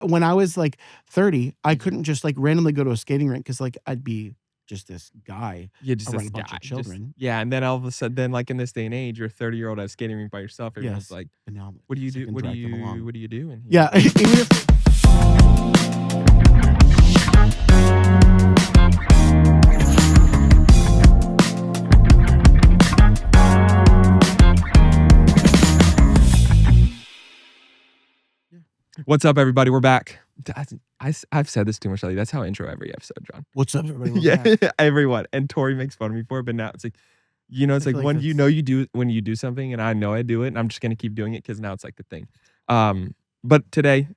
when I was like 30, I couldn't just like randomly go to a skating rink because like I'd be just this guy just around this a bunch guy. of children. And then all of a sudden, then like in this day and age, you're a 30-year-old at a skating rink by yourself. Everyone's Yes, like, but now "What do you yes, I do? can drag them along. What are you doing?" Yeah, even if What's up, everybody? We're back. I've said this too much lately. That's how I intro every episode, John. what's up, everybody? We're back. Everyone. And Tori makes fun of me for it, but now it's like, it's I like feel when like when you do something, and I know I do it, and I'm just gonna keep doing it because now it's like the thing. But today,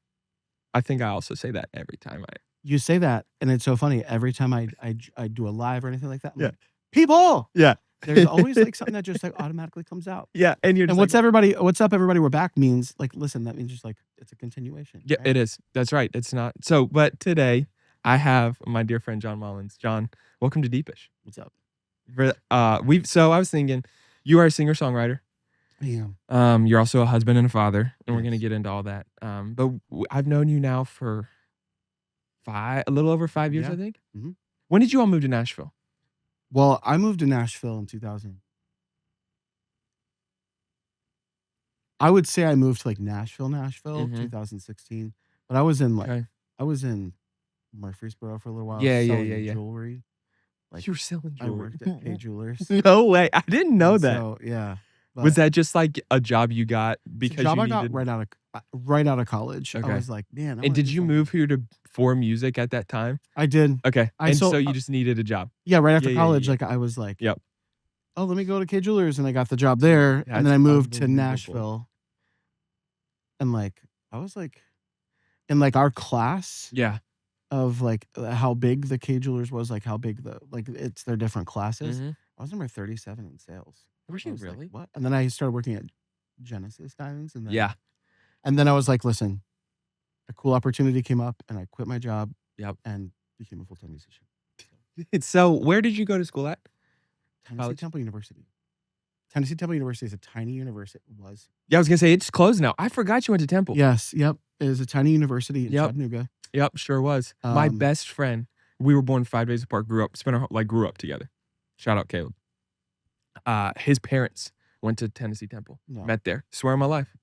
I think I also say that every time You say that, and it's so funny. Every time I do a live or anything like that, I'm Yeah. like, people. Yeah. There's always like something that just like automatically comes out. Yeah, and you're just And like, what's up, everybody? We're back means like, listen, that means just like it's a continuation. yeah, right? it is. That's right. It's not so. But today, I have my dear friend Jon Mullins. John, welcome to Deepish. What's up? So I was thinking, you are a singer-songwriter. Yeah. You're also a husband and a father, and we're Yes. gonna get into all that. But I've known you now for a little over 5 years, Yeah. I think. Mhm. When did you all move to Nashville? Well, I moved to Nashville in 2000. I would say I moved to like Nashville, Mhm. 2016. But I was in like Okay. I was in Murfreesboro for a little while. Yeah. Jewelry. Like You were selling I jewelry. worked at K Jewelers. No way! I didn't know And that. So yeah. Was But that just like a job you got it's a because job you I got needed? right out of college. Okay. I was like, man. I And wanna did do you something. move here for music at that time? I did. Okay. I And so sold- you just needed a job. Yeah, right after Yeah. college, like I was like, Yep. oh, let me go to K Jewelers, and I got the job there, and That's then I moved to unbelievable. Nashville, and like I was like, in like our class Yeah. of like how big the K Jewelers was, like how big it's their different classes. Mhm. I was number 37 in sales. Were I you was like, really? what? And then I started working at Genesis Diamonds, and then Yeah. and then I was like, listen, a cool opportunity came up, and I quit my job. Yep. And became a full-time musician. So where did you go to school at? Tennessee College? Temple University. Tennessee Temple University is a tiny university. It was. Yeah, I was gonna say it's closed now. I forgot you went to Temple. Yes. Yep. It is a tiny university in Yep. Chattanooga. Yep, sure was. My best friend, we were born 5 days apart, grew up together. Shout out Caleb. His parents went to Tennessee Temple. No. Met there. Swear on my life.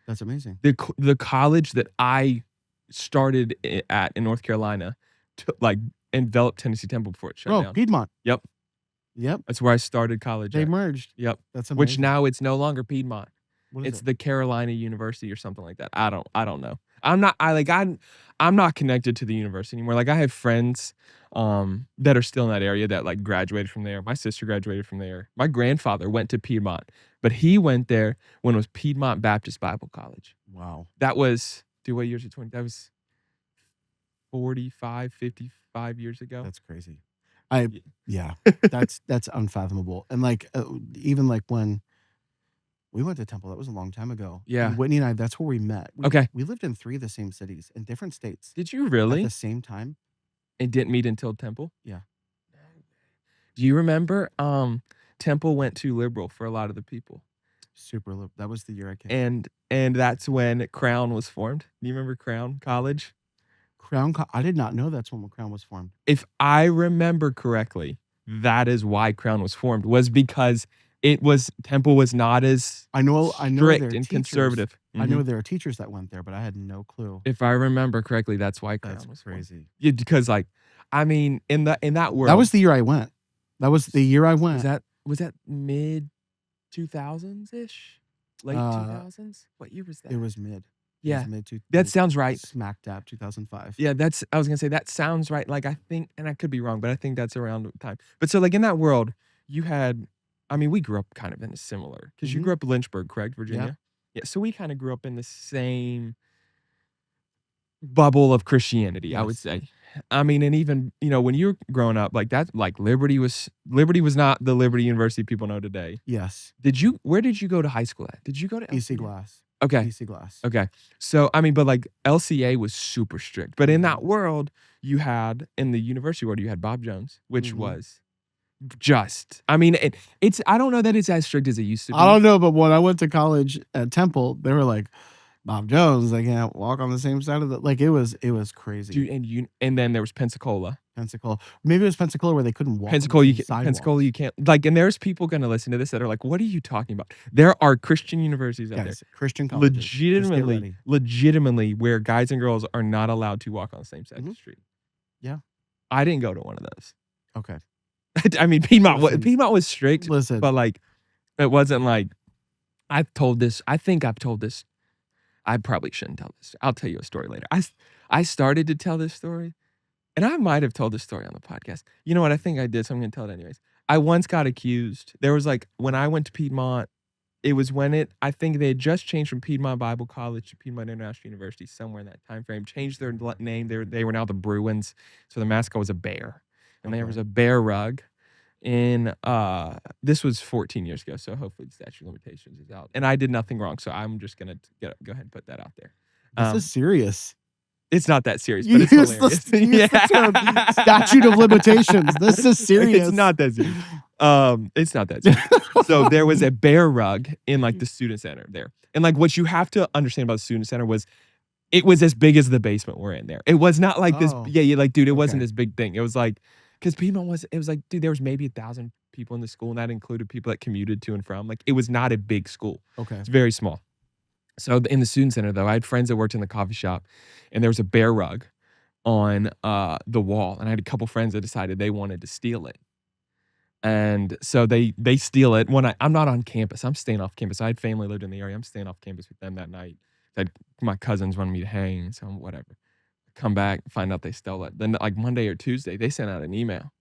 That's amazing. The college that I started at in North Carolina enveloped Tennessee Temple before it shut down. Piedmont. Yep. Yep. That's where I started college They at. merged. Yep. That's amazing. Which now it's no longer Piedmont. What is It's it? the Carolina University or something like that. I don't know. I'm not connected to the university anymore. Like I have friends that are still in that area that like graduated from there. My sister graduated from there. My grandfather went to Piedmont, but he went there when it was Piedmont Baptist Bible College. Wow. That was, dude, what years of 20? That was 45, 55 years ago. That's crazy. Yeah. That's unfathomable. And like even like when we went to Temple, that was a long time ago. Yeah. And Whitney and I, that's where we met. Okay. We lived in 3 of the same cities in different states Did you at really? the same time. And didn't meet until Temple? Yeah. Do you remember Temple went too liberal for a lot of the people? Super liberal. That was the year I came. And that's when Crown was formed. Do you remember Crown College? I did not know that's when Crown was formed. If I remember correctly, that is why Crown was formed, was because Temple was not as I know strict there are and teachers. conservative. I know there are teachers that went there, but I had no clue. If I remember correctly, that's why Crown That's was formed. crazy. Yeah, because like, I mean, in that world, That was the year I went. That was the year I went. was that mid 2000s ish, late 2000s? What year was that? It was mid. Yeah, mid that sounds right. Smack dab 2005. Yeah, I was gonna say that sounds right. Like I think, and I could be wrong, but I think that's around the time. But so like in that world, you had, I mean, we grew up kind of in a similar, because you Mhm. grew up in Lynchburg, correct, Virginia? Yeah, so we kind of grew up in the same bubble of Christianity, I would Yes. say. I mean, and even, when you were growing up, like that, like Liberty was not the Liberty University people know today. Yes. Where did you go to high school at? Did you go to EC LCA? Glass. Okay. EC Glass. Okay. So, I mean, but like LCA was super strict. But in that world, you had, in the university world, you had Bob Jones, which Mhm. was just, I mean, I don't know that it's as strict as it used to be. I don't know, but when I went to college at Temple, they were like, Bob Jones, they can't walk on the same side of the like it was crazy. Dude, and then there was Pensacola. Pensacola. Maybe it was Pensacola where they couldn't walk on the Pensacola, same sidewalks. Pensacola, you can't like, and there's people gonna listen to this that are like, "What are you talking about?" There are Christian universities out Guys, there, Christian colleges. Just get ready. legitimately, where guys and girls are not allowed to walk on the same side of the street. Yeah. I didn't go to one of those. Okay. I mean, Piedmont Listen. was strict, Listen. but like, it wasn't like I've told this. I think I've told this. I probably shouldn't tell this. I'll tell you a story later. I started to tell this story, and I might have told this story on the podcast. You know what? I think I did, so I'm gonna tell it anyways. I once got accused. There was like when I went to Piedmont, it was when I think they had just changed from Piedmont Bible College to Piedmont International University somewhere in that time frame. Changed their name. They were now the Bruins. So the mascot was a bear, and there was a bear rug. In this was 14 years ago, so hopefully the statute of limitations is out. And I did nothing wrong, so I'm just gonna go ahead and put that out there. This is serious. It's not that serious, but it's hilarious. Use the term statute of limitations. This is serious. It's not that serious. It's not that serious. So there was a bear rug in like the student center there. And like what you have to understand about the student center was it was as big as the basement we're in there. It was not like this. Yeah, like, dude, it wasn't this big thing. It was like, because Piedmont it was like, dude, there was maybe 1,000 people in the school, and that included people that commuted to and from. Like, it was not a big school. Okay. It's very small. So in the student center, though, I had friends that worked in the coffee shop, and there was a bear rug on the wall, and I had a couple friends that decided they wanted to steal it. And so they steal it. I'm not on campus. I'm staying off campus. I had family lived in the area. I'm staying off campus with them that night. My cousins wanted me to hang, so whatever. Come back, find out they stole it. Then like Monday or Tuesday, they sent out an email.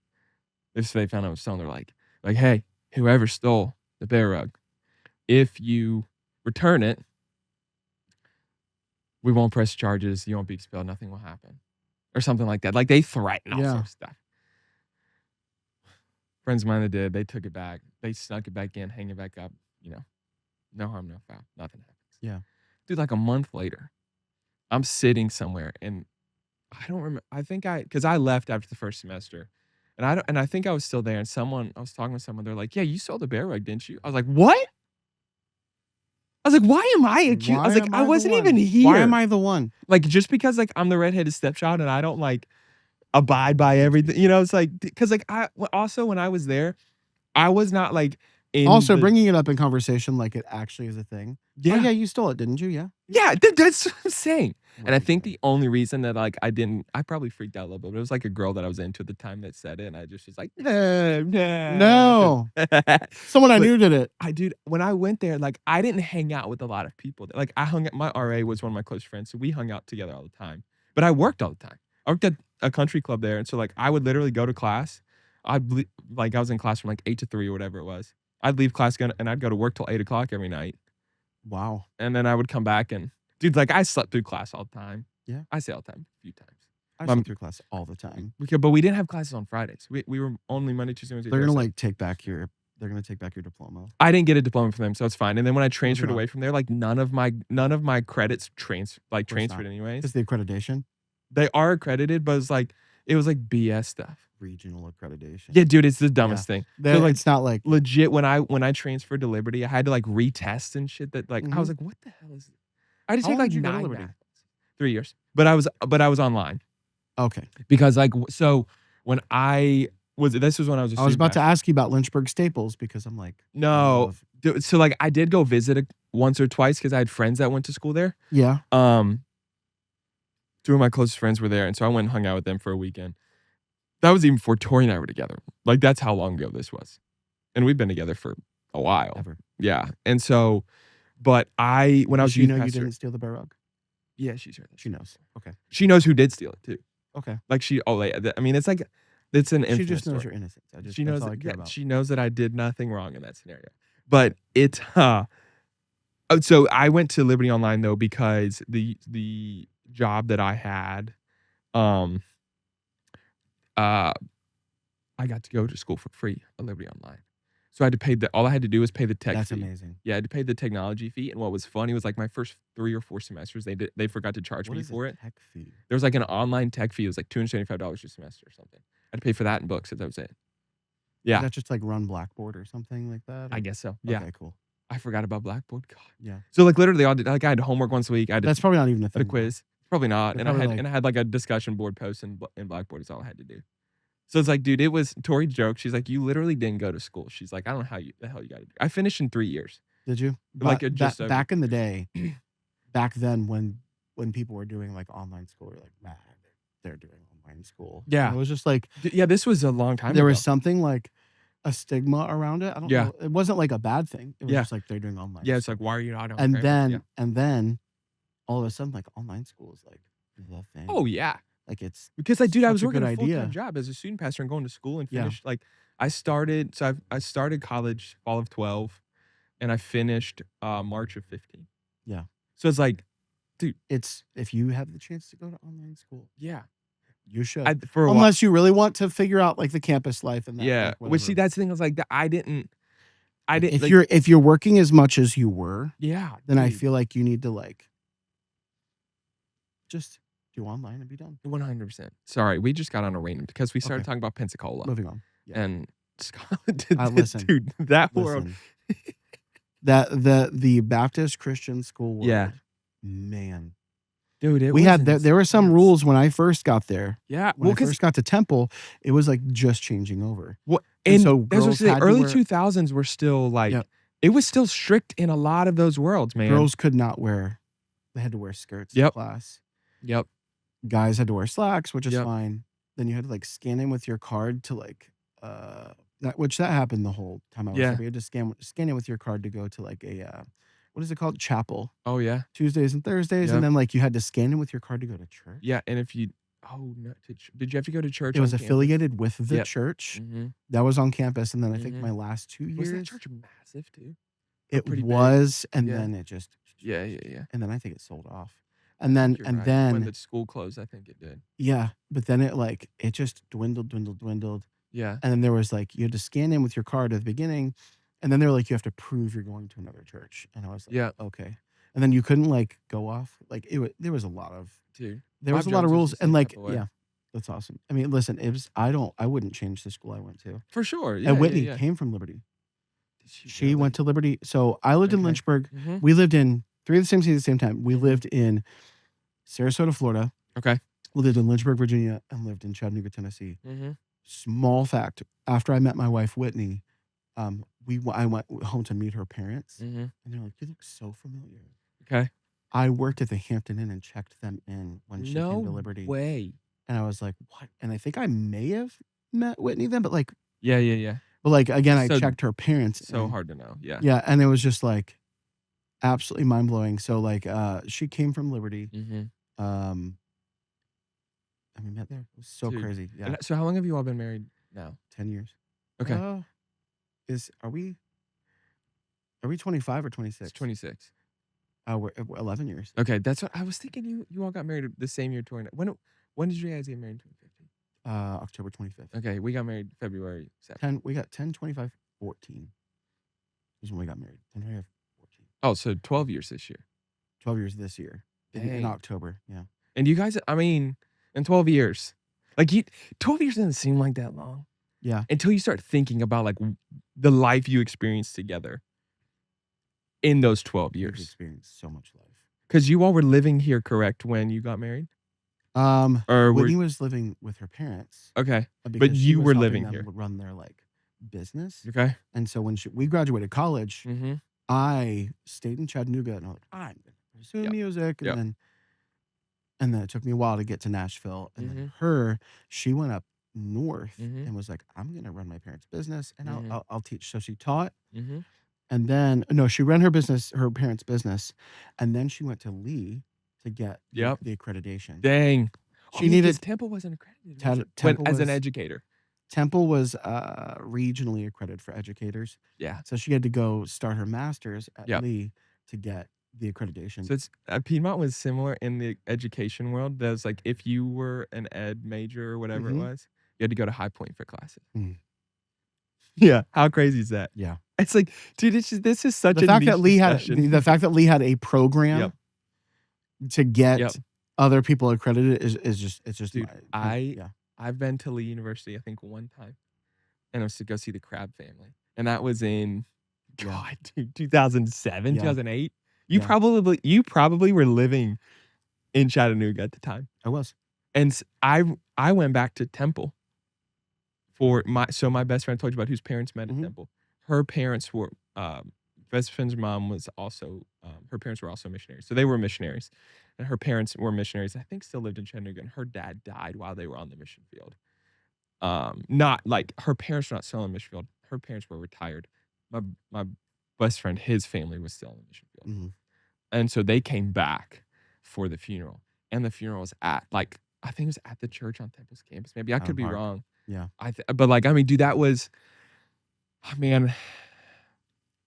If they found out it was stolen, they're like, hey, whoever stole the bear rug, if you return it, we won't press charges. You won't be expelled. Nothing will happen, or something like that. Like they threaten all sorts of stuff. Friends of mine that did, they took it back. They snuck it back in, hang it back up. No harm, no foul. Nothing happens. Yeah, dude. Like a month later, I'm sitting somewhere and I don't remember. I think because I left after the first semester, and I think I was still there. And I was talking with someone. They're like, "Yeah, you sold the bear rug, didn't you?" I was like, "What?" I was like, "Why am I accused?" I was like, "I wasn't even here. Why am I the one?" Like, just because like I'm the redheaded stepchild and I don't like abide by everything. It's like because like when I was there, I was not like. Also, bringing it up in conversation like it actually is a thing. Yeah. Oh, yeah, you stole it, didn't you? Yeah. Yeah, that's what I'm saying. And I think the only reason that like I probably freaked out a little bit, but it was like a girl that I was into at the time that said it, and I just was like, no. Someone I knew did it. When I went there, like I didn't hang out with a lot of people. Like my RA was one of my close friends, so we hung out together all the time. But I worked all the time. I worked at a country club there, and so like I would literally go to class. I was in class from like 8 to 3 or whatever it was. I'd leave class and I'd go to work till 8 o'clock every night. Wow. And then I would come back and, dude, like I slept through class all the time. Yeah. I say all the time, a few times. I slept through class all the time. But we didn't have classes on Fridays. We were only Monday, Tuesday, Wednesday. They're gonna take back your diploma. I didn't get a diploma from them, so it's fine. And then when I transferred away from there, like none of my credits transferred anyways. Is the accreditation? They are accredited, but it was like BS stuff. Regional accreditation. Yeah, dude, it's the dumbest thing. So like, it's not like legit. When I transferred to Liberty, I had to like retest and shit. That like I was like, what the hell is this? I had to take like 9 math. 3 years, but I was online. Okay. Because like so when this was when I was. I was about to ask you about Lynchburg Staples because I'm like no. So like I did go visit it once or twice because I had friends that went to school there. Yeah. 2 of my closest friends were there, and so I went and hung out with them for a weekend. That was even before Tori and I were together. Like, that's how long ago this was. And we've been together for a while. Ever. Yeah. And so, but when I was youth pastor. You didn't steal the bear rug? Yeah, she's heard that. She knows. Okay. She knows who did steal it, too. Okay. Like, I mean, it's like, it's an infamous She just knows story. your innocence. She knows that's all I care about. She knows that I did nothing wrong in that scenario. But it's, so I went to Liberty Online, though, because the job that I had, I got to go to school for free at Liberty Online. So I had to pay all I had to do was pay the tech fee. That's amazing. Yeah, I had to pay the technology fee. And what was funny was like my first 3 or 4 semesters, they forgot to charge me for it. Tech fee? There was like an online tech fee. It was like $275 a semester or something. I had to pay for that in books, as I was saying. Yeah. Is that just like run Blackboard or something like that? Or? I guess so. Yeah. Okay, cool. I forgot about Blackboard. God. Yeah. So like literally, I had homework once a week. I had That's probably not even a a thing. quiz. Probably not. They're And probably I had like a discussion board post in Blackboard is all I had to do. So it's like, dude, it was Tori joke. She's like, you literally didn't go to school. She's like, I don't know how the hell you got to do. I finished in 3 years. Did you? Like just over back in the 3 years. day, back then when people were doing like online school, you're like, man, they're doing online school. Yeah. And it was just like, Yeah, this was a long time there ago. was something like a stigma around it. I don't Yeah. know. It wasn't like a bad thing. It was Yeah. just like they're doing online. Yeah, it's school. like, why are you not on And campus? then all of a sudden, like online school is like the thing. Oh yeah. Like it's Because like, dude, I such was a working good a full-time idea. job as a student pastor and going to school and Yeah. finished like I started college fall of 12 and I finished March of 15. Yeah. So it's like, It's if you have the chance to go to online school, yeah. you should. For a while. Unless you really want to figure out like the campus life and that. Yeah. Like, Which see, whatever. that's the thing. I was like, I didn't If like, if you're working as much as you were, yeah, then I dude, feel like you need to like just do online and be done. 100%. Sorry, we just got on a random because we started Okay. talking about Pensacola Moving on. Yeah. and Scotland. Listen, dude, that world. Listen. That the Baptist Christian school world, Yeah. man. Dude, We had there were some rules when I first got there. Yeah. When I first got to Temple, it was like just changing over. And so that's what girls I'm saying, had to early wear- 2000s were still like, Yep. it was still strict in a lot of those worlds, man. Girls could not wear. They had to wear skirts Yep. to class. Yep. Guys had to wear slacks, which is Yep. fine. Then you had to like scan in with your card to like that happened the whole time I was Yeah. there. We had to scan in with your card to go to like a what is it called? Chapel. Oh, yeah. Tuesdays and Thursdays. Yep. And then like you had to scan in with your card to go to church. Yeah. And if you, did you have to go to church? It was on campus? affiliated with the Yep. church. Mm-hmm. That was on campus. And then I think Mhm. my last 2 years. Was that church massive too? It pretty big? was, and Yeah. then it just Yeah. Yeah. Yeah. and then I think it sold off. And then You're and right. then when the school closed, I think it did. yeah, but then it just dwindled. Yeah. And then there was like you had to scan in with your card at the beginning, and then they were like you have to prove you're going to another church. And I was like, Yeah. okay. And then you couldn't like go off. Like there was a lot of Dude. there was Bob a lot of Jones was rules the and same like type of way. yeah, that's awesome. I mean, listen, I wouldn't change the school I went to. For sure. Yeah. And Whitney yeah. came from Liberty. Did She really? went to Liberty. So I lived in Okay. Lynchburg. Mhm. We lived in 3 of the same cities at the same time. We Mhm. lived in Sarasota, Florida. Okay. We lived in Lynchburg, Virginia, and lived in Chattanooga, Tennessee. Mm-hmm. Small fact: after I met my wife Whitney, I went home to meet her parents, Mm-hmm. and they're like, "You look so familiar." Okay. I worked at the Hampton Inn and checked them in when she came to No Liberty, way. and I was like, "What?" And I think I may have met Whitney then, but like Yeah. Yeah. Yeah. again, I So- checked her parents. So in. hard to know. Yeah. Yeah, and it was just like absolutely mind blowing. So like, she came from Liberty. Mm-hmm. And we met there. It was so Dude. crazy. Yeah, And so how long have you all been married now? 10 years. Okay. Are we 25 or 26? It's 26. We're 11 years. Okay, that's what I was thinking. You all got married the same year. When did you guys get married? 2015. October 25th. Okay, we got married February 7th. We got 10, 25, 14 is when we got married. 10, 25, 14. Oh, so 12 years this year. 12 years this year. In Dang. October. Yeah. And you guys, I mean, in 12 years, 12 years doesn't seem like that long Yeah. until you start thinking about like the life you experienced together in those 12 We've years. experienced so much life. Because you all were living here, correct, when you got married? Or were Whitney was living with her parents. okay, Because she you was were helping living them here. run their like business. Okay. And so when we graduated college, Mm-hmm. I stayed in Chattanooga and I was like, I'm going to pursue Yep. music. Yep. And then it took me a while to get to Nashville. And then she went up north Mhm. and was like, I'm going to run my parents' business and Mhm. I'll teach. So she taught. Mm-hmm. And then, no, she ran her parents' business. And then she went to Lee to get Yep. the accreditation. Dang. She needed- Temple wasn't accredited. Te- was it? Temple as an was- educator. Temple was regionally accredited for educators. Yeah. So she had to go start her master's at Yep. Lee to get the accreditation. So it's Piedmont was similar in the education world. There's like if you were an ed major or whatever it Mhm. was, you had to go to High Point for classes. Mm. Yeah. How crazy is that? Yeah. It's like, dude, this is such the a fact niche that Lee had discussion. the fact that Lee had a program Yep. to get Yep. other people accredited is just Dude, yeah. I've been to Lee University, I think, one time, and I was to go see the Crab family, and that was in Yeah. God, dude, 2007, Yeah. 2008. Yeah. You probably were living in Chattanooga at the time. I was. And I went back to Temple for my best friend I told you about whose parents met at Mhm. Temple. Her parents were best friend's mom was also her parents were also missionaries. So they were missionaries. And her parents were missionaries. I think still lived in Chattanooga, and her dad died while they were on the mission field. Not like her parents were not still on the mission field. Her parents were retired. My best friend, his family was still on the mission field. Mhm. And so they came back for the funeral. And the funeral was at like I think it was at the church on Temple's campus. Maybe I could Town be Park. wrong. Yeah. But like I mean, dude, that was man,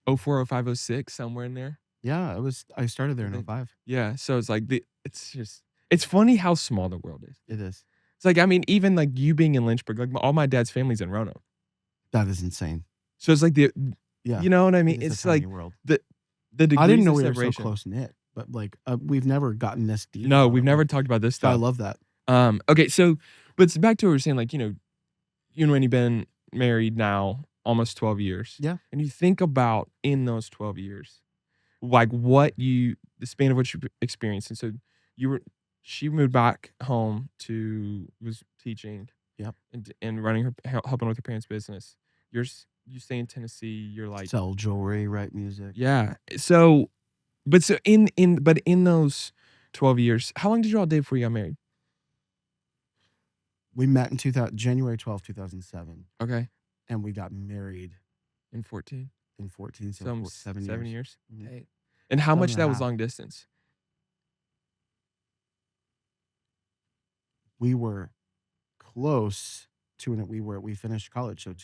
04, 05, 06, somewhere in there. Yeah, I started there I in think. '05. Yeah. So it's like it's funny how small the world is. It is. It's like, I mean, even like you being in Lynchburg, like all my dad's family's in Roanoke. That is insane. So it's like Yeah. you know what I mean? It is a It's tiny like world. the I degrees didn't know of we were so separation. close knit, but like we've never gotten this deep. No, about we've it. never talked about this So I stuff. love that. Okay, so but it's back to what we were saying, like, you know, you and Wendy been married now almost 12 years. Yeah. And you think about in those 12 years, like the span of what you experienced. And so she moved back home was teaching. Yep. And running helping with her parents' business. You stay in Tennessee, you're like, Sell jewelry, write music. yeah. So, but in those 12 years, how long did you all date before you got married? We met in January 12th, 2007, Okay. and we got married In 14. in 14, so So 7 years. Mhm. Dang. And how much 7 and that a was half. long distance? We were close to it. We finished college, so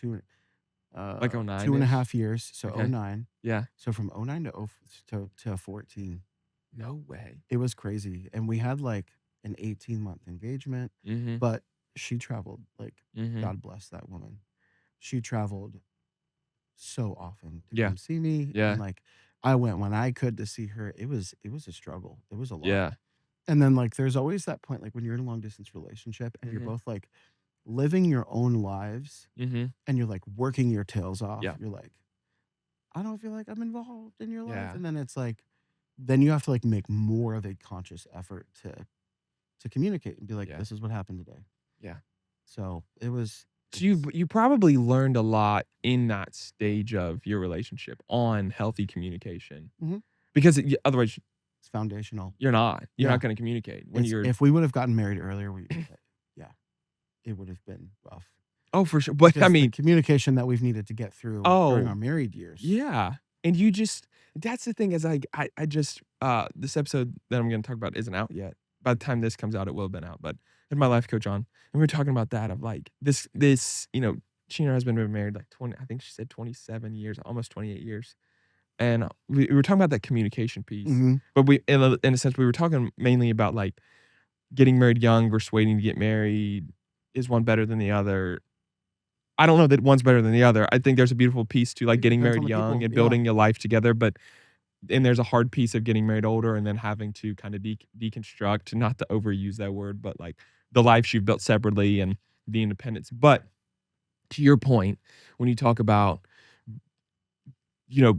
Like 09 2 and a -ish? half years, so Okay. 09. Yeah. So from 09 to 14. No way. It was crazy, and we had like an 18-month engagement, Mm-hmm. but she traveled like Mm-hmm. God bless that woman. She traveled so often to Yeah. come see me, Yeah. and like I went when I could to see her. It was a struggle. It was a lot. Yeah. And then like there's always that point like when you're in a long distance relationship and you're Mhm. both like living your own lives Mm-hmm. and you're like working your tails off. Yeah. You're like, I don't feel like I'm involved in your life. Yeah. And then it's like then you have to like make more of a conscious effort to communicate and be like, Yeah. this is what happened today. Yeah. So it was So you probably learned a lot in that stage of your relationship on healthy communication. Mhm. Because otherwise it's foundational. you're not Yeah. going to communicate when you're If we would have gotten married earlier, yeah, it would have been rough. Oh, for sure. But I Because the mean, communication that we've needed to get through during oh, our married years. yeah. And that's the thing is I just this episode that I'm going to talk about isn't out yet. By the time this comes out, it will have been out. But in my life coach on, and we were talking about that of like this, you know, she and her husband have been married like 20, I think she said 27 years, almost 28 years. And we were talking about that communication piece. Mhm. But in a sense, we were talking mainly about like getting married young versus waiting to get married. Is one better than the other? I don't know that one's better than the other. I think there's a beautiful piece to like It getting depends married on the young people, and yeah. building a life together, and there's a hard piece of getting married older and then having to kind of deconstruct, not to overuse that word, but like the lives you've built separately and the independence. But to your point, when you talk about, you know,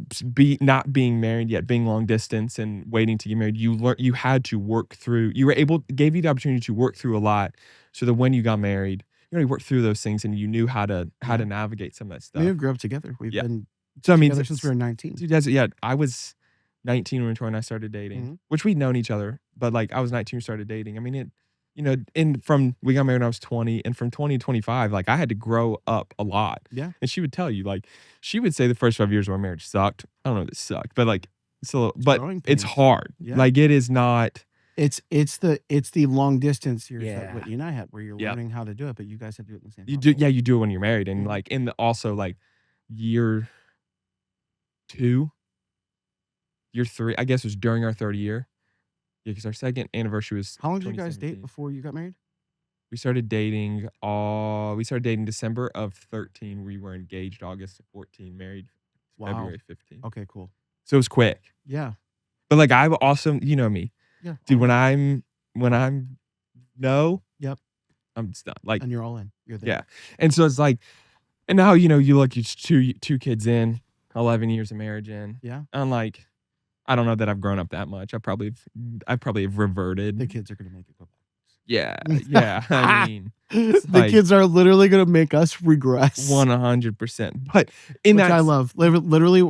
not being married yet, being long distance and waiting to get married, you had to work through. Gave you the opportunity to work through a lot, so that when you got married, you already worked through those things and you knew how to navigate some of that stuff. We grew up together. We've Yeah. been So I mean, together since we were 19. Dude, yeah, I was 19 when Troy and I started dating, Mhm. which we'd known each other, but like I was 19 when we started dating. I mean, we got married when I was 20, and from 20 to 25, like I had to grow up a lot. Yeah. And she would tell you, like, she would say the first 5 years of our marriage sucked. I don't know if it sucked, but like, but growing it's pains. hard. Yeah. Like it is not. It's the long distance years Yeah. that Whitney and I had where you're Yep. learning how to do it, but you guys had to do it in the same You do, household. yeah, you do it when you're married, and Mhm. like also like year 2, year 3, I guess it was during our third year. Yeah, because our second anniversary was How long did you guys 2017. date before you got married? We started dating December of 13. We were engaged August of 14, married Wow. February 15. Okay, cool. So it was quick. Yeah. But like I've also, you know me. Yeah. Dude, when I'm no, Yep. I'm just done. Like And you're all in. You're there. yeah. And so it's like, and now, you know, you look, it's two kids in. 11 years of marriage in. Yeah. I'm like, I don't know that I've grown up that much. I probably have reverted. The kids are gonna make it go back. Yeah, yeah. I mean, the like- kids are literally gonna make us regress. 100%. But in Which that I love. Literally,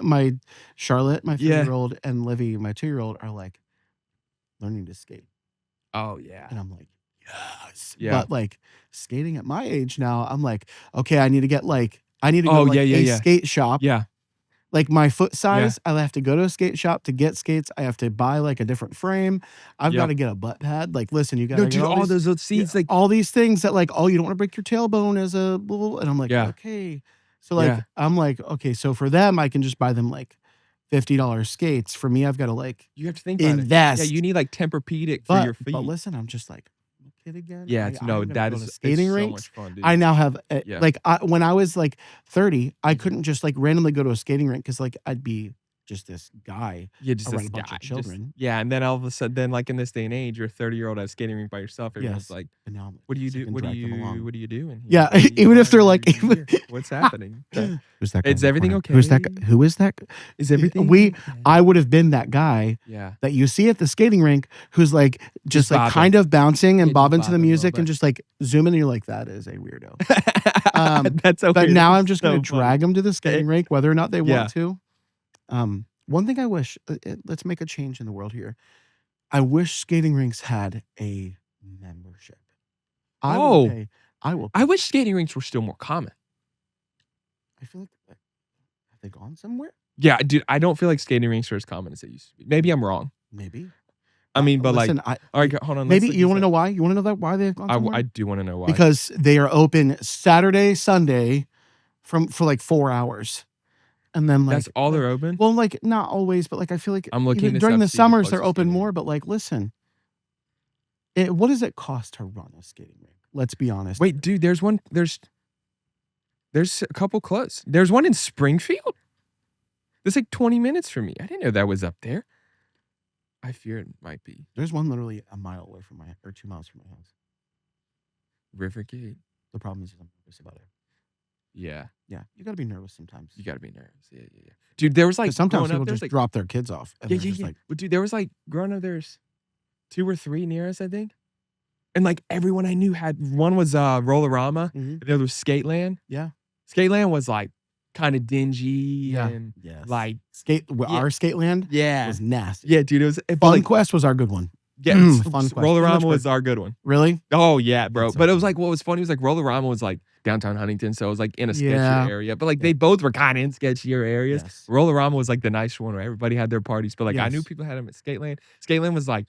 my Charlotte, my Yeah. 3-year-old, and Livy, my 2-year-old, are like learning to skate, Oh yeah. and I'm like, yes. Yeah. But like skating at my age now, I'm like, okay, I need to go Oh, to like yeah, a yeah. skate shop. Yeah. Like my foot size, I have to go to a skate shop to get skates. I have to buy like a different frame. I've Yep. got to get a butt pad. Like, listen, you got to No, get dude, all these, those seeds, like, all these things that like, oh, you don't want to break your tailbone as a little. And I'm like, Yeah. okay. So like, Yeah. I'm like, okay. So for them, I can just buy them like $50 skates. For me, I've got to like you have to think about it. invest. Yeah, you need like Tempur-Pedic for your feet. But listen, I'm just like, I'm a kid again. Yeah, that is skating so rinks. much fun, dude. I now have Yeah. like when I was like 30, I Mhm. couldn't just like randomly go to a skating rink because like I'd be just this guy Yeah, just around this a bunch guy. of children. Yeah, and then all of a sudden, then like in this day and age, you're a 30-year-old at a skating rink by yourself. Everyone's Yes. like, And now I'm what do you so I do? can What do drag them you along. what are you doing? here? Yeah, Why are even if they're like, you here? What's happening? Who's that guy Is in the everything corner? okay? Who's that guy? Who is that? Is everything We- okay? I would have been that guy Yeah. that you see at the skating rink who's like just like bobbing. kind of bouncing and Yeah, just bobbing to the bobbing a little music and bit. just like zooming, and you're like, that is a weirdo. That's so But weird. now That's I'm just going so to drag them to the skating rink, whether or not they Yeah. want to. One thing I wish, let's make a change in the world here. I wish skating rinks had a membership. I will Oh. pay. I will. I wish skating rinks were still more common. I feel like have they gone somewhere? Yeah, dude, I don't feel like skating rinks are as common as they used to be. Maybe I'm wrong. Maybe. I mean, but listen, like, all right, hold on. maybe let's look you this want to know up. why? You want to know why they've gone somewhere? I do want to know why. Because they are open Saturday, Sunday, for like 4 hours, and then like that's all they're open. well, like not always, but like I feel like I'm looking even this during up the to see the summers they're closest open skating more. rink. But like, listen, what does it cost to run a skating rink? Let's be honest. Wait, dude, there's one. There's a couple close. There's one in Springfield. That's like 20 minutes from me. I didn't know that was up there. I fear it might be There's one literally a mile away from or 2 miles from my house. Rivergate. The problem is I'm nervous about it. Yeah, Yeah, you got to be nervous sometimes. you got to be nervous. Yeah. Dude, there was like 'Cause sometimes growing people up, there's just like drop their kids off. And yeah. they're just like, But dude, there was like growing up, there's 2 or 3 near us, I think. And like everyone I knew had one was Rollerama, Mhm. the other was Skateland. Yeah. Skateland was like kind of dingy Yeah. and yes, like our Skateland yeah, was nasty. yeah, dude. It was but Fun like Quest was our good one. yeah, Fun Quest. Rollerama Much was our good one. Really? Oh yeah, bro. That's so But it was cool. like what was funny was like Rollerama was like downtown Huntington, so it was like in a sketchier Yeah. area. But like Yeah. they both were kind of in sketchier areas. Yes. Rollerama was like the nice one where everybody had their parties. But like I knew Yes. people had them at Skateland. Skateland was like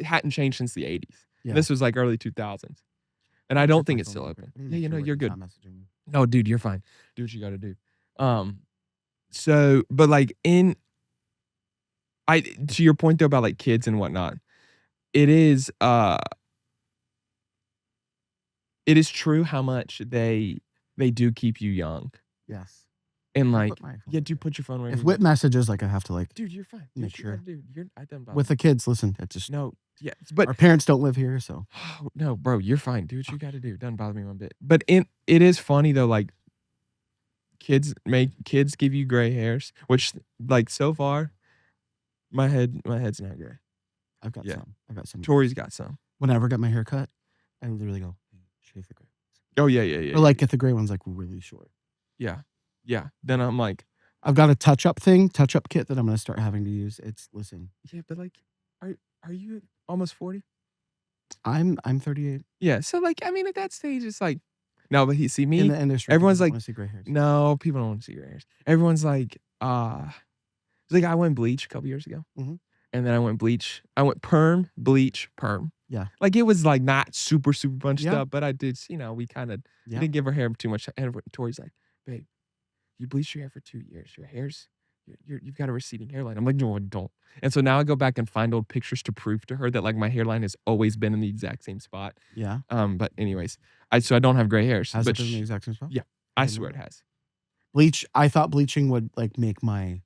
hadn't changed since the 80s. Yeah. This was like early 2000s. And I Check don't think my it's phone still real open. quick. I'm Yeah, not you sure know, what you're he's good. not messaging me. No, dude, you're fine. Do what you got to do. So, but like to your point though about like kids and whatnot, it is true how much they do keep you young. Yes. And I'll like, put my phone yeah, away. dude, put your phone away. If when Whit you- messages, like I have to like dude, you're fine. Do make what you gotta sure. do. I don't with the kids. Listen, it's just no, yeah, but our parents don't live here, so no, bro, you're fine. Do what you got to do. Doesn't bother me one bit. But it is funny though, like kids give you gray hairs, which like so far, my head's not gray. I've got Yeah. some. I've got some. Tori's got some. When I ever got my hair cut, I literally go, "Hey, shave the gray. Oh yeah. Or like get the gray ones like really short. yeah. Then I'm like, I've got a touch up kit that I'm gonna start having to use. Listen, yeah, but like, are you almost 40? I'm 38 Yeah. So like, I mean, at that stage, it's like, no, but see in me. the industry. everyone's people like, want to see gray hairs. No, people don't want to see your hairs. Everyone's like, it's like I went bleach a couple years ago, Mhm. and then I went perm, bleach, perm. Yeah. Like it was like not super bunched Yeah. up, but I did, we kind of Yeah. didn't give her hair too much. And Tori's like, babe, you bleached your hair for 2 years. Your hair's you've got a receding hairline. I'm like, no, I don't. And so now I go back and find old pictures to prove to her that like my hairline has always been in the exact same spot. Yeah. But anyways, I don't have gray hairs. Has but it been in the exact same spot? yeah, I I didn't know swear it that. has. Bleach. I thought bleaching would like make my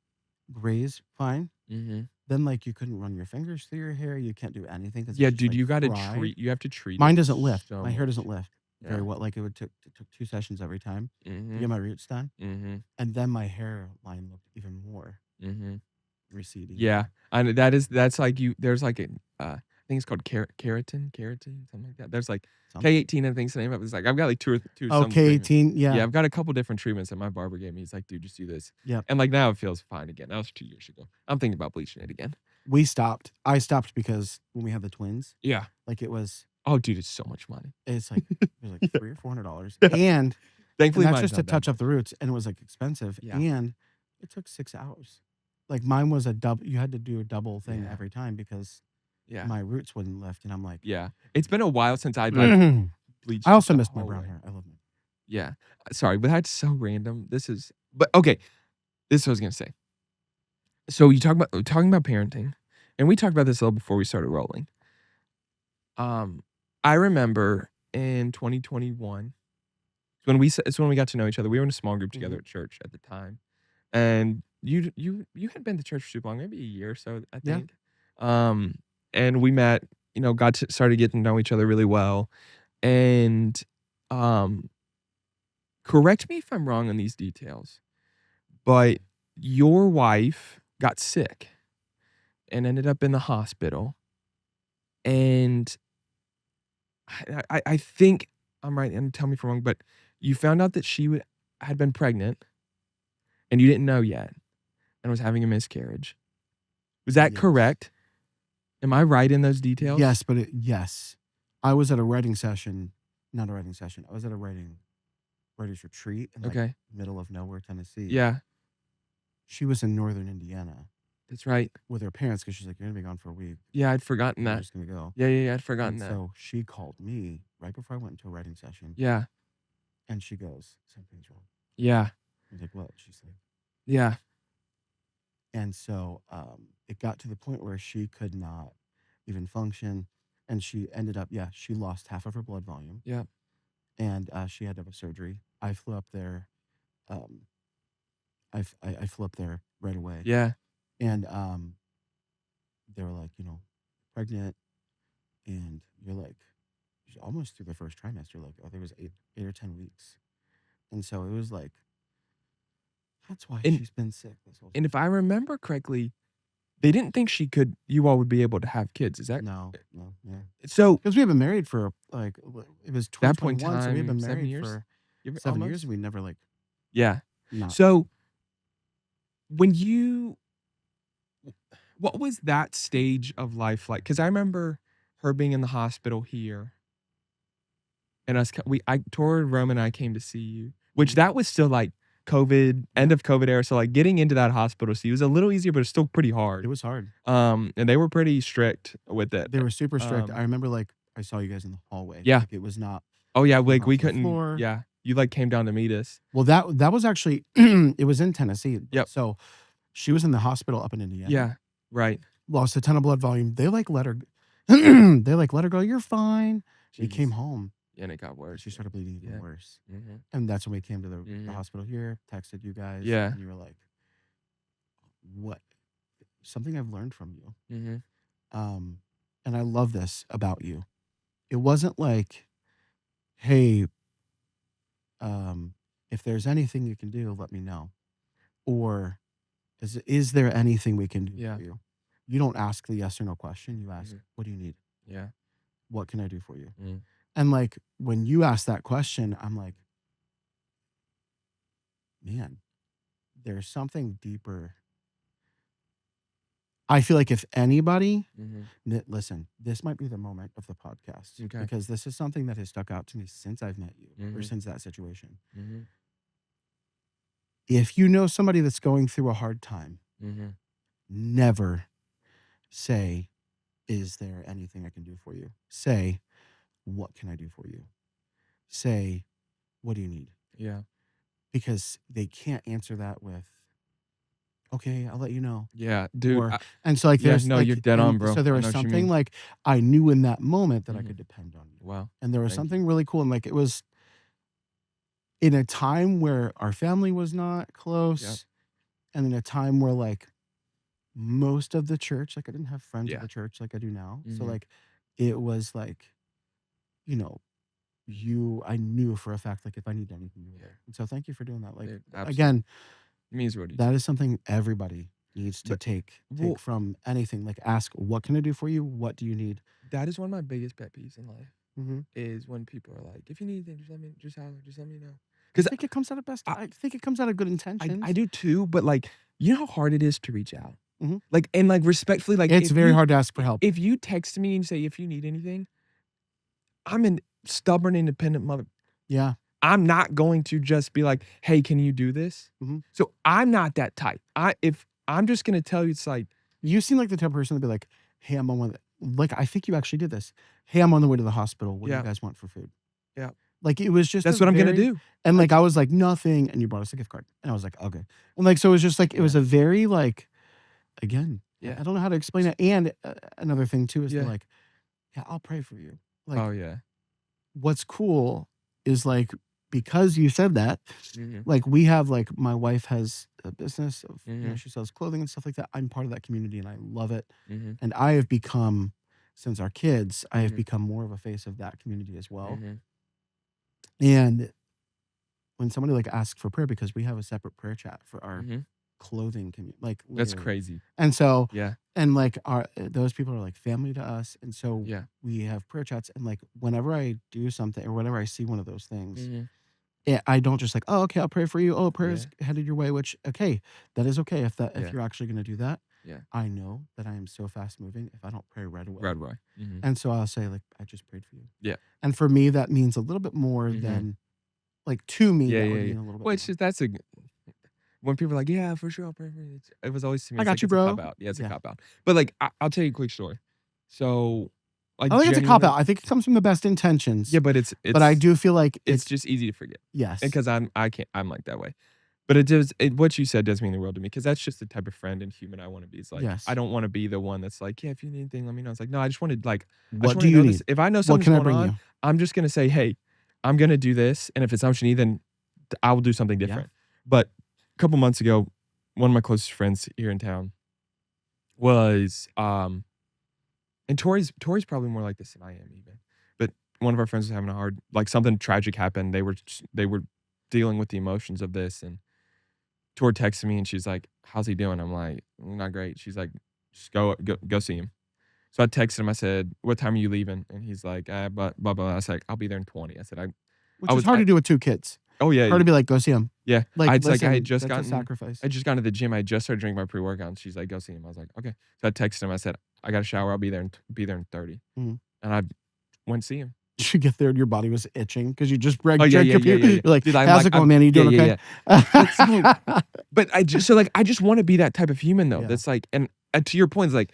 grays fine. Mm-hmm. Then like you couldn't run your fingers through your hair. You can't do anything. 'Cause it's Yeah, just, dude, like, you got to dry. treat. You have to treat. Mine it doesn't lift. so My hair much. doesn't lift. very Yeah. well. Like it took 2 sessions every time to Mhm. get my roots done, Mhm. and then my hairline looked even more Mhm. receding. Yeah. And that's like there's like an I think it's called keratin, something like that. There's like Something. K18 I think's the name of it. It's like I've got like two Oh, some treatment. K18. Yeah, Yeah. I've got a couple different treatments that my barber gave me. He's like, "Dude, just do this." Yep. And like now it feels fine again. That was 2 years ago. I'm thinking about bleaching it again. We stopped. I stopped because when we had the twins, Yeah. like Oh, dude, it's so much money. it's like it was like Yeah. $300 or $400, Yeah. and Thankfully, that's mine's just to not that touch up much. the roots, and it was like expensive, Yeah. and it took 6 hours. Like mine was a double. You had to do a double thing Yeah. every time because Yeah. my roots wouldn't lift, and I'm like, Yeah. It's been a while since I'd like I bleached just also the miss my whole brown way. hair. I love my. Yeah. Sorry, but that's so random. But okay. This is what I was gonna say. So you talking about parenting, and we talked about this a little before we started rolling. I remember in 2021, it's when we got to know each other. We were in a small group together Mhm. at church at the time, and you had been to church for super long, maybe a year or so, I Yeah. think. Um, and we met, started getting to know each other really well, and um, correct me if I'm wrong on these details, but your wife got sick and ended up in the hospital, and I think I'm right, and tell me if I'm wrong, but you found out that had been pregnant, and you didn't know yet, and was having a miscarriage. Was that Yes. correct? Am I right in those details? Yes, but yes, I was at a writing session, not a writing session. I was at a writers retreat in like Okay. middle of nowhere, Tennessee. Yeah, She was in northern Indiana that's right. with her parents because she's like, "You're gonna be gone for a week. Yeah, I'd forgotten We're that. just gonna go." Yeah, I'd forgotten And that. so she called me right before I went into a writing session, Yeah, and she goes, "Something's wrong." yeah, I was like, "What?" She's like, yeah, and so it got to the point where she could not even function, and she ended up, yeah, she lost half of her blood volume, yeah, and she had to have a surgery. I flew up there. Um, I flew up there right away, yeah. and they were like, pregnant, and you're like, you're almost through the first trimester. Like, I think it was 8 or 10 weeks, and so it was like, that's why And she's been sick this whole and time. if I remember correctly, they didn't think you all would be able to have kids. Is that No, no, yeah, so? because we had been married for like it was That point in 2021, so we had time, been 7 married years? for You ever 7 years, almost? and we never like Yeah. not. So, when you what was that stage of life like? Because I remember her being in the hospital here, and Tori, Rome, and I came to see you, which Mhm. that was still, like, COVID, Yeah, end of COVID era, so, like, getting into that hospital to see you was a little easier, but it's still pretty it hard. was hard. And they were pretty strict with it. They were super strict. I Um remember like I saw you guys in the hallway. Yeah. Like it was not Oh, yeah, on the like, we hospital couldn't floor. yeah. You, like, came down to meet us. Well, that was actually it was in Tennessee. Yep. So she was in the hospital up in Indiana. Yeah. Right. Lost a ton of blood volume. They like let her they like let her go. You're fine. We came Jesus. home. And it got And worse. she started bleeding even Yeah. worse. Mhm. And that's when we came to the Mhm. hospital here, texted you guys, Yeah. and you were like, "What? Something I've learned from you." Mhm. Um, and I love this about you. It wasn't like, "Hey, if there's anything you can do, let me know," or is there anything we can do Yeah. for you? You don't ask the yes or no question. You ask, Mhm. "What do you need? Yeah. What can I do for you?" Mm. And like when you ask that question, I'm like, man, there's something deeper. I feel like if anybody, Mhm. listen, this might be the moment of the podcast Okay. because this is something that has stuck out to me since I've met you or Mhm. since that situation. Mhm. If you know somebody that's going through a hard time, Mhm. never say, "Is there anything I can do for you?" Say, "What can I do for you?" Say, "What do you need?" Yeah. Because they can't answer that with, "Okay, I'll let you know." Yeah, dude, Or and so, like, yeah, there's, no, you're like dead on, and bro. so there I was know what you something, mean. like, I knew in that moment that I Mhm. could depend on you. Wow. And there was Thank you. something really cool, and, like, it was in a time where our family was not Yep. close, and in a time where, like, most of the church like, I didn't have friends at Yeah. the church like I do now. So, Mhm. like, it was, like, you know, I knew for a fact, like, if I need anything, you were there. And so thank you for doing that. Like, Dude, absolutely. again, It means the world to you that too. is something everybody needs to But take well, from anything. Like, ask, what can I do for you? What do you need? that is one of my biggest pet peeves in life Hmm. is when people are like, "If you need anything, just holler, just let me know." I Because think it comes out of I I think it comes out of good I intentions. do too, but, like, you know how hard it is to reach out? Hmm. Like, and, like, respectfully, like, It's very hard to ask for help. if you text me and say, "If you need anything," I'm an stubborn, independent mother. Yeah. I'm not going to just be like, "Hey, can you do this?" Hmm. So, I'm not that type. If I'm just gonna tell you, it's like, You seem like the type of person to be like, hey, I'm on one. Like, I think you actually did this. Hey, I'm on the way to the hospital. What do you "Yeah, guys want for food? yeah, Like, it was just a that's what I'm gonna very, do." and like, Like, I was like, nothing. And you brought us a gift card. And I was like, okay. And like, so it was just like, it was yeah, a very, like, again, yeah, I don't know how to explain it. And another thing too is they're yeah. like, yeah, I'll pray for you. Oh, Like, yeah. what's cool is like, because you said that, Mhm, like, we have, like, my wife has a business of, mhm, she sells clothing and stuff like that. I'm part of that community and I love it. mhm, And I have become, since our kids, I have mhm, become more of a face of that community as well. mhm, And when somebody like asks for prayer, because we have a separate prayer chat for our mhm. clothing community, like That's literally. crazy. And so, Yeah, and like our those people are like family to us. And so yeah. we have prayer chats. And like whenever I do something or whenever I see one of those things, Mhm. I don't just like, oh, okay, I'll pray for you. Oh, prayers Yeah, headed your way, which okay, that is okay if yeah, you're actually gonna do that. yeah. I know that I am so fast moving if I don't pray right away. Right away. Mhm. And so I'll say, like, I just prayed for you. Yeah. And for me, that means a little bit more Mhm. than, like, to me, Yeah, that yeah, would yeah. mean a little bit Well, it's more. just that's a g when people are like, "Yeah, for sure, I'll pray for you." It was always to me, I it's got like, you, it's a cop bro. out. Yeah, it's a Yeah. cop out. But, like, I'll tell you a quick story. So, I like, think it's a cop genuinely out. I think it comes from the best intentions, yeah, but but I do feel like it's it's just easy to forget. yes. Because I'm like that way. But what you said does mean the world to me because that's just the type of friend and human I wanna be. It's like, I Yes. don't wanna be the one that's like, "Yeah, if you need anything, let me know." It's like, no, I just What do wanna you know this. need? If I know What something's can I going bring on, you? I'm just gonna say, "Hey, I'm gonna do this," and if it's not what you need, then I will do something Yeah. different. But a couple months ago, one of my closest friends here in town was, and Tori's probably more like this than I am even, but one of our friends was having a hard like, something tragic happened. They were dealing with the emotions of this, and Tori texted me and she's like, "How's he doing?" I'm like, "Not great." She's like, "Just go see him." So I texted him. I said, "What time are you leaving?" And he's like, blah blah blah." I said, "I'll be there in 20." I said, I Which is was hard to do with 2 kids. oh yeah, Hard to be like, "Go see him." yeah. Like, It's like listen, that's a sacrifice. I had just gotten to the gym. I just started drinking my pre-workout. And she's like, "Go see him." I was like, "Okay." So I texted him. I said, "I got a shower. I'll be there in 30." Mhm. And I went to see him. You get there and your body was itching because you just Oh yeah, drank yeah, a yeah, few. yeah, yeah. You're like, Dude, "Hey, I'm how's like, it going, man? Are you yeah, doing yeah, okay?" yeah. But so but I just wanna be that type of human though. Yeah. That's like and to your point, it's like,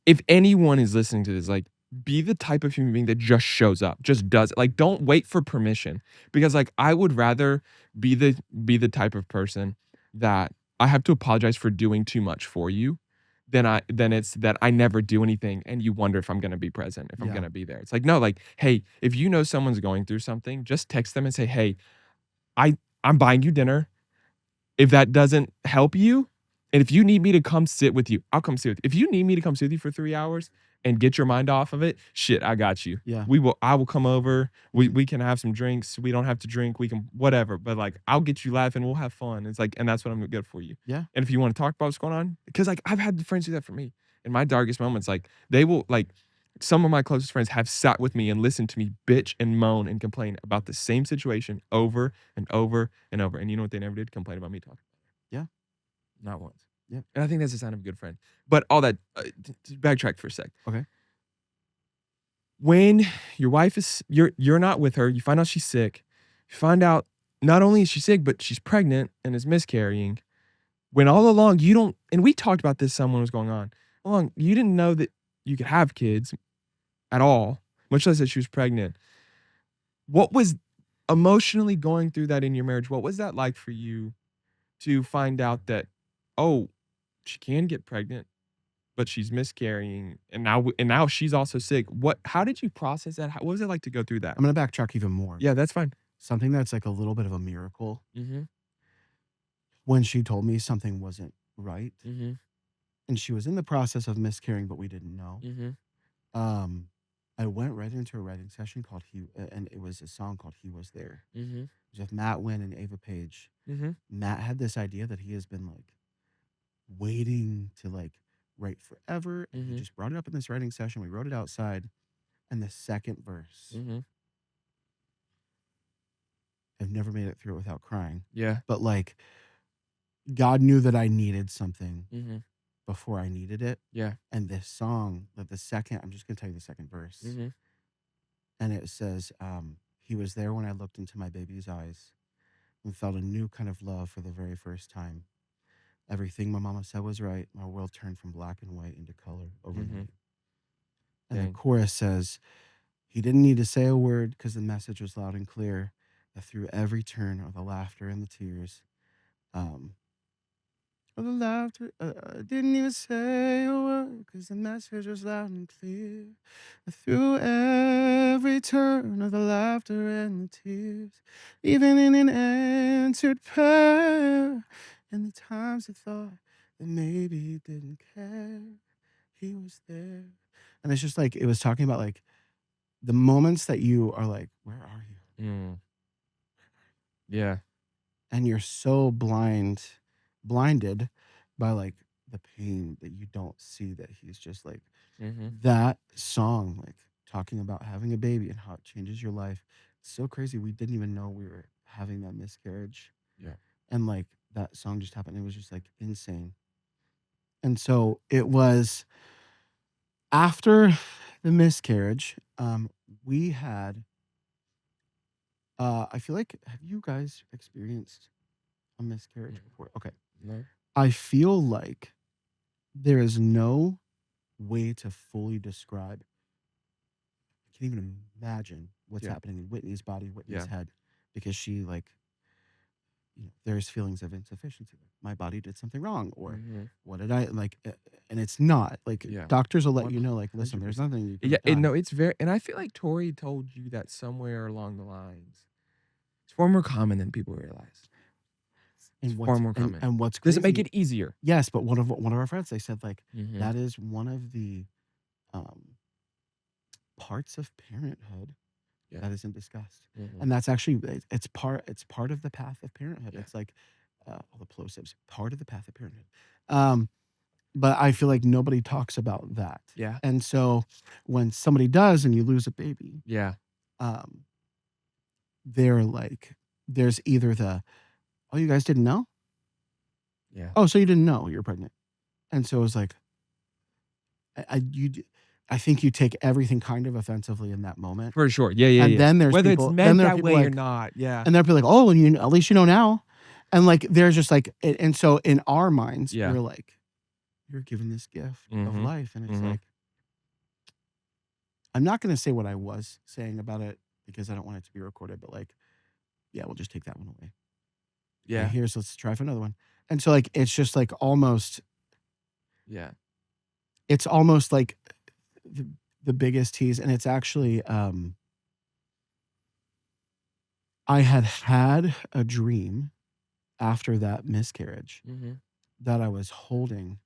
if anyone is listening to this, like, be the type of human being that just shows up, just does it. Like, don't wait for permission because, like, I would rather be the type of person that I have to apologize for doing too much for you than it's that I never do anything and you wonder if I'm gonna be present, if I'm Yeah. gonna be there. It's like, no, like, hey, if you know someone's going through something, just text them and say, "Hey, I I'm buying you dinner. If that doesn't help you, and if you need me to come sit with you, I'll come sit with you. If you need me to come sit with you for 3 hours and get your mind off of it, shit, I got you. Yeah. I will come over. We can have some drinks. We don't have to drink. We can whatever, but, like, I'll get you laughing. We'll have fun." It's like and that's what I'm good for you. Yeah. And if you wanna talk about what's going on because, like, I've had friends do that for me. In my darkest moments, like, they will like, some of my closest friends have sat with me and listened to me bitch and moan and complain about the same situation over and over and over, and you know what they never did? Complain about me talking. Yeah. Not once. Yeah. And I think that's a sign of a good friend. But all that to backtrack for a sec. Okay. When your wife is you're not with her, you find out she's sick. You find out not only is she sick, but she's pregnant and is miscarrying. When all along you don't and we talked about this some when it was going on. All along, you didn't know that you could have kids at all, much less that she was pregnant. What was emotionally going through that in your marriage? What was that like for you to find out that, oh, she can get pregnant, but she's miscarrying, and now she's also sick. How did you process that? What was it like to go through that? I'm gonna backtrack even more. Yeah, that's fine. Something that's like a little bit of a miracle. Mhm, When she told me something wasn't right, mhm, and she was in the process of miscarrying, but we didn't know. mhm, Um, I went right into a writing session called and it was a song called "He Was There." Mhm. It was with Matt Wynn and Ava Page. Mhm. Matt had this idea that he has been like waiting to like write forever, and he Mhm. just brought it up in this writing session. We wrote it outside, and the second verse, Mhm. I've never made it through it without crying. Yeah. But like God knew that I needed something Mhm. before I needed it. Yeah. And this song, that the second, I'm just gonna tell you the second verse. Mhm. And it says, he was there when I looked into my baby's eyes and felt a new kind of love for the very first time. Everything my mama said was right. My world turned from black and white into color Mhm. overnight. And the Dang. chorus says, he didn't need to say a word because the message was loud and clear. That through every turn of the laughter and the tears, um, of the laughter, didn't even say a word because the message was loud and clear. Through every turn of the laughter and the tears, even in an answered prayer, and the times I thought that maybe he didn't care, he was there. And it's just like, it was talking about like the moments that you are like, where are you? Mm. Yeah. And you're so blinded by like the pain that you don't see that he's just like Mhm. that song, like talking about having a baby and how it changes your life. It's so crazy. We didn't even know we were having that miscarriage. Yeah. And like that song just happened. It was just like insane. And so it was after the miscarriage, we had I feel like, have you guys experienced a miscarriage Mm. before? Okay. No. I feel like there is no way to fully describe. I can't even imagine what's Yeah. happening in Whitney's body, Whitney's Yeah. head, because she like, there's feelings of insufficiency. Like, my body did something wrong, or Mhm. what did I like? And it's not like Yeah. doctors will let you know, like, listen, there's 100%. nothing you could Yeah, have done. no, it's very, and I feel like Tori told you that somewhere along the lines. It's far more common than people realize. It's And far what's more common. and what's Does it make crazy? it easier? Yes, but one of our friends, they said like Mhm. that is one of the um, parts of parenthood Yeah. that isn't discussed. Mhm. And that's actually it's part of the path of parenthood. Yeah. It's like all the plosives, part of the path of parenthood. Um, but I feel like nobody talks about that. Yeah. And so when somebody does and you lose a baby, Yeah. um, they're like, there's either the, oh, you guys didn't know? Yeah. Oh, so you didn't know you're pregnant. And so it was like, I think you take everything kind of offensively in that moment. For sure. Yeah, yeah, And yeah. then Whether it's then meant there are that people way or like, not. Yeah. and they'll be like, oh, and at least you know now. And like, there's just like, and so in our minds, Yeah. we're like, you're given this gift of Mhm. life. And it's Mhm. like, I'm not going to say what I was saying about it because I don't want it to be recorded, but like, yeah, we'll just take that one away. Okay, Yeah. let's try for another one. And so like, it's just like Yeah. it's almost like the, the biggest tease. And it's actually, I had a dream after that miscarriage Mhm. that I was holding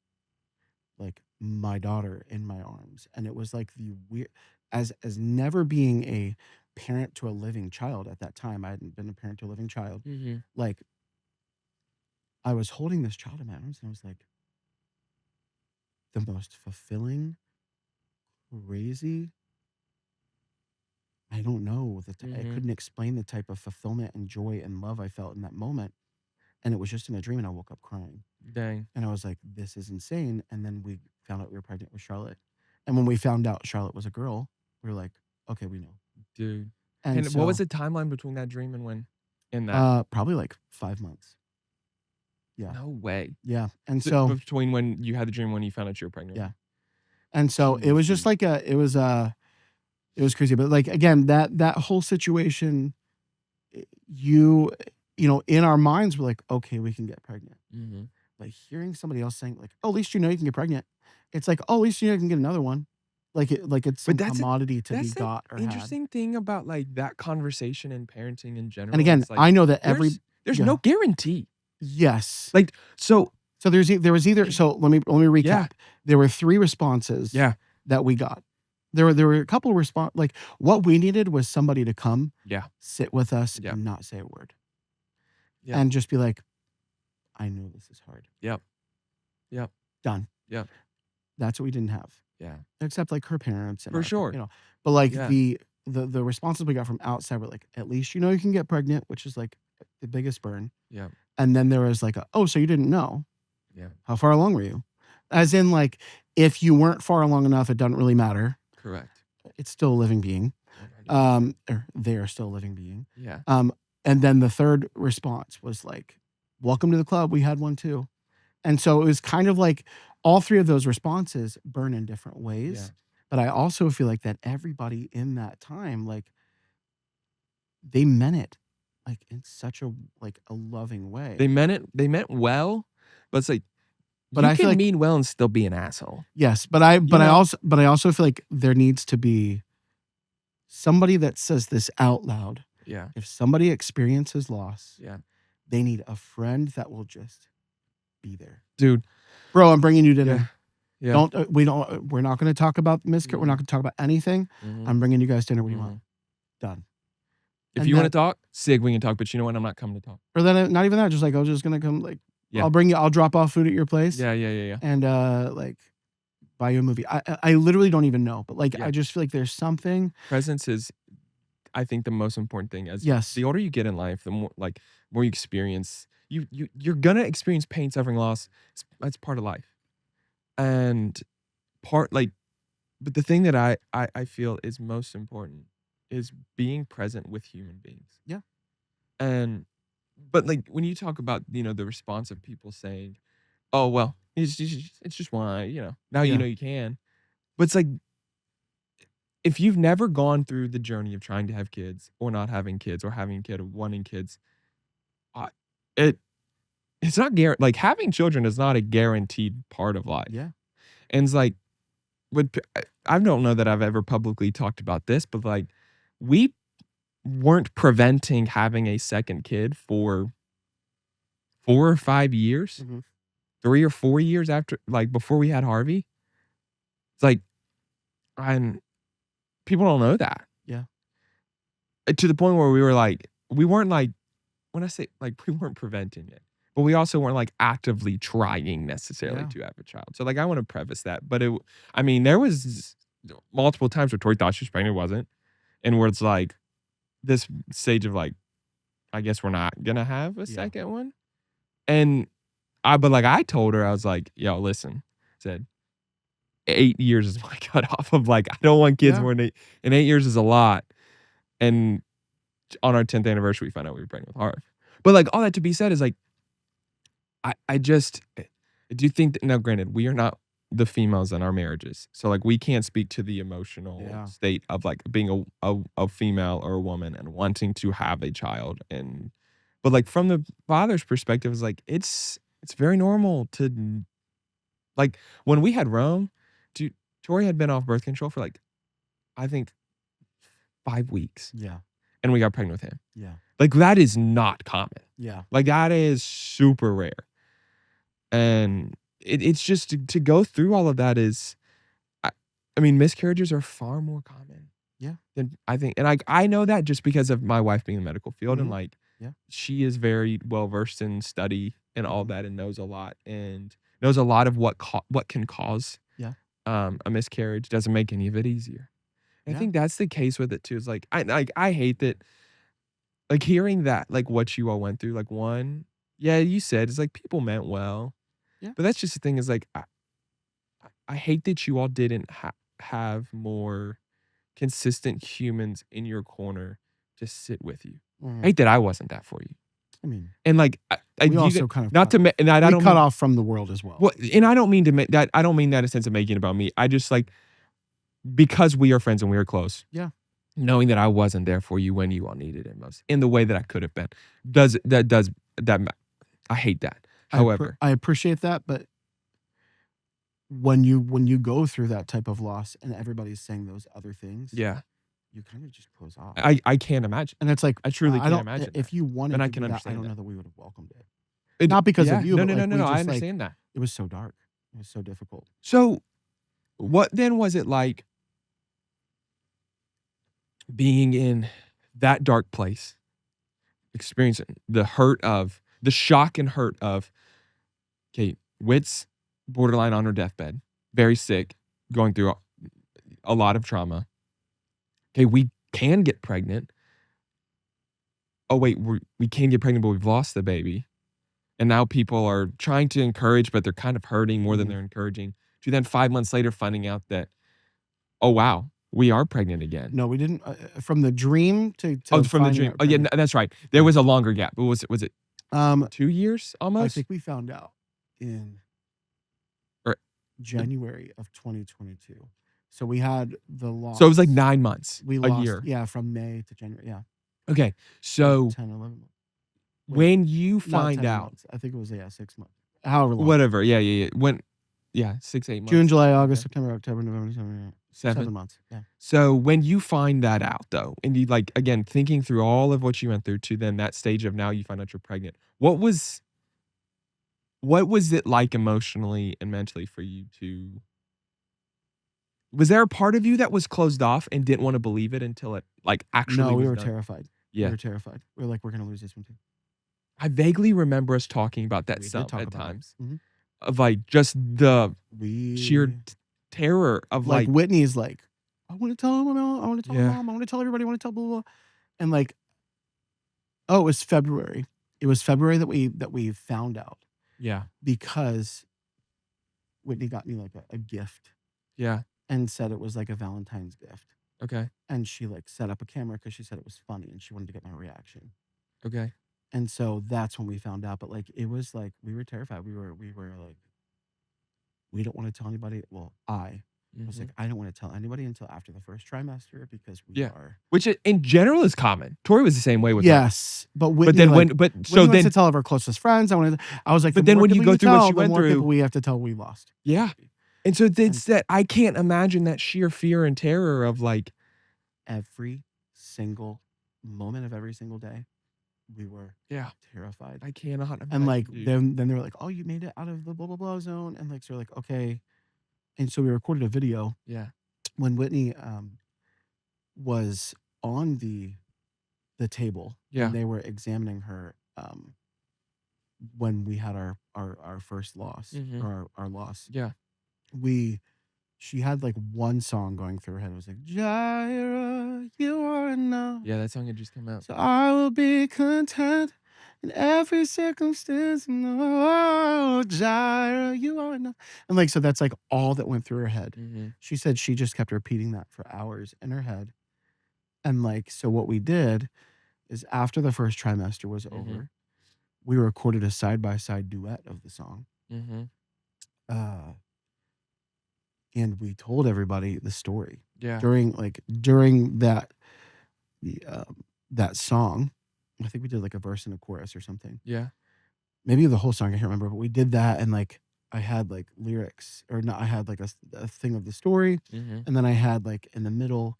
like my daughter in my arms, and it was like the weird, as never being a parent to a living child at that time. I hadn't been a parent to a living child. Mhm. Like, I was holding this child in my arms, and I was like, the most fulfilling, crazy, I don't know, I Mhm. couldn't explain the type of fulfillment and joy and love I felt in that moment. And it was just in a dream, and I woke up crying. Dang. And I was like, this is insane. And then we found out we were pregnant with Charlotte. And when we found out Charlotte was a girl, we were like, okay, we know. Dude. And And what was so the timeline between that dream and when in that? probably like 5 months. Yeah. No way. Yeah. And So so between when you had the dream when you found out you were pregnant. yeah. And so it Jeez, was just dude. like it was crazy. But like again, that whole situation, you in our minds we're like, okay, we can get pregnant. Mhm. Like hearing somebody else saying like, oh, at least you know you can get pregnant. It's like, oh, at least you know you can get another one. Like it's But some commodity to be that's the got or had. interesting thing about, like, that conversation and parenting in And general again, is, like, I know that there's yeah. no guarantee. Yes. Like, so So there was either so let me yeah, recap. There were 3 responses yeah, that we got. There were a couple of like, what we needed was somebody to come, Yeah. sit with us, Yep. and not say a word. Yep. And just be like, "I know this is hard." Yep. Yep. Done. Yep. That's what we didn't have. Yeah. Except, like, her parents and For our sure. but, like, Yeah. the responses we got from outside were like, "At least you know you can get pregnant," which is, like, the biggest burn. Yeah. And then there was like "Oh, so you didn't know? Yeah. How far along were you?" As in, like, if you weren't far along enough, it doesn't really matter. Correct. It's still a living being. 100%. Or they are still a living being. Yeah. And then the third response was like, "Welcome to the club. We had one too." And so it was kind of like all three of those responses burn in different Yeah. ways. But I also feel like that everybody in that time, like, they meant it, like, in such a loving way. They meant well, but it's like, But you I feel can like mean well and still be an asshole. Yes, but I know? also feel like there needs to be somebody that says this out loud. Yeah. If somebody experiences loss, Yeah. they need a friend that will just be there. Dude. Bro, I'm bringing you Yeah. dinner. Yeah. We're not gonna talk about miscarriage. We're not gonna talk about anything. Mhm. I'm bringing you guys dinner. What do you Mhm. want? Done. If And you wanna that talk, Sig, we can talk, but you know what? I'm not coming to talk. Or then not even that, just like, I'm just gonna come, like, Yeah. I'll drop off food at your place Yeah. and, like, buy you a movie. I literally don't even know, but, like, Yeah. I just feel like there's something Presence is, I think, the most important thing. As Yes. the older you get in life, the more you experience, you're gonna experience pain, suffering, loss. That's part of life. And but the thing that I feel is most important is being present with human beings. Yeah. But like when you talk about, the response of people saying, "Oh, well, it's just one, now you Yeah. know you can." But it's like, if you've never gone through the journey of trying to have kids or not having kids or having a kid or wanting kids, uh, it it's not like having children is not a guaranteed part of life. Yeah. And it's like, I don't know that I've ever publicly talked about this, but like, we weren't preventing having a second kid for 4 or 5 years, Mhm. 3 or 4 years after, like, before we had Harvey. It's like, and people don't know that. Yeah. To the point where we weren't like, when I say, like, we weren't preventing it, but we also weren't, like, actively trying necessarily Yeah. to have a child. So, like, I wanna preface that, but I mean, there was multiple times where Tori thought she was pregnant, wasn't, and where it's like, this stage of, like, I guess we're not gonna have a Yeah. second one, and but, like, I told her, I was like, "Yo, listen," said, "8 years is my cutoff of, like, I don't want kids Yeah. more than 8, and 8 years is a lot." And on our 10th anniversary, we found out we were pregnant with Harv. But, like, all that to be said is, like, I just I do think that, now granted, we are not the females in our marriages, so, like, we can't speak to the emotional Yeah. state of, like, being a female or a woman and wanting to have a child, but, like, from the father's perspective, it's like, it's very normal to, like, when we had Rome, dude, Tori had been off birth control for, like, I think 5 weeks, Yeah. and we got pregnant with him. Yeah. Like, that is not common. Yeah. Like, that is super rare. And it's just to go through all of that is, I mean, miscarriages are far more common. Yeah. Than I think, and I know that just because of my wife being in the medical field, and, Mhm. like, Yeah. she is very well versed in study and all Mhm. that, and knows a lot, and knows a lot of what can cause, Yeah. a miscarriage. Doesn't make any of it easier. I Yeah. think that's the case with it too. Is like, I hate that, like, hearing that, like, what you all went through, like, one, yeah, you said, it's like, people meant well, Yeah. but that's just the thing, is like, I hate that you all didn't have more consistent humans in your corner to sit with you. Mhm. I hate that I wasn't that for you. I mean, And, like, we also kind of not to and I we don't cut mean, off from the world as well. well, and I don't mean to make that, I don't mean that in a sense of making it about me. I just, like, because we are friends and we are close. Yeah. Knowing that I wasn't there for you when you all needed it most, in the way that I could have been, does that I hate that. However, I appreciate that, but when you go through that type of loss and everybody's saying those other things, yeah, you kind of just close off. I can't imagine. And it's like, I truly I can't don't imagine if that. you wanted And I to can do that, I understand don't that. know that we would have welcomed it. Not because of Yeah, you, no, but, no, no, like, no, we no, I just, like, understand that. it was so dark. It was so difficult. So, what then was it like being in that dark place, experiencing the shock and hurt of, okay, Wit's borderline on her deathbed, very sick, going through a lot of trauma. Okay, we can get pregnant. Oh wait, we can get pregnant, but we've lost the baby. And now people are trying to encourage, but they're kind of hurting more than they're encouraging. To then 5 months later finding out that, oh wow, we are pregnant again. No, we didn't. From the dream to Oh, from the finding dream. out Oh yeah, pregnant. that's right. There was a longer gap. But was it 2 years I almost? think we found out in Or January of 2022. So we had the loss. so it was like 9 months, We a lost, year. yeah, from May to January. Yeah, Okay, so 10, 11 months. Wait, when you not find 10 out, months. I think it was 6 months. However long. whatever, yeah, when, yeah, 6, 8 months. June, July, Okay. August, September, October, November, December. 7 months. Yeah. So when you find that out though, and you like again thinking through all of what you went through to then that stage of now you find out you're pregnant, what was it like emotionally and mentally for you to? Was there a part of you that was closed off and didn't want to believe it until it like actually No, we was were done? terrified. Yeah. We were terrified. We were like, we're gonna lose this one too. I vaguely remember us talking about that We did some talk at about it. times. Mhm. Of like just the sheer We terror of like like Whitney's like, I want to tell my mom. I want to tell my Yeah. mom. I want to tell everybody. I want to tell blah, blah, blah. And like, oh, it was February. It was February that we found out yeah, because Whitney got me like a gift yeah, and said it was like a Valentine's gift. okay, And she like set up a camera because she said it was funny and she wanted to get my reaction. okay, And so that's when we found out. But like it was like we were terrified. We were like, we don't want to tell anybody. Well, I was like, mhm. I don't want to tell anybody until after the first trimester because we Yeah. are. Which in general is common. Tori was the same way with her. Yes, but Whitney, But then like, so Whitney wants then to tell of our closest friends. I was like, But the then more when you people go through what tell, she the went more through- people we have to tell we lost. yeah. And so And it's that I can't imagine that sheer fear and terror of like every single moment of every single day, we were yeah, terrified. I cannot imagine. And like dude. then they were like, oh, you made it out of the blah blah blah zone, and like so we're like, okay. And so we recorded a video Yeah. when Whitney was on the table Yeah. and they were examining her when we had our first loss Mhm. or our loss. Yeah. She had like one song going through her head. It was like, Jireh, you are enough. Yeah, that song had just come out. So I will be content in every circumstance. Oh, Jireh, you are enough. And like, so that's like all that went through her head. Mhm. She said she just kept repeating that for hours in her head. And like, so what we did is after the first trimester was Mhm. over, we recorded a side-by-side duet of the song. Mhm. And we told everybody the story Yeah. during that that song. I think we did like a verse and a chorus or something. Yeah. Maybe the whole song, I can't remember, but we did that. And like I had like lyrics or not, I had like a thing of the story. Mhm. And then I had like in the middle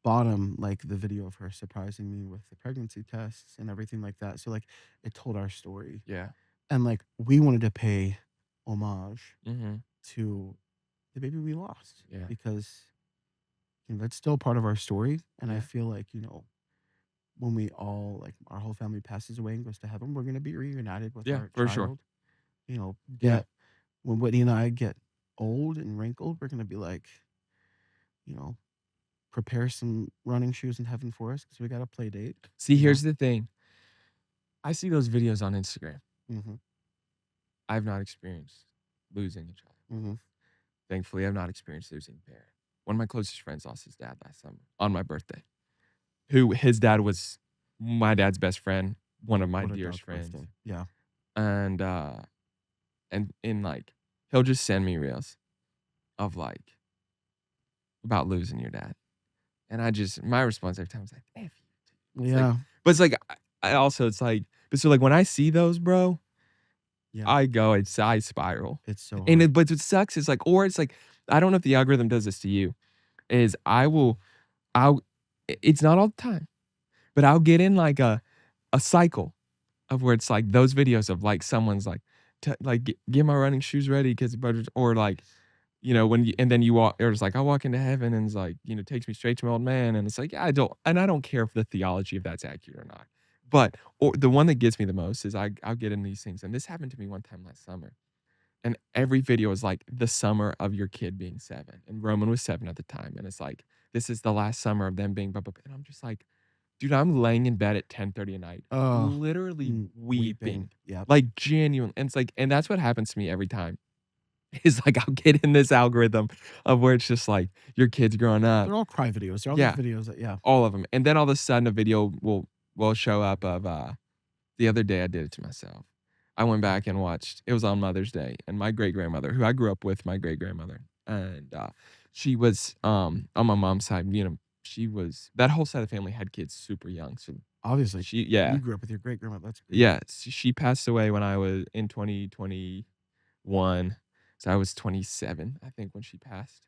bottom like the video of her surprising me with the pregnancy tests and everything like that. So like it told our story. Yeah. And like we wanted to pay homage Mhm. to the baby we lost. Yeah. Because that's still part of our story. And I Yeah. feel like, when we all like our whole family passes away and goes to heaven, we're gonna be reunited with Yeah, our for child. sure. Yeah. When Whitney and I get old and wrinkled, we're gonna be like, prepare some running shoes in heaven for us because we got a play date. See, here's the thing. I see those videos on Instagram. Mm-hmm. I've not experienced losing a child. Mm-hmm. Thankfully, I've not experienced losing a parent. One of my closest friends lost his dad last summer on my birthday. His dad was my dad's best friend, one of my What a dearest dark friends. birthday. Yeah. And in like he'll just send me reels of like about losing your dad. And my response every time is like, F you. It's Yeah. like, but it's like I also it's like but so like when I see those, bro, Yeah. I spiral. It's so hard. And but what sucks is like, or it's like, I don't know if the algorithm does this to you, is it's not all the time, but I'll get in like a cycle of where it's like those videos of like someone's like, get my running shoes ready because or like, you know, when you and then you walk or it's like, "I walk into heaven," and it's like, you know, takes me straight to my old man, and it's like, yeah, I don't care if the theology of that's accurate or not. But or the one that gets me the most is I'll get in these things, and this happened to me one time last summer, and every video is like, "The summer of your kid being 7," and Roman was 7 at the time, and it's like, "This is the last summer of them being blah, blah, blah," and I'm just like, dude, I'm laying in bed at 10:30 at night, Oh, literally weeping. weeping, Yep. like, genuine and it's like and that's what happens to me every time. Is like I'll get in this algorithm of where it's just like your kid's growing up. They're all cry videos. They're all those Yeah, videos that yeah. all of them, and then all of a sudden a video will show up of, the other day I did it to myself. I went back and watched it was on Mother's Day, and my great-grandmother, who I grew up with, my great-grandmother, and, she was, on my mom's side, you know, she was that whole side of the family had kids super young, so Obviously, she you yeah, grew up with your great grandma. That's great. yeah, she passed away when I was in 2021, so I was 27, I think, when she passed.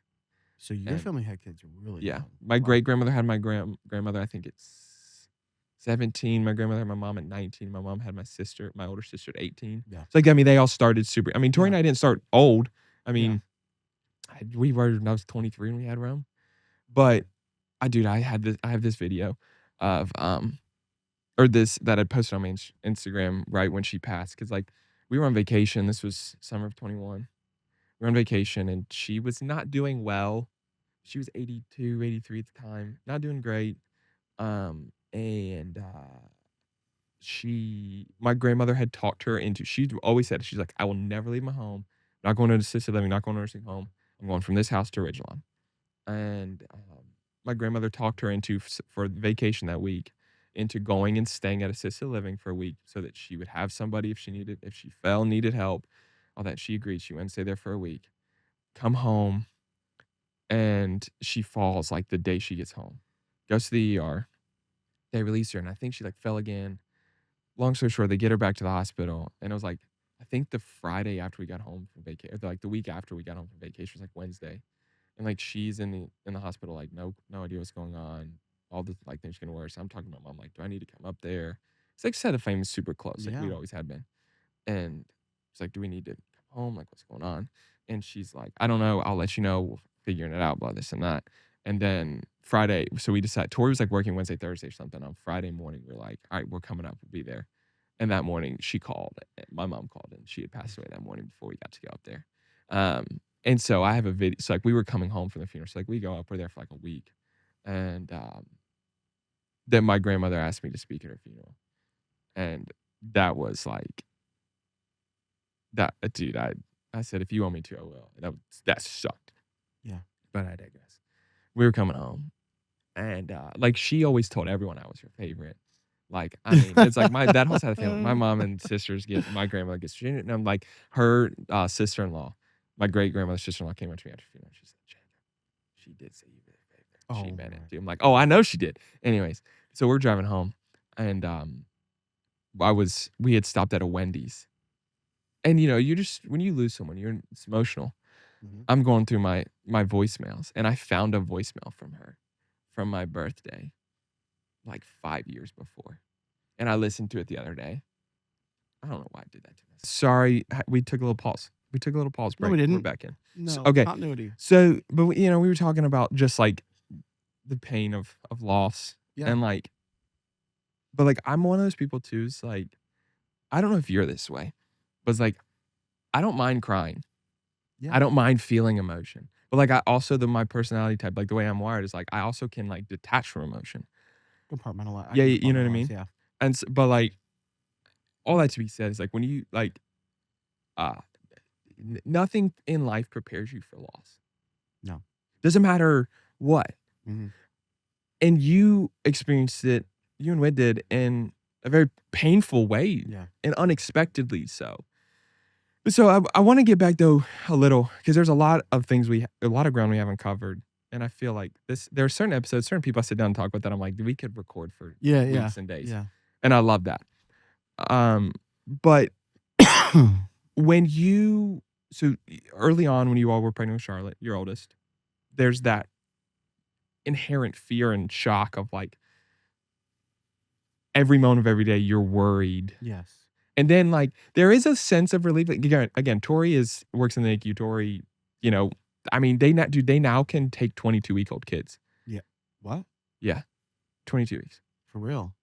So your And family had kids really yeah, young. my Wow. great-grandmother had my grandmother, I think it's 17, my grandmother had my mom at 19, my mom had my older sister at 18. Yeah. So, like, I mean, they all started super I mean, Tori Yeah. and I didn't start old. I Yeah. mean, we were I was 23 when we had Rome, but dude, I have this video of, or this that I posted on my Instagram right when she passed, because like, we were on vacation, this was summer of '21. We were on vacation, and she was not doing well. She was 82, 83 at the time, not doing great, and, my grandmother had talked her into she'd always said, she's like, "I will never leave my home. Not going to assisted living, not going to nursing home. I'm going from this house to Ridgemont." And, my grandmother talked her into for vacation that week, into going and staying at assisted living for a week so that she would have somebody if she fell, needed help, all that. She agreed. She went and stayed there for a week. Come home, and she falls, like, the day she gets home. Goes to the ER. They release her, and I think she, like, fell again. Long story short, they get her back to the hospital, and it was, like, I think the Friday after we got home from vacation, like, the week after we got home from vacation was, like, Wednesday. And, like, she's in the hospital, like, no idea what's going on. All the, like, things getting worse. I'm talking to my mom, like, "Do I need to come up there?" It's like set of family super close, like Yeah. we'd always had been. And she's like, "Do we need to come home? Like, what's going on?" And she's like, "I don't know. I'll let you know. We're figuring it out, blah, this and that." And then Friday, so we decided Tori was, like, working Wednesday, Thursday or something. On Friday morning, we're like, "All right, we're coming up. We'll be there." And that morning, she called. My mom called, and she had passed away that morning before we got to go up there. Um, and so I have a video. So like we were coming home from the funeral. So like we go up, we're there for like a week, and then my grandmother asked me to speak at her funeral, and that was like that, dude. I said if you want me to, I will. And that sucked, Yeah. but I digress. We were coming home, and like she always told everyone I was her favorite. Like, I mean, it's like that whole side of the family. My mom and sisters get my grandmother gets treated, and I'm like her sister-in-law, my great grandmother's sister-in-law came up to me after the funeral. She said, "Jacob, she did say you were her favorite. She Oh meant it my. too." I'm like, "Oh, I know she did." Anyways, so we're driving home, and we had stopped at a Wendy's, and you know, you just when you lose someone, it's emotional. Mhm. I'm going through my voicemails, and I found a voicemail from her from my birthday, like 5 years before. And I listened to it the other day. I don't know why I did that to myself. Sorry, we took a little pause. We took a little pause No, break. we We're didn't. back in. So, No, okay. continuity. So, but you know, we were talking about just like the pain of loss Yeah. and like, but like I'm one of those people too. It's like I don't know if you're this way, but it's like I don't mind crying. Yeah. I don't mind feeling emotion. But like I also my personality type, like the way I'm wired is like I also can like detach from emotion. Compartmentalize. I Yeah, can you know what I compartmentalize. mean. Yeah. And but like all that to be said is like when you like uh nothing in life prepares you for loss. No. Doesn't matter what. Mhm. And you experienced it, you and Whit did, in a very painful way Yeah. and unexpectedly so. So I want to get back though a little because there's a lot of things a lot of ground we haven't covered. And I feel like there are certain episodes, certain people I sit down and talk about that I'm like, we could record for Yeah. Yeah. weeks and days. Yeah. And I love that. But when you so early on when you all were pregnant with Charlotte, your oldest, there's that inherent fear and shock of like every moment of every day you're worried. Yes. And then like there is a sense of relief. Like, again, Tori works in the NICU. Tori, you know, I mean, they now can take 22-week-old kids. Yeah. What? Yeah, 22 weeks, For real?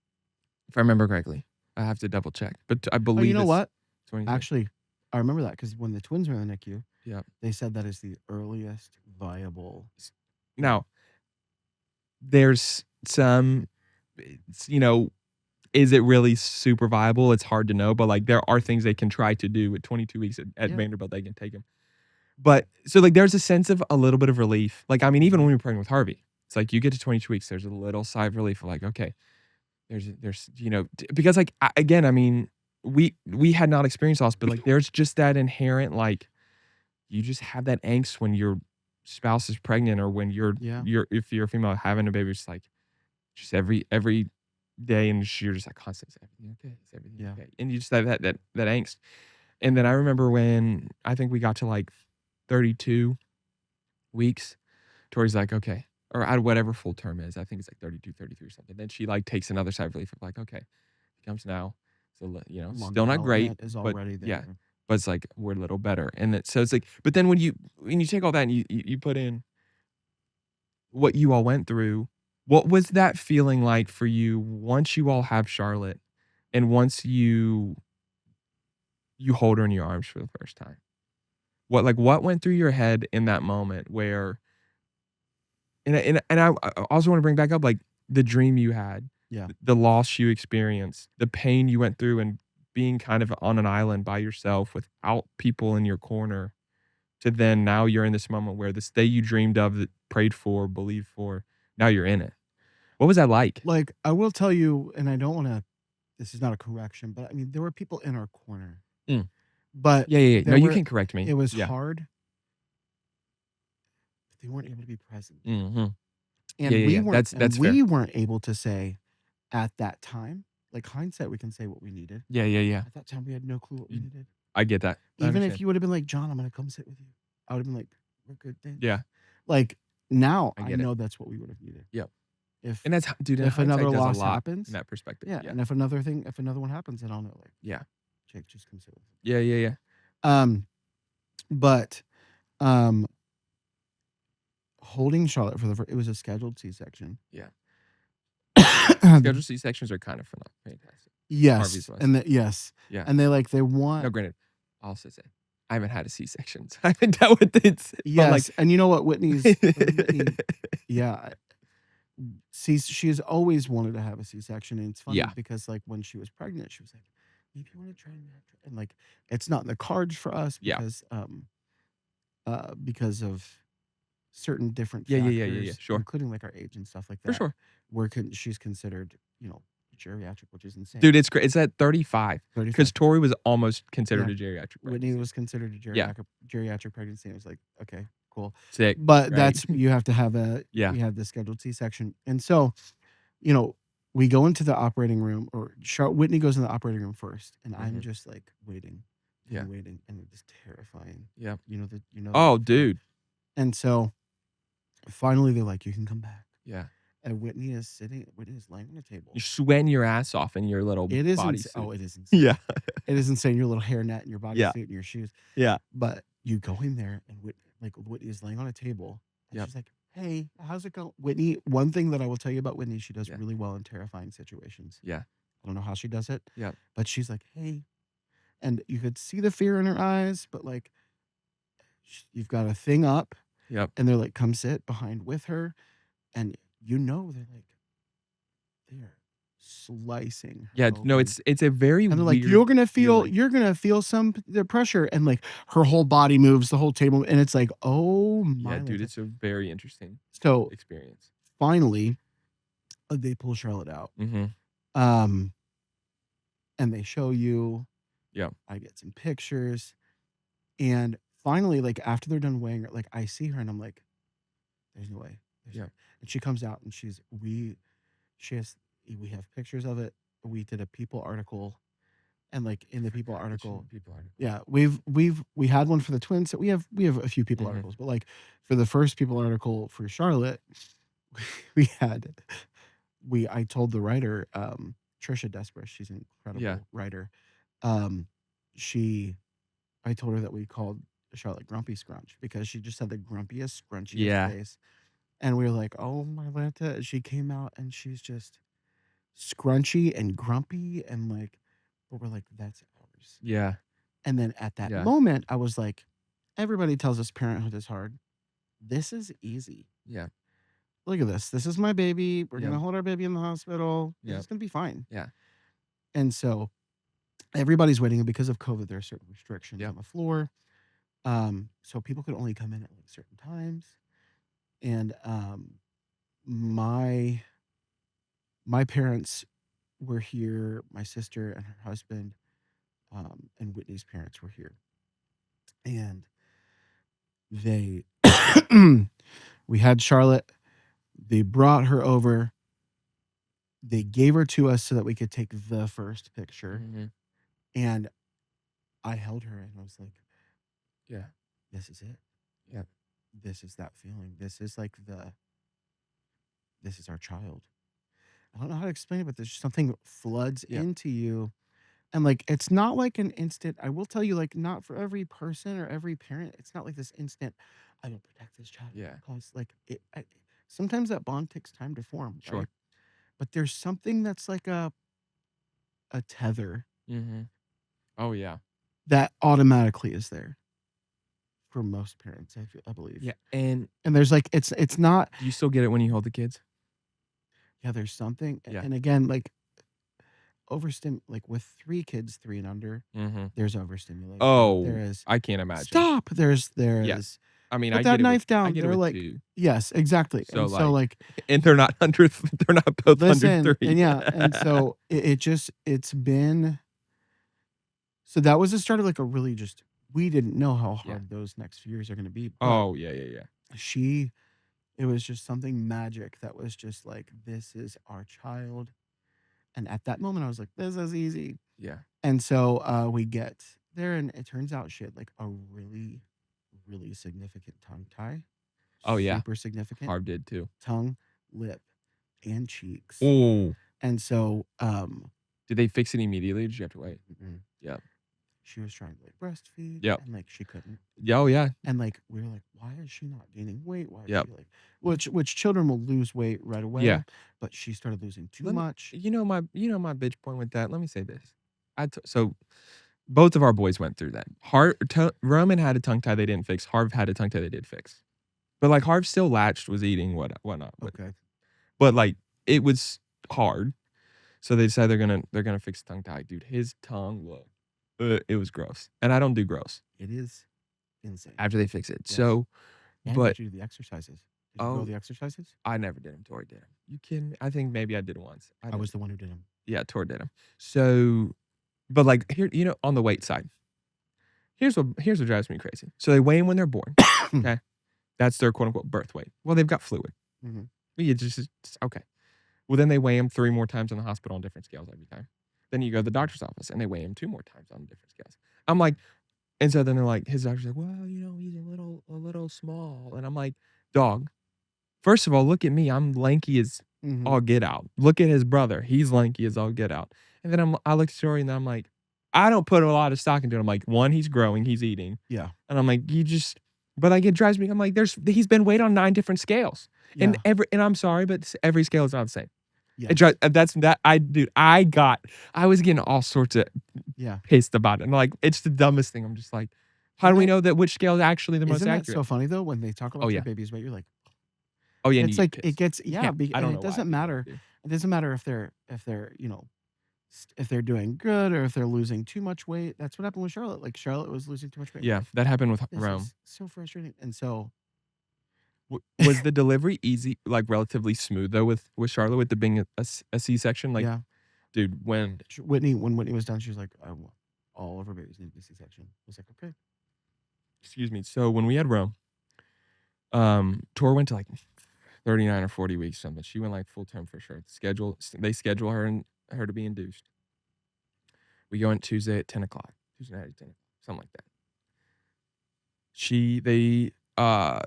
if I remember correctly. I have to double check, but I Oh, you believe know it's what? 22. Actually, I remember that because when the twins were in the NICU, Yeah. they said that is the earliest viable, S you know. Now, there's some you know, is it really super viable? It's hard to know, but, like, there are things they can try to do with 22 weeks at Yeah. Vanderbilt, they can take him. But so, like, there's a sense of a little bit of relief. Like, I mean, even when Mhm. we were pregnant with Harvey, it's like you get to 22 weeks, there's a little sigh of relief of like, okay, because like again, I mean, we had not experienced loss, but like there's just that inherent like you just have that angst when your spouse is pregnant or when Yeah. if you're a female having a baby, it's like just every day and you're just like constant, is everything okay? Is everything Yeah. okay? And you just have that angst. And then I remember when I think we got to like 32 weeks, Tori's like, okay, or at whatever full term is. I think it's like 32, 33 or something. Then she like takes another sigh of relief of like, okay, it comes now. So, Lung still not great, development is but already yeah, there. but it's like we're a little better. And so it's like, but then when you take all that and you put in what you all went through, what was that feeling like for you once you all have Charlotte and once you hold her in your arms for the first time? What went through your head in that moment where I also want to bring back up, like, the dream you had, Yeah. the loss you experienced, the pain you went through, and being kind of on an island by yourself without people in your corner, to then now you're in this moment where this day you dreamed of, that prayed for, believed for, now you're in it. What was that like? Like, I will tell you, and I don't wanna this is not a correction, but I mean, there were people in our corner, Mm. but Yeah, yeah, yeah. No, there you were can correct me. it was Yeah. hard, but they weren't able to be present. Mhm. Yeah, And yeah, we yeah. weren't That's fair. able to say at that time, like, hindsight, we can say what we needed. Yeah, yeah, yeah. At that time, we had no clue what we You needed. I get that. I Even if understand. you would have been like, "John, I'm gonna come sit with you." I would have been like, "We're good, thanks." Yeah, Like, now I I get it. know that's what we would have needed. Yep. If And that's dude, in if hindsight another does a loss lot in happens, that perspective. yeah, Yeah. and if another one happens, then I'll know, like, Yeah. Jake, just come sit with me. Yeah, yeah, yeah. Um, but, um, holding Charlotte for the it was a scheduled C-section. Yeah. Scheduled C-sections are kind of fantastic. Harvey's Yes, was. and yes, Yeah. and they want No, granted, I'll also say, I haven't had a C-section, so I haven't dealt with it, but, like yes, and you know what? Whitney yeah, she's always wanted to have a C-section, and it's funny Yeah. because, like, when she was pregnant, she was like, "Maybe you wanna try and like, it's not in the cards for us Yeah. because of certain different Yeah, yeah, yeah, yeah, yeah, factors, sure. including, like, our age and stuff like For that, sure. where she's considered, geriatric, which is insane. Dude, it's at 35, 35. because Tori was almost considered Yeah. a geriatric Whitney pregnancy. was considered a Yeah. geriatric pregnancy, and it was like, "Okay, cool." Sick, But right? that's you have to have Yeah. we had the scheduled C-section, and so, you know, we go into the operating room, or Whitney goes in the operating room first, and I'm Mhm. just, like, waiting Yeah. and waiting, and it was terrifying. Yeah. You know that Oh, feeling? dude. And so, finally, they're like, "You can come back." Yeah. And Whitney is laying on a You're table. sweating your ass off in your little It is bodysuit. it is insane. Yeah. It is insane, your little hairnet and your Yeah. bodysuit and your shoes. Yeah. But you go in there and Whitney is laying on a table, and Yep. she's like, "Hey, how's it going?" Whitney, one thing that I will tell you about Whitney, she does Yeah. really well in terrifying situations. Yeah. I don't know how she does it, Yep. but she's like, "Hey," and you could see the fear in her eyes, but, like, you've got a thing up, Yep. and they're like, "Come sit behind with her," and they're like they are slicing Yeah, her no, open. it's a very And they're like, weird feeling. you're gonna feel the pressure," and, like, her whole body moves, the whole table, and it's like, "Oh Yeah, my dude, lanta." it's a very interesting So, experience. finally, they pull Charlotte out, Mhm. um, and they show you. Yep. I get some pictures, and finally, like, after they're done weighing her, like, I see her, and I'm like, "There's no way, there's no Yep. way," and she comes out, and she has we have pictures of it. We did a People article, and, like, in the People Forgot that she article. did people article. Yeah, we had one for the twins, so we have a few People Mhm. articles, but, like, for the first People article for Charlotte, we had we I told the writer, Trisha Desperis, she's an Yeah. incredible writer. Um, she I told her that we called Charlotte Grumpy Scrunch because she just had the grumpiest, scrunchiest Yeah. face. And we were like, "Oh, my Lanta." She came out and she's just scrunchy and grumpy and like, but we're like, "That's ours." Yeah. And then at that Yeah. moment, I was like, "Everybody tells us parenthood is hard. This is easy. Yeah. Look at this. This is my baby. We're Yeah. gonna hold our baby in the hospital. This Yeah. is gonna be fine." Yeah. And so everybody's waiting, and because of COVID, there are certain restrictions Yeah. on the floor. So people could only come in at like certain times. And my my parents were here, my sister and her husband, and Whitney's parents were here. And they we had Charlotte, they brought her over, they gave her to us so that we could take the first picture. Mhm. And I held her and I was like, Yeah. this is it. Yeah. This is that feeling. This is like this is our child. I don't know how to explain it, but there's something floods Yeah. into you. And like it's not like an instant. I will tell you, like, not for every person or every parent, it's not like this instant, I will protect this child. Yeah. Because like sometimes that bond takes time to form, Sure. right? But there's something that's like a tether Mhm. Oh, yeah. that automatically is there for most parents, I believe. Yeah, and And there's like it's not, do you still get it when you hold the kids? yeah, there's something. Yeah. And again, like like with 3 kids, 3 and under, Mhm. there's overstimulation. There Oh, is I can't imagine. stop. There Yeah. is I mean, put that knife I down. get it They're with like, 2. yes, exactly. So, And so like, and they're not they're not both under listen, 3. and yeah, and so it's been, so that was the start of like a really just, we didn't know how Yeah. hard those next few years are gonna be, but Oh, yeah, yeah, yeah. she, it was just something magic that was just like, this is our child. And at that moment, I was like, this is easy. Yeah. And so we get there, and it turns out she had like a really, really significant tongue tie. Oh, yeah. Super significant Harv did too. tongue, lip, and cheeks. Oh. And so Did they fix it immediately, or did you have to wait? Yep. she was trying to like breastfeed, Yep. and like she couldn't. Yeah, oh, yeah. And like we were like, why is she not gaining weight? Why is Yep. she like, which children will lose weight right away. Yeah. But she started losing too Let me much. you know my bitch point with that? Let me say this. So both of our boys went through that. Roman had a tongue tie they didn't fix. Harv had a tongue tie they did fix. But like Harv still latched, was eating, whatnot. Okay. But like it was hard. So they decided they're gonna fix tongue tie. Dude, his tongue looked it was gross. And I don't do gross It is insane. after they fix it. Yes. So And but did you do the exercises? Did you do all the exercises? I never did them. Tori did them. You kidding me? I think maybe I did it once. I was the one who did them. Yeah, Tori did them. So, but like here, on the weight side, here's what drives me crazy. So they weigh them when they're born. Okay, that's their quote unquote birth weight. Well, they've got fluid. Mhm. You just okay. Well, then they weigh them 3 more times in the hospital on different scales every time. Then you go to the doctor's office and they weigh him 2 more times on different scales. I'm like, and so then they're like, his doctor's like, well, he's a little small, and I'm like, dog. First of all, look at me. I'm lanky as all get out. Look at his brother. He's lanky as all get out. And then I look at Story and I'm like, I don't put a lot of stock into it. I'm like, one, he's growing, he's eating. Yeah. And I'm like, but like it drives me. I'm like, he's been weighed on 9 different scales. Yeah. And I'm sorry, but every scale is not the same. Yeah. It drives, I was getting all sorts of pissed about it. And like, it's the dumbest thing. I'm just like, how do we know that which scale is actually the most Isn't that accurate? so funny though when they talk about Oh, your yeah. baby's weight? You're like, Oh yeah, and it's you like get it pissed. gets Yeah, I don't and know it why doesn't people matter. do. It doesn't matter if they're if they're doing good or if they're losing too much weight. That's what happened with Charlotte. Like Charlotte was losing too much weight. Yeah, that happened with This Rome. is so frustrating. And so Was the delivery easy, like relatively smooth though with Charlotte with the being a C-section? Like, yeah, dude, when when Whitney was done, she was like, I want all of her babies need to be C-section. I was like, okay. excuse me. So when we had Rome, Tor went to like 39 or 40 weeks something. She went like full term for sure. They schedule her to be induced. We go in Tuesday at 10 o'clock. Tuesday night at 10 o'clock, something like that.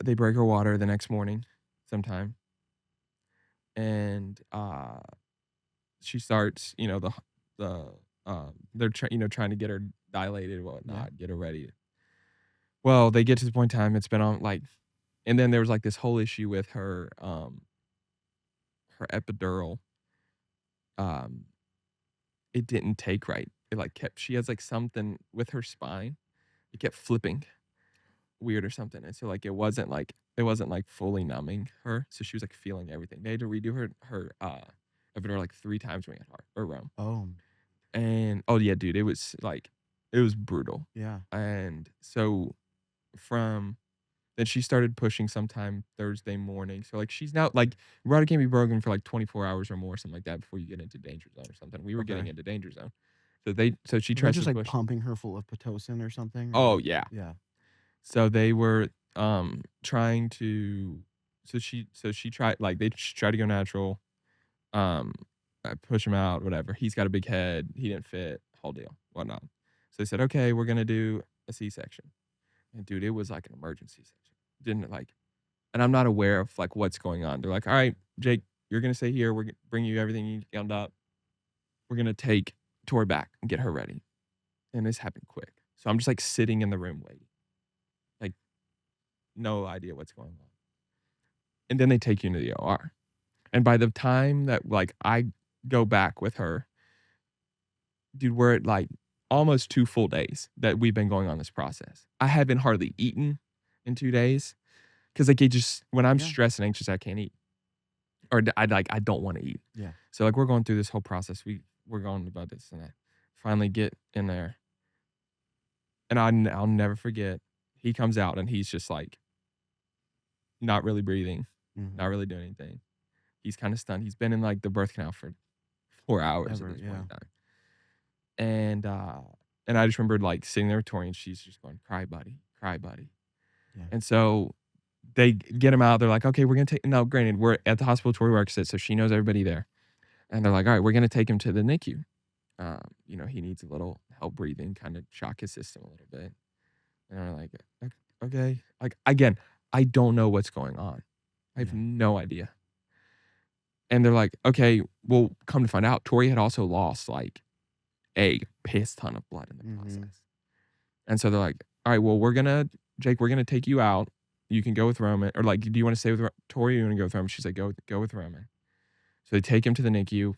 They break her water the next morning sometime. And she starts, they're trying to get her dilated and whatnot, get her ready. Well, they get to the point in time it's been on, like and then there was, like, this whole issue with her epidural, um, it didn't take right. It, like, kept she has, like, something with her spine. It kept flipping weird or something, and so, like, it wasn't, like, fully numbing her, so she was, like, feeling everything. They had to redo her epidural, like, 3 times when we had heart or Rome. Oh, And oh, yeah, dude, it was brutal. yeah. And so from then she started pushing sometime Thursday morning. So, like, she's now like, rudder can't be broken for, like, 24 hours or more, something like that, before you get into danger zone or something. We were getting Okay. into danger zone. So she Were they tries just, to like, push. pumping her full of Pitocin or something, Oh, or yeah. yeah. So they were, trying to so she tried like, she tried to go natural, um, push him out, whatever. He's got a big head, he didn't fit, whole deal, whatnot. So they said, "Okay, we're gonna do a C-section." And dude, it was like an emergency section. Didn't like and I'm not aware of, like, what's going on. They're like, "All right, Jake, you're gonna stay here. We're gonna bring you everything you need up. We're gonna take Tori back and get her ready." And this happened quick. So I'm just, like, sitting in the room waiting, like, no idea what's going on. And then they take you into the OR. And by the time that, like, I go back with her, dude, we're at, like, almost 2 full days that we've been going on this process. I haven't hardly eaten in 2 days because like, it just when I'm Yeah, stressed and anxious, I can't eat. Or I don't wanna eat. yeah. So, like, we're going through this whole process. We're going about this and I finally get in there, and I'll never forget, he comes out and he's just, like, not really breathing, not Mhm. really doing anything. He's kinda stunned. He's been in, like, the birth canal for 4 hours at Ever, this point yeah, in time. And, uh, and I just remembered, like, sitting there with Tori, and she's just going, "Cry, buddy. Cry, buddy." yeah. And so they get him out. They're like, "Okay, we're gonna take" now, granted, we're at the hospital Tori works at, so she knows everybody there. And they're like, "Alright, we're gonna take him to the NICU. He needs a little help breathing, kinda shock his system a little bit." And we're like, Okay." Like, again, I don't know what's going on. I have Yeah. no idea. And they're like, "Okay, well, come to find out, Tori had also lost, like, a piss ton of blood in the Mhm. process." And so they're like, "Alright, well, Jake, we're gonna take you out. You can go with Roman." Or like, "Do you wanna stay with Tori, or you wanna go with Roman?" She's like, "Go with Roman." So they take him to the NICU.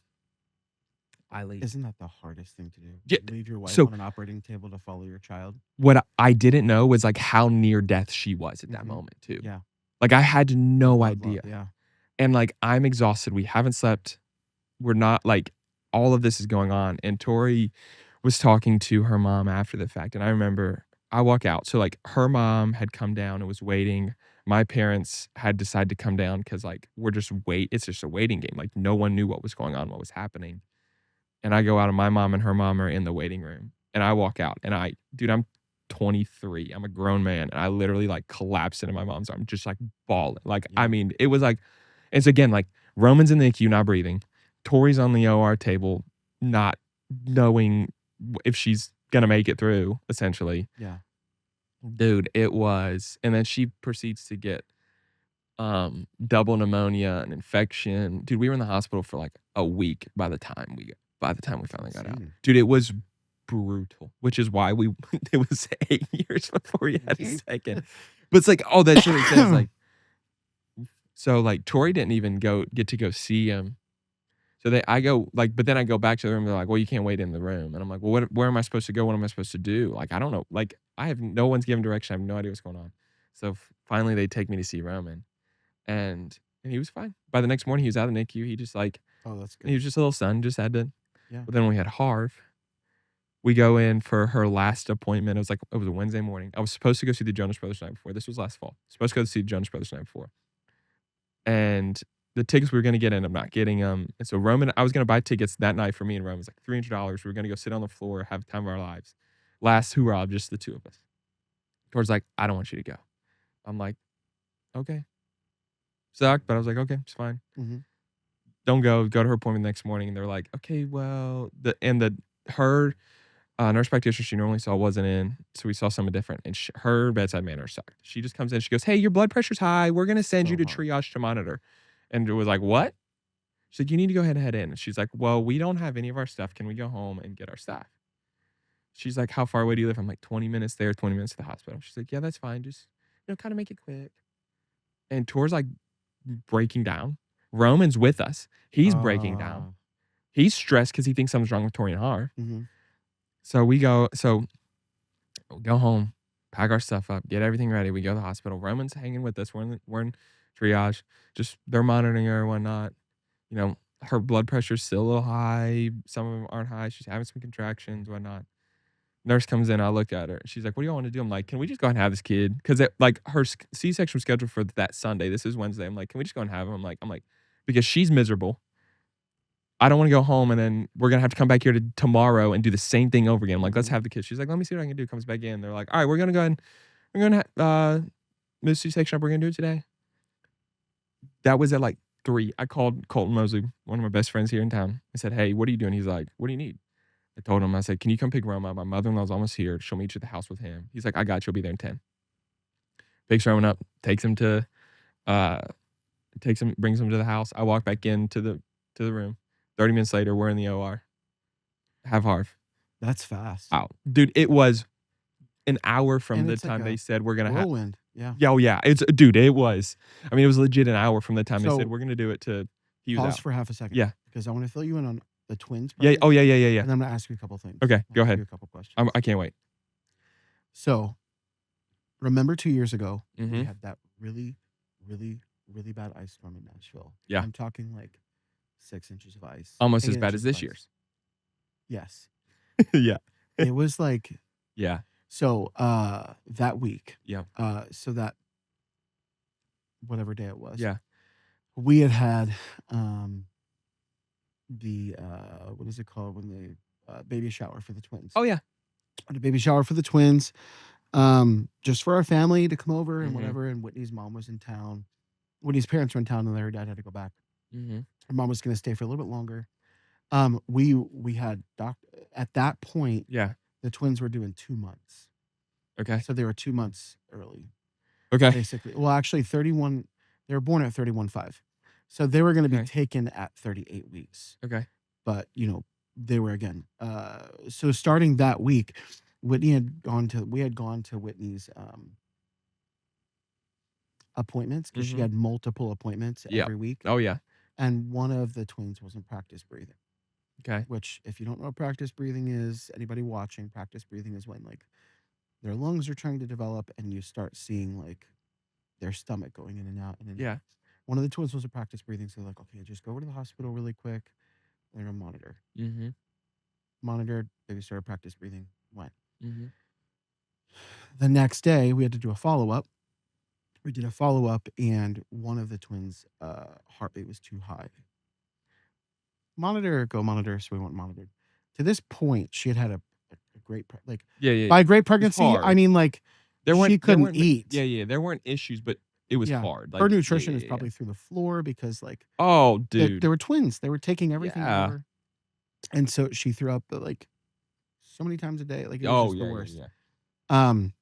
I leave. Isn't that the hardest thing to do? Yeah, Leave your wife so on an operating table to follow your child? what I didn't know was, like, how near death she was at that Mhm. moment too. Yeah. Like, I had The no blood loss, idea. yeah. And, like, I'm exhausted, we haven't slept, we're not like, all of this is going on, and Tori was talking to her mom after the fact, and I remember I walk out, so, like, her mom had come down and was waiting. My parents had decided to come down because like, it's just a waiting game, like, no one knew what was going on, what was happening. And I go out and my mom and her mom are in the waiting room. And I walk out and I'm 23. I'm a grown man. And I literally like collapsed into my mom's arm, just like bawling. Like, I Yeah. mean, it was like, it's again like Roman's in the NICU, not breathing. Tori's on the OR table, not knowing if she's gonna make it through, essentially. Yeah. Dude, it was. And then she proceeds to get double pneumonia, an infection. Dude, we were in the hospital for like a week by the time we finally got out. Insane. Dude, it was brutal, which is why we it was 8 years before we had a second. But it's like, oh, that shit makes sense. Like, so like Tori didn't even get to go see him. So but then I go back to the room. They're like, well, you can't wait in the room. And I'm like, well, where am I supposed to go? What am I supposed to do? Like, I don't know. Like, no one's given direction. I have no idea what's going on. So finally, they take me to see Roman. And he was fine. By the next morning, he was out of the NICU. Oh, that's He good. was just a little son, just had to Yeah. but then when we had Harv, we go in for her last appointment. It was a Wednesday morning. I was supposed to go see the Jonas Brothers the night before. This was last fall. Supposed to go see the Jonas Brothers the night before. And the tickets we were gonna get, ended up not getting them. And so I was gonna buy tickets that night for me and Roman. It was like $300. We were gonna go sit on the floor, have the time of our lives. Last hoorah, just the two of us. Tor's like, "I don't want you to go." I'm like, "Okay." Sucked, but I was like, "Okay, it's fine." Mhm. Don't go. Go to her appointment the next morning, and they're like, "Okay, well," her nurse practitioner she normally saw wasn't in, so we saw someone different, and her bedside manner sucked. She just comes in, she goes, "Hey, your blood pressure's high. We're gonna send you So to hard. triage to monitor." And it was like, "What?" She's like, "You need to go ahead and head in." And she's like, "Well, we don't have any of our stuff. Can we go home and get our stuff?" She's like, "How far away do you live?" I'm like, 20 minutes there, 20 minutes to the hospital. She's like, "Yeah, that's fine. Just, kinda make it quick." And Tor's like breaking down. Roman's with us. He's breaking down. Uh, He's stressed because he thinks something's wrong with Tori and Har. mhm. So we go home, pack our stuff up, get everything ready. We go to the hospital. Roman's hanging with us. We're in triage. Just they're monitoring her and whatnot. Her blood pressure's still a little high. Some of them aren't high. She's having some contractions, whatnot. Nurse comes in. I look at her. She's like, "What do you want to do?" I'm like, "Can we just go ahead and have this kid?" Because like her C-section was scheduled for that Sunday. This is Wednesday. I'm like, "Can we just go and have him?" I'm like, because she's miserable. I don't want to go home and then we're gonna have to come back here tomorrow and do the same thing over again. I'm like, let's Mhm. have the kid. She's like, let me see what I can do. Comes back in. They're like, all right, we're gonna go ahead and we're gonna move C-section up. We're gonna do it today. That was at like 3. I called Colton Mosley, one of my best friends here in town. I said, hey, what are you doing? He's like, what do you need? I told him, I said, can you come pick Roma up? My mother-in-law's almost here. She'll meet you at the house with him. He's like, I got you. I'll be there in 10. Picks Roman up, takes him to brings him to the house. I walk back into the room. 30 minutes later, we're in the OR. Have Harv That's fast. out. Dude, it was an hour from And the it's like time they a said we're gonna have. whirlwind. Yeah. Yeah, oh yeah. It was. I mean, it was legit an hour from the time they said So we're gonna do it to he was pause out. for half a second Yeah. because I want to fill you in on the twins Yeah. Oh pregnancy, yeah, yeah, yeah, yeah. and I'm gonna ask you a couple things. Okay, go I'll ask ahead. you a couple questions. I can't wait. So remember 2 years ago we Mhm. had that really, really, really bad ice storm in Nashville. Yeah. I'm talking like 6 inches of ice. Almost 8 as bad inches as of this ice. year's. Yes. Yeah. It was like Yeah. so that week. Yeah. So that whatever day it was. Yeah. We had the what is it called when they baby shower for the twins. Oh yeah. Had a baby shower for the twins. Just for our family to come over and Mhm. whatever. And Whitney's mom was in town. Whitney's parents were in town, and her dad had to go back. Mhm. Her mom was going to stay for a little bit longer. We had at that point. Yeah. The twins were doing 2 months, Okay. so they were 2 months early, Okay. basically. Well, actually, 31. They were born at 31.5, so they were going to be Okay. taken at 38 weeks. Okay. But they were again. So starting that week, we had gone to Whitney's appointments because she Mhm. had multiple appointments Yeah. every week, Oh yeah. and one of the twins wasn't practice breathing. Okay. Which, if you don't know what practice breathing is, anybody watching, practice breathing is when like their lungs are trying to develop, and you start seeing like their stomach going in and out and in and out. Yeah. One of the twins was a practice breathing, so they're like, okay, just go over to the hospital really quick. They're gonna monitor. Mhm. Monitored. Baby started practice breathing. Went. Mhm. The next day, we had to do a follow up. We did a follow up, and one of the twins' heartbeat was too high. Monitor, go monitor. So we went monitored. To this point, she had a great like Yeah, yeah. by great It's pregnancy, I hard. mean like she couldn't eat. Yeah, yeah. There weren't issues, but it was Yeah, hard. her Like, yeah, nutrition yeah, is yeah. probably through the floor because like Oh, they dude. were twins. They were taking everything out of Yeah. her, and so she threw up like so many times a day. Like it was Oh, just the yeah, yeah, worst. yeah. Um,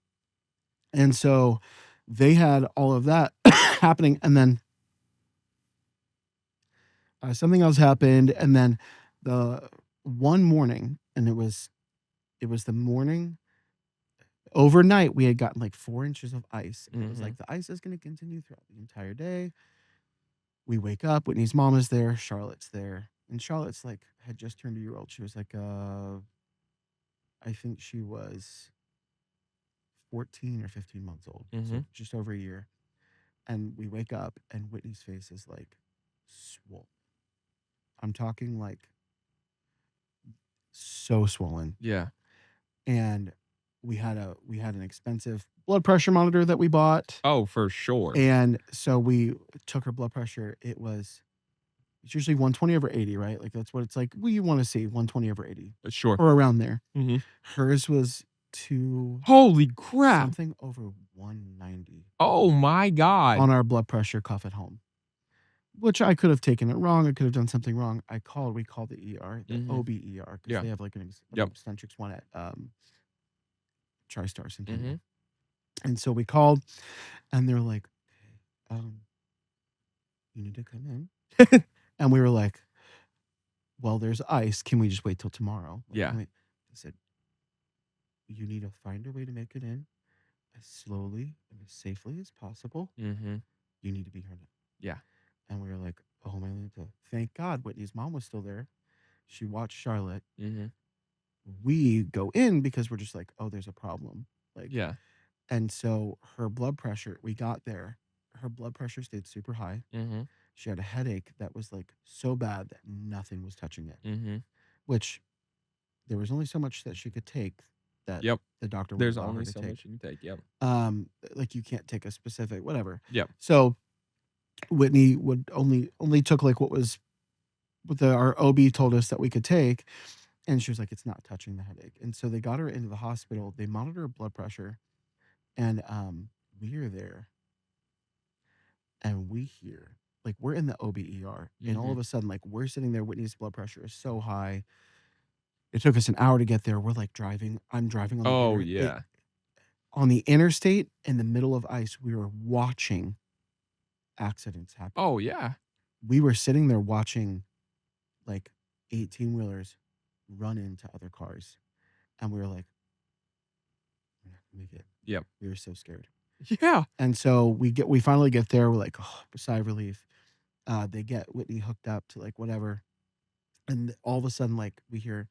and so they had all of that happening, and then something else happened, and then the one morning, and it was the morning overnight we had gotten like 4 inches of ice, and it was Mhm. like the ice is going to continue throughout the entire day. We wake up, Whitney's mom is there, Charlotte's there, and Charlotte's like had just turned a year old. She was like I think she was 14 or 15 months old, so Mhm. just over a year. And we wake up, and Whitney's face is like swollen. I'm talking like so swollen. Yeah. And we had an expensive blood pressure monitor that we bought. Oh, for sure. And so we took her blood pressure. It's usually 120 over 80, right? Like that's what it's like. Well, you want to see 120 over 80 Sure. or around there. Mhm. Hers was two Holy crap. something over 190 Oh my god. on our blood pressure cuff at home, which I could have taken it wrong. I could have done something wrong. We called the ER, the Mhm. OBER, because Yeah. they have like an Yep. obstetrics one at TriStar Centennial. Mhm. And so we called, and they're like, you need to come in. And we were like, well, there's ice. Can we just wait till tomorrow? Like, Yeah. can we-" I said, you need to find a way to make it in as slowly and as safely as possible. Mhm. You need to be here now. Yeah. And we were like, oh my Lanta. Thank God Whitney's mom was still there. She watched Charlotte. Mhm. We go in because we're just like, oh, there's a problem. Like, Yeah. and so her blood pressure, we got there, her blood pressure stayed super high. Mhm. She had a headache that was like so bad that nothing was touching it, Mhm. which there was only so much that she could take that Yep. the doctor would There's allow her only to so take. much you can take. Yep. Like you can't take a specific whatever. Yep. So Whitney would only took like what our OB told us that we could take, and she was like, it's not touching the headache. And so they got her into the hospital. They monitor her blood pressure, and we are there, and we hear like we're in the OBER, and all of Mhm. a sudden like we're sitting there. Whitney's blood pressure is so high. It took us an hour to get there. We're like driving. I'm driving Oh, yeah. on the interstate in the middle of ice. We were watching accidents happen. Oh, yeah. We were sitting there watching like 18-wheelers run into other cars. And we were like, we're not gonna make it. Yep. We were so scared. Yeah. And so we finally get there. We're like, oh, sigh of relief. They get Whitney hooked up to like whatever. And all of a sudden, like we hear,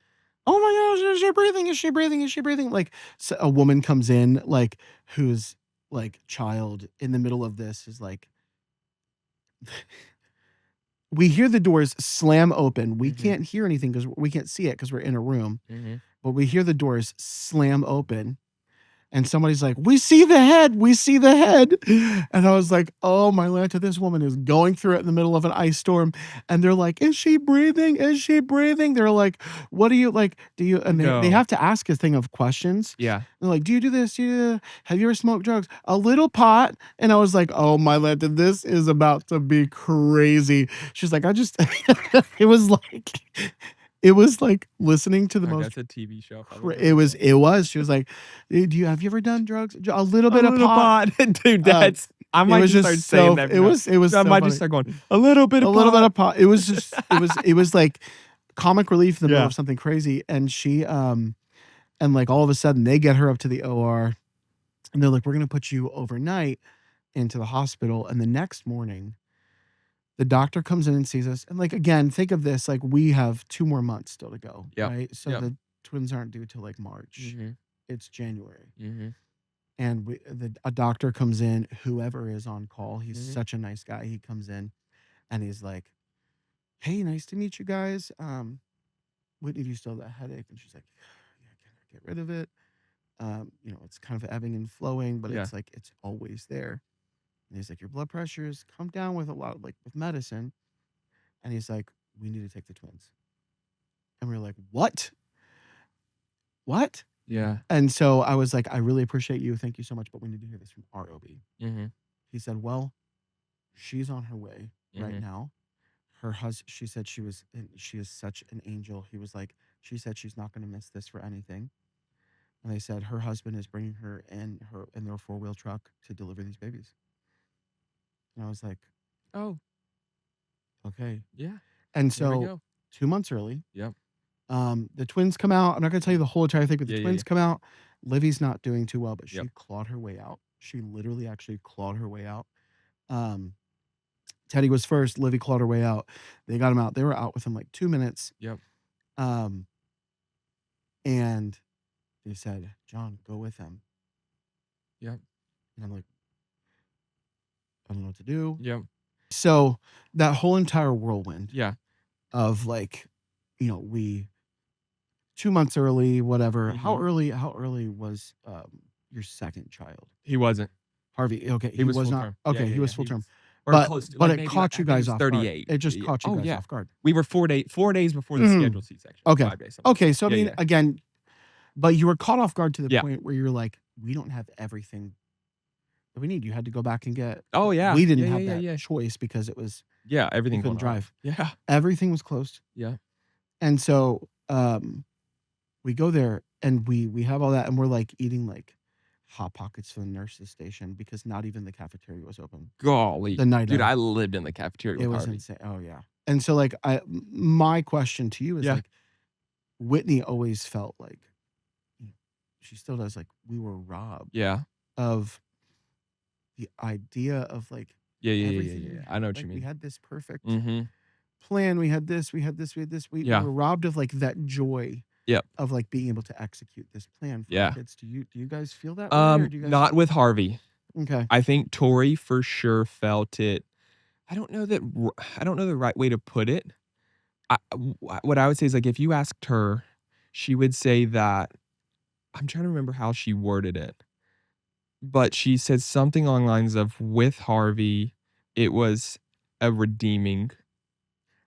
oh my gosh, is she breathing? Is she breathing? Is she breathing? Like so a woman comes in, like whose like child in the middle of this is like, we hear the doors slam open. We Mhm. can't hear anything because we can't see it because we're in a room, Mhm. but we hear the doors slam open. And somebody's like, we see the head, we see the head. And I was like, oh my Lanta, this woman is going through it in the middle of an ice storm. And they're like, is she breathing? Is she breathing? They're like, what do you like? Do you, and they No. have to ask a thing of questions. Yeah. They're like, do you do this? Do you do that? Have you ever smoked drugs? A little pot. And I was like, oh my Lanta, this is about to be crazy. She's like, I just, it was like, it was like listening to the Like, most that's a TV show if I've ever heard one. it was. She was like, "Do you have you ever done drugs? A little A bit of little pot." pot. Dude, Um, that's I it might was just start saying that from now. it was I so might just funny. start going, "A little bit A of little bit pot." of pot. It was just it was like comic relief in the middle Yeah. of something crazy. And she and like all of a sudden they get her up to the OR, and they're like, "We're gonna put you overnight into the hospital." And the next morning, the doctor comes in and sees us. And like again, think of this like we have 2 more months still to go, Yep. right? So Yep. the twins aren't due till like March. Mhm. It's January. Mhm. And a doctor comes in, whoever is on call, he's Mhm. such a nice guy. He comes in and he's like, hey, nice to meet you guys. Whitney, do you still have that headache? And she's like, yeah, I can't get rid of it. It's kind of ebbing and flowing, but Yeah. it's like it's always there. And he's like, your blood pressure's come down with a lot of like with medicine. And he's like, we need to take the twins. And we're like, what? What? Yeah. And so I was like, I really appreciate you. Thank you so much, but we need to hear this from our OB. Mhm. He said, well, she's on her way right Mhm. now. She said she is such an angel. He was like, she said she's not going to miss this for anything. And they said her husband is bringing her in their 4-wheel truck to deliver these babies. And I was like, Oh, okay. yeah. And There we so go. 2 months early, Yep. the twins come out. I'm not going to tell you the whole entire thing, but the Yeah, yeah, yeah. twins come out. Livy's not doing too well, but Yep. she clawed her way out. She literally actually clawed her way out. Um, Teddy was first. Livy clawed her way out. They got him out. They were out within like 2 minutes. Yep. Um, and they said, John, go with him. Yep. And I'm like, I don't know what to do. Yep. So that whole entire whirlwind Yeah. of like, we 2 months early, whatever. Mhm. How early was your second child? He wasn't. Harvey. Okay, He was was full not. term. Yeah, Okay, yeah, he was yeah. full He term. was or But close to but like it maybe caught I you think he guys was off guard. 38. It just Yeah. caught you Oh, guys yeah. off guard. We were 4 days before the Mhm. scheduled C-section. Okay. 5 days, something like Okay, that. so I Yeah, mean yeah. again, but you were caught off guard to the Yeah. point where you're like, we don't have everything that we need. You had to go back and get Oh, yeah. we didn't Yeah, yeah, have yeah, that yeah. choice because Yeah, we everything couldn't going on. drive. Yeah. Everything was closed. Yeah. And so we go there and we have all that and we're like eating like hot pockets from the nurse's station because not even the cafeteria was open Golly. the night Dude, of. I lived in the cafeteria It with was Harvey. insane. Oh yeah. And so like my question to you is Yeah. like Whitney always felt like she still does, like, we were robbed Yeah. of the idea of, like, Yeah, yeah, yeah, yeah, everything we yeah. I know had. what you Like, we mean. had this perfect Mhm. plan. We had this, we had this, we had this. We Yeah. were robbed of, like, that joy Yep. of, like, being able to execute this plan for our Yeah. kids. Do you guys feel that way, or do you guys? Not with Harvey. Okay. I think Tori for sure felt it. I don't know that I don't know the right way to put it. What I would say is, like, if you asked her, she would say that I'm trying to remember how she worded it, but she said something along the lines of, with Harvey, it was a redeeming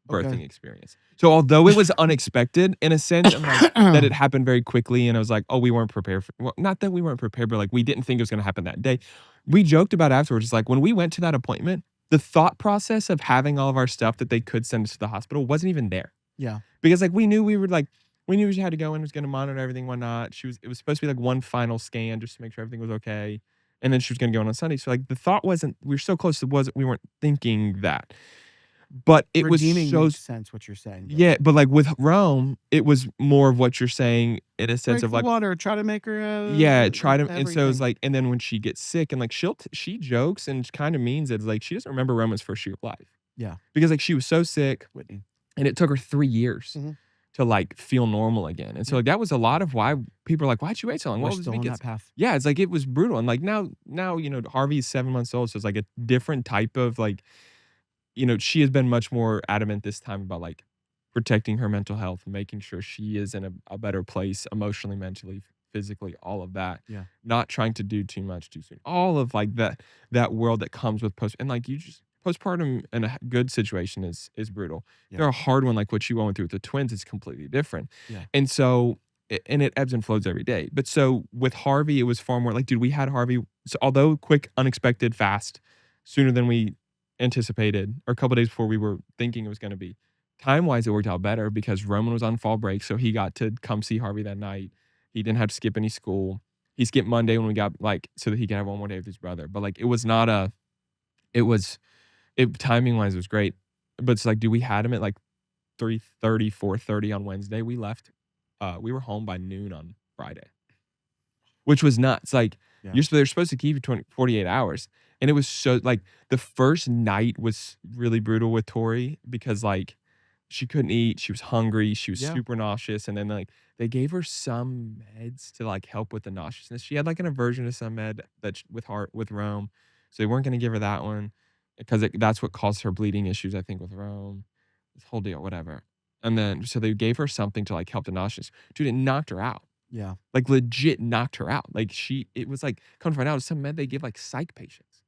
Okay. birthing experience. So although it was unexpected in a sense and, like, that it happened very quickly and I was like, "Oh, we weren't prepared for," well, not that we weren't prepared, but, like, we didn't think it was gonna happen that day. We joked about afterwards, it's like, when we went to that appointment, the thought process of having all of our stuff that they could send us to the hospital wasn't even there. Yeah. Because, like, we knew we were, like, we knew she had to go and was gonna monitor everything, whatnot. It was supposed to be, like, one final scan just to make sure everything was okay, and then she was gonna go in on Sunday. So, like, the thought wasn't we were so close, it wasn't we weren't thinking that. But it was Redeeming so makes sense what you're saying, though. yeah, but, like, with Rome, it was more of what you're saying in a sense Break of, the like water, try to make her, yeah, try to and so it's everything. like and then when she gets sick and, like, she jokes and kinda means it, like, she doesn't remember Roman's first year of life. Yeah. Because, like, she was so sick, Whitney. and it took her 3 years Mhm. to, like, feel normal again, and so, Yeah. like, that was a lot of why people are like, "Why'd you wait so long? We're What was the still on big that path. yeah, it's like, it was brutal, and, like, now, Harvey's 7 months old, so it's, like, a different type of, like she has been much more adamant this time about, like, protecting her mental health, making sure she is in a better place emotionally, mentally, physically, all of that. Yeah. Not trying to do too much too soon. All of, like, that world that comes with and, like, you just postpartum in a good situation is brutal. Yeah. They're a hard one, like what you went through with the twins is completely different. Yeah. And so and it ebbs and flows every day. But so with Harvey, it was far more like, dude, we had Harvey so although quick, unexpected, fast, sooner than we anticipated, or a couple days before we were thinking it was gonna be. Time-wise, it worked out better because Roman was on fall break, so he got to come see Harvey that night. He didn't have to skip any school. He skipped Monday when we got, like, so that he could have one more day with his brother, but, like, it was not a it was it timing-wise, it was great, but it's like, dude, we had him at, like, 3:30, 4:30 on Wednesday. We left, we were home by noon on Friday. Which was nuts, like, Yeah. they're supposed to keep you 48 hours, and it was so like, the first night was really brutal with Tori because, like, she couldn't eat, she was hungry, she was Yeah. super nauseous, and then, like, they gave her some meds to, like, help with the nauseousness. She had, like, an aversion to some med that sh with Rome, so they weren't gonna give her that one because that's what caused her bleeding issues, I think, with Rome. This whole deal, whatever. And then so they gave her something to, like, help the nauseous. Dude, it knocked her out. Yeah. Like, legit knocked her out. Like, it was like, come to find out, it's some med they give, like, psych patients.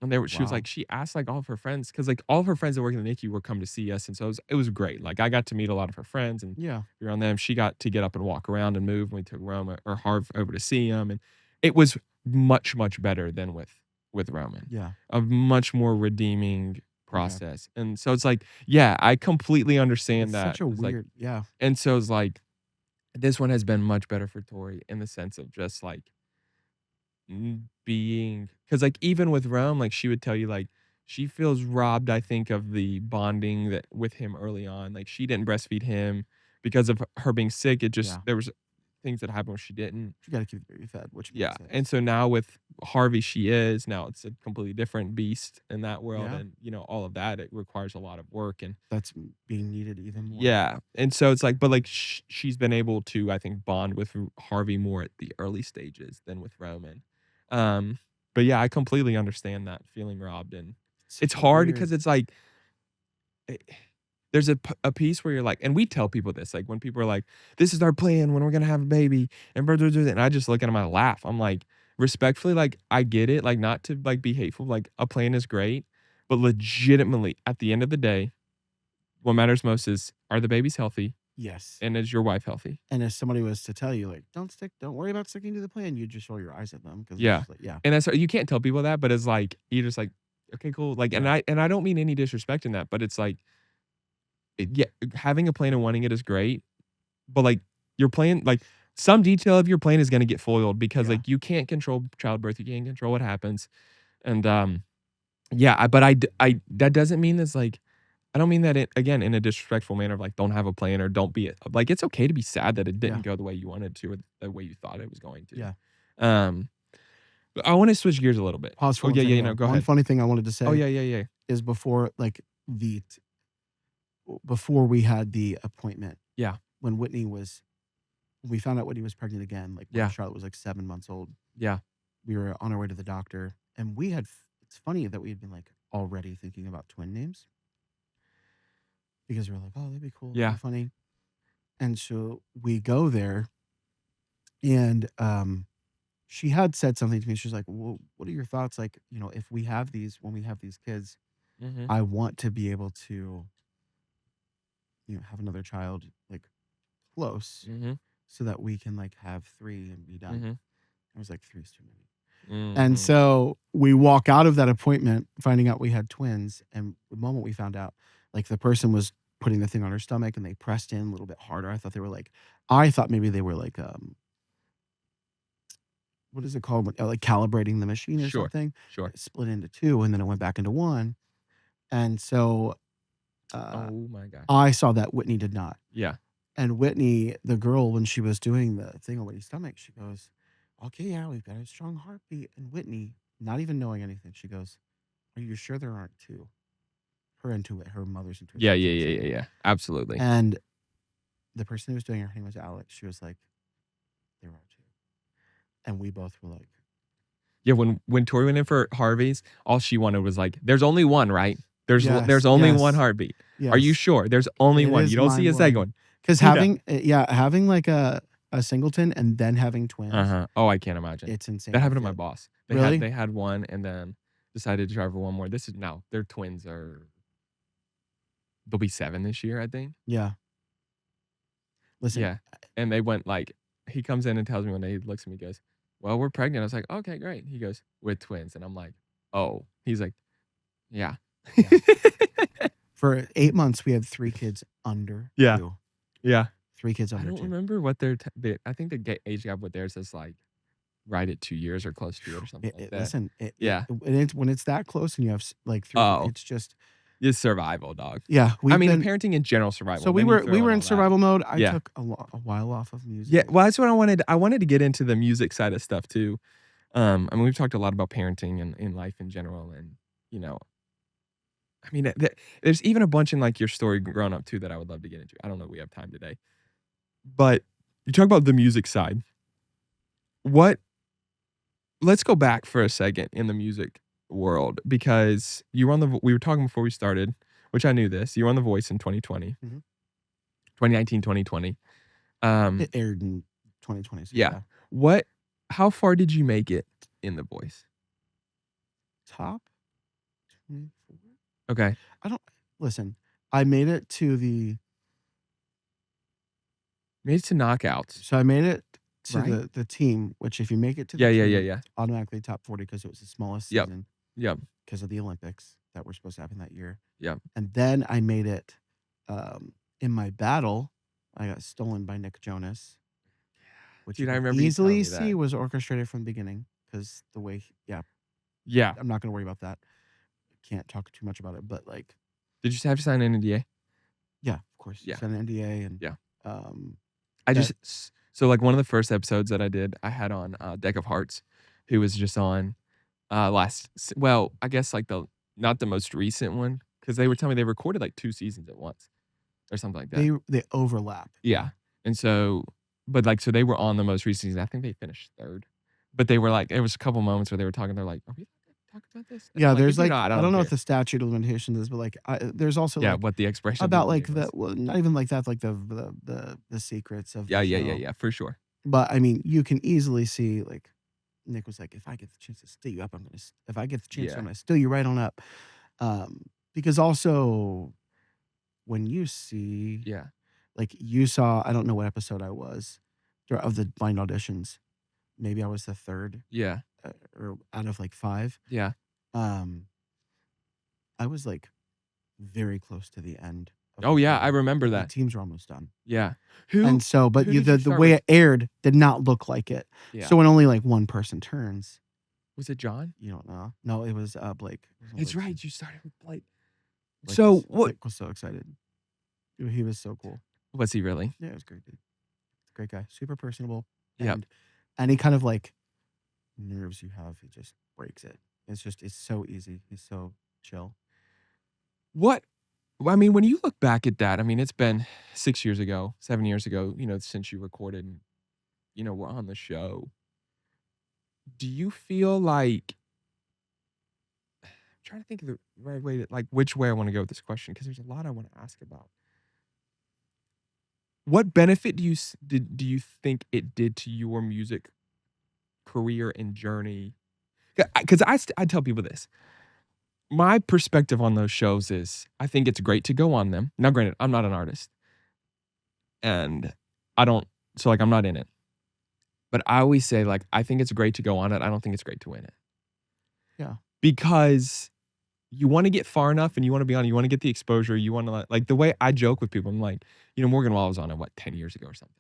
And she was Wow. like, she asked, like, all of her friends, because, like, all of her friends that work in the NICU were come to see us, and so it was great. Like, I got to meet a lot of her friends and Yeah. be around them. She got to get up and walk around and move, and we took Roma or Harv over to see him, and it was much, much better than with Roman. Yeah. A much more redeeming process. And so it's like, yeah, I completely understand It's that. such a It's like weird, yeah. and so it's like this one has been much better for Tori in the sense of just, like, being because, like, even with Rome, like, she would tell you, like, she feels robbed, I think, of the bonding that with him early on. Like, she didn't breastfeed him because of her being sick. It just Yeah. there was things that happened where she didn't. You gotta keep the baby fed, which Yeah, makes and sense. so now with Harvey, she is. Now it's a completely different beast in that world, Yeah. and, all of that, it requires a lot of work and That's being needed even more. yeah, and so it's like but, like, she's been able to, I think, bond with Harvey more at the early stages than with Roman. Um, but yeah, I completely understand that feeling robbed, and it's Such a hard weird. because it's like eh, there's a piece where you're like and we tell people this, like, when people are like, "This is our plan when we're gonna have a baby," and blah, blah, blah, and I just look at them, I laugh. I'm like, respectfully, like, I get it, like, not to, like, be hateful, like, a plan is great, but legitimately, at the end of the day, what matters most is, are the babies healthy, Yes. and is your wife healthy? And if somebody was to tell you, like, don't worry about sticking to the plan, you just roll your eyes at them because it's Yeah, just like, yeah. and that's you can't tell people that, but it's like, you're just like, "Okay, cool," like, and Yeah. I don't mean any disrespect in that, but it's like, yeah, having a plan and wanting it is great, but, like, your plan like, some detail of your plan is gonna get foiled because, Yeah. like, you can't control childbirth, you can't control what happens, and, yeah, but I that doesn't mean it's like I don't mean that again in a disrespectful manner of like don't have a plan or don't be like it's okay to be sad that it Yeah. didn't go the way you wanted to or the way you thought it was going to. Yeah. Um, but I want to switch gears a little bit. Pause for Oh one yeah, second yeah, though. no, go One ahead. funny thing I wanted to Oh say yeah, yeah, yeah. is before we had the appointment, Yeah, when we found out Whitney was pregnant again, like when yeah, Charlotte was like 7 months old, yeah, we were on our way to the doctor, and it's funny that we had been like already thinking about twin names because we are like, oh, that'd be cool, that'd yeah. be funny. And so we go there, and she had said something to me. She was like, well, what are your thoughts? Like, if when we have these kids, Mhm, I want to be able to, have another child like close mhm, so that we can like have three and be done. mhm, I was like, three's too many. And mhm. so we walk out of that appointment finding out we had twins. And the moment we found out, like the person was putting the thing on her stomach and they pressed in a little bit harder. I thought maybe they were like, what is it called? Like calibrating the machine or Sure, something. sure. It split into two and then it went back into one. And so uh, Oh my gosh. I saw that Whitney did not. Yeah, And Whitney, the girl, when she was doing the thing on Whitney's stomach, she goes, okay, yeah, we've got a strong heartbeat. And Whitney, not even knowing anything, she goes, are you sure there aren't two? Her mother's yeah, intuition yeah, kicks yeah, in. yeah, yeah. Absolutely. And the person who was doing her name was Alex. She was like, there are two. And we both were like, Yeah, when Tori went in for Harvey's, all she wanted was like, "There's only one, right? There's yes, only one yes, heartbeat. Are you yes. sure? There's only It one. You is don't see mind a second blowing. one." Because Yeah. having like a singleton and then having twins, Uh-huh. Oh, I can't imagine. it's insane. That happened to my boss. Really? They had one and then decided to try for one more. This is now their twins are they'll be 7 this year, I think. Yeah. Listen, Yeah. And they went like he comes in and tells me one day, he looks at me, he goes, "Well, we're pregnant." I was like, "Okay, great." He goes, "With twins." And I'm like, "Oh." He's like, "Yeah." yeah. For 8 months, we had 3 kids under Yeah. 2. Yeah. 3 kids I under don't 2. remember what I think the age gap with theirs is like right at 2 years or close to it or something like that. Listen, Yeah. when it's that close and you have like 3, Oh, it's just it's survival, dog. yeah. I mean, parenting in general survival, So and we then you we throw were in in all that. survival mode. I Yeah. took a while off of Yeah, music. well, that's what I wanted to get into the music side of stuff too. I mean, we've talked a lot about parenting and in life in general, and you know, I mean, there's even a bunch in like your story growing up too that I would love to get into. I don't know if we have time today, but you talk about the music side. What? Let's go back for a second in the music world because you were on the. We were talking before we started, which I knew this. You were on The Voice in 2020, Mhm. 2019, 2020. It aired in 2020. So Yeah. yeah. What? How far did you make it in The Voice? Top 24. Okay. I don't listen. I made it to the Made it to knockouts, so I made it to right? the team. Which if you make it to Yeah, the yeah, team, yeah, it's yeah. automatically top 40 because it was the smallest Yep. season Yep. because of the Olympics that were supposed to happen that year. Yep. And then I made it in my battle. I got stolen by Nick Jonas, which Dude, you I can remember you telling easily me see that. was orchestrated from the beginning because the way, Yeah. I'm not going to worry about that. Can't talk too much about it, but like, Did you have to sign an NDA? yeah, of course, Yeah. sign an NDA and Yeah. um, I that- just so like one of the first episodes that I did, I had on Deck of Hearts, who was just on I guess like the not the most recent one because they were telling me they recorded like 2 seasons at once or something like that. they overlap. Yeah. And so, but like, so they were on the most recent season. I think they finished 3rd. But they were like, there was a couple moments where they were talking. They're like, "Are we talking about this?" And Yeah, I'm there's "If you're like not, I don't know care." what the statute of limitations is, but like there's also Yeah, like what the expression of the about like opinion was. well, not even like that, like the secrets of Yeah, the yeah, show. yeah, yeah, for sure. But I mean, you can easily see like Nick was like, if I get the chance to steal you up, if I get the chance, Yeah. I'm gonna steal you right on up. Because also when you see Yeah. like you saw, I don't know what episode I was of the blind auditions. Maybe I was the 3rd Yeah. or out of like 5. Yeah. Um, I was like very close to the end. Of Oh, yeah, I recording. remember The that. teams were almost done. Yeah. And so, but who did you the start way with? it aired did not look like it. Yeah. So when only like one person turns, Was it John? you don't know. No, it was Blake. It was on It's Blake's right. team. You started with Blake. Blake So was what Blake was so excited. He was so cool. was he really? Yeah, it was great, dude. Great guy, super personable, Yep. and any kind of like nerves you have, he just breaks it. It's so easy. He's so chill. What I mean, when you look back at that, I mean, it's been 6 years ago, 7 years ago, since you recorded and, we're on the show. Do you feel like I'm trying to think of the right way to like which way I want to go with this question because there's a lot I want to ask about. What benefit do you think it did to your music career and journey? Because I tell people this. My perspective on those shows is I think it's great to go on them. Now, granted, I'm not an artist, and I don't, so like I'm not in it. But I always say like I think it's great to go on it. I don't think it's great to win it Yeah. because you want to get far enough and you want to be on. You want to get the exposure. You want to like the way I joke with people. I'm like, Morgan Wallen was on it 10 years ago or something.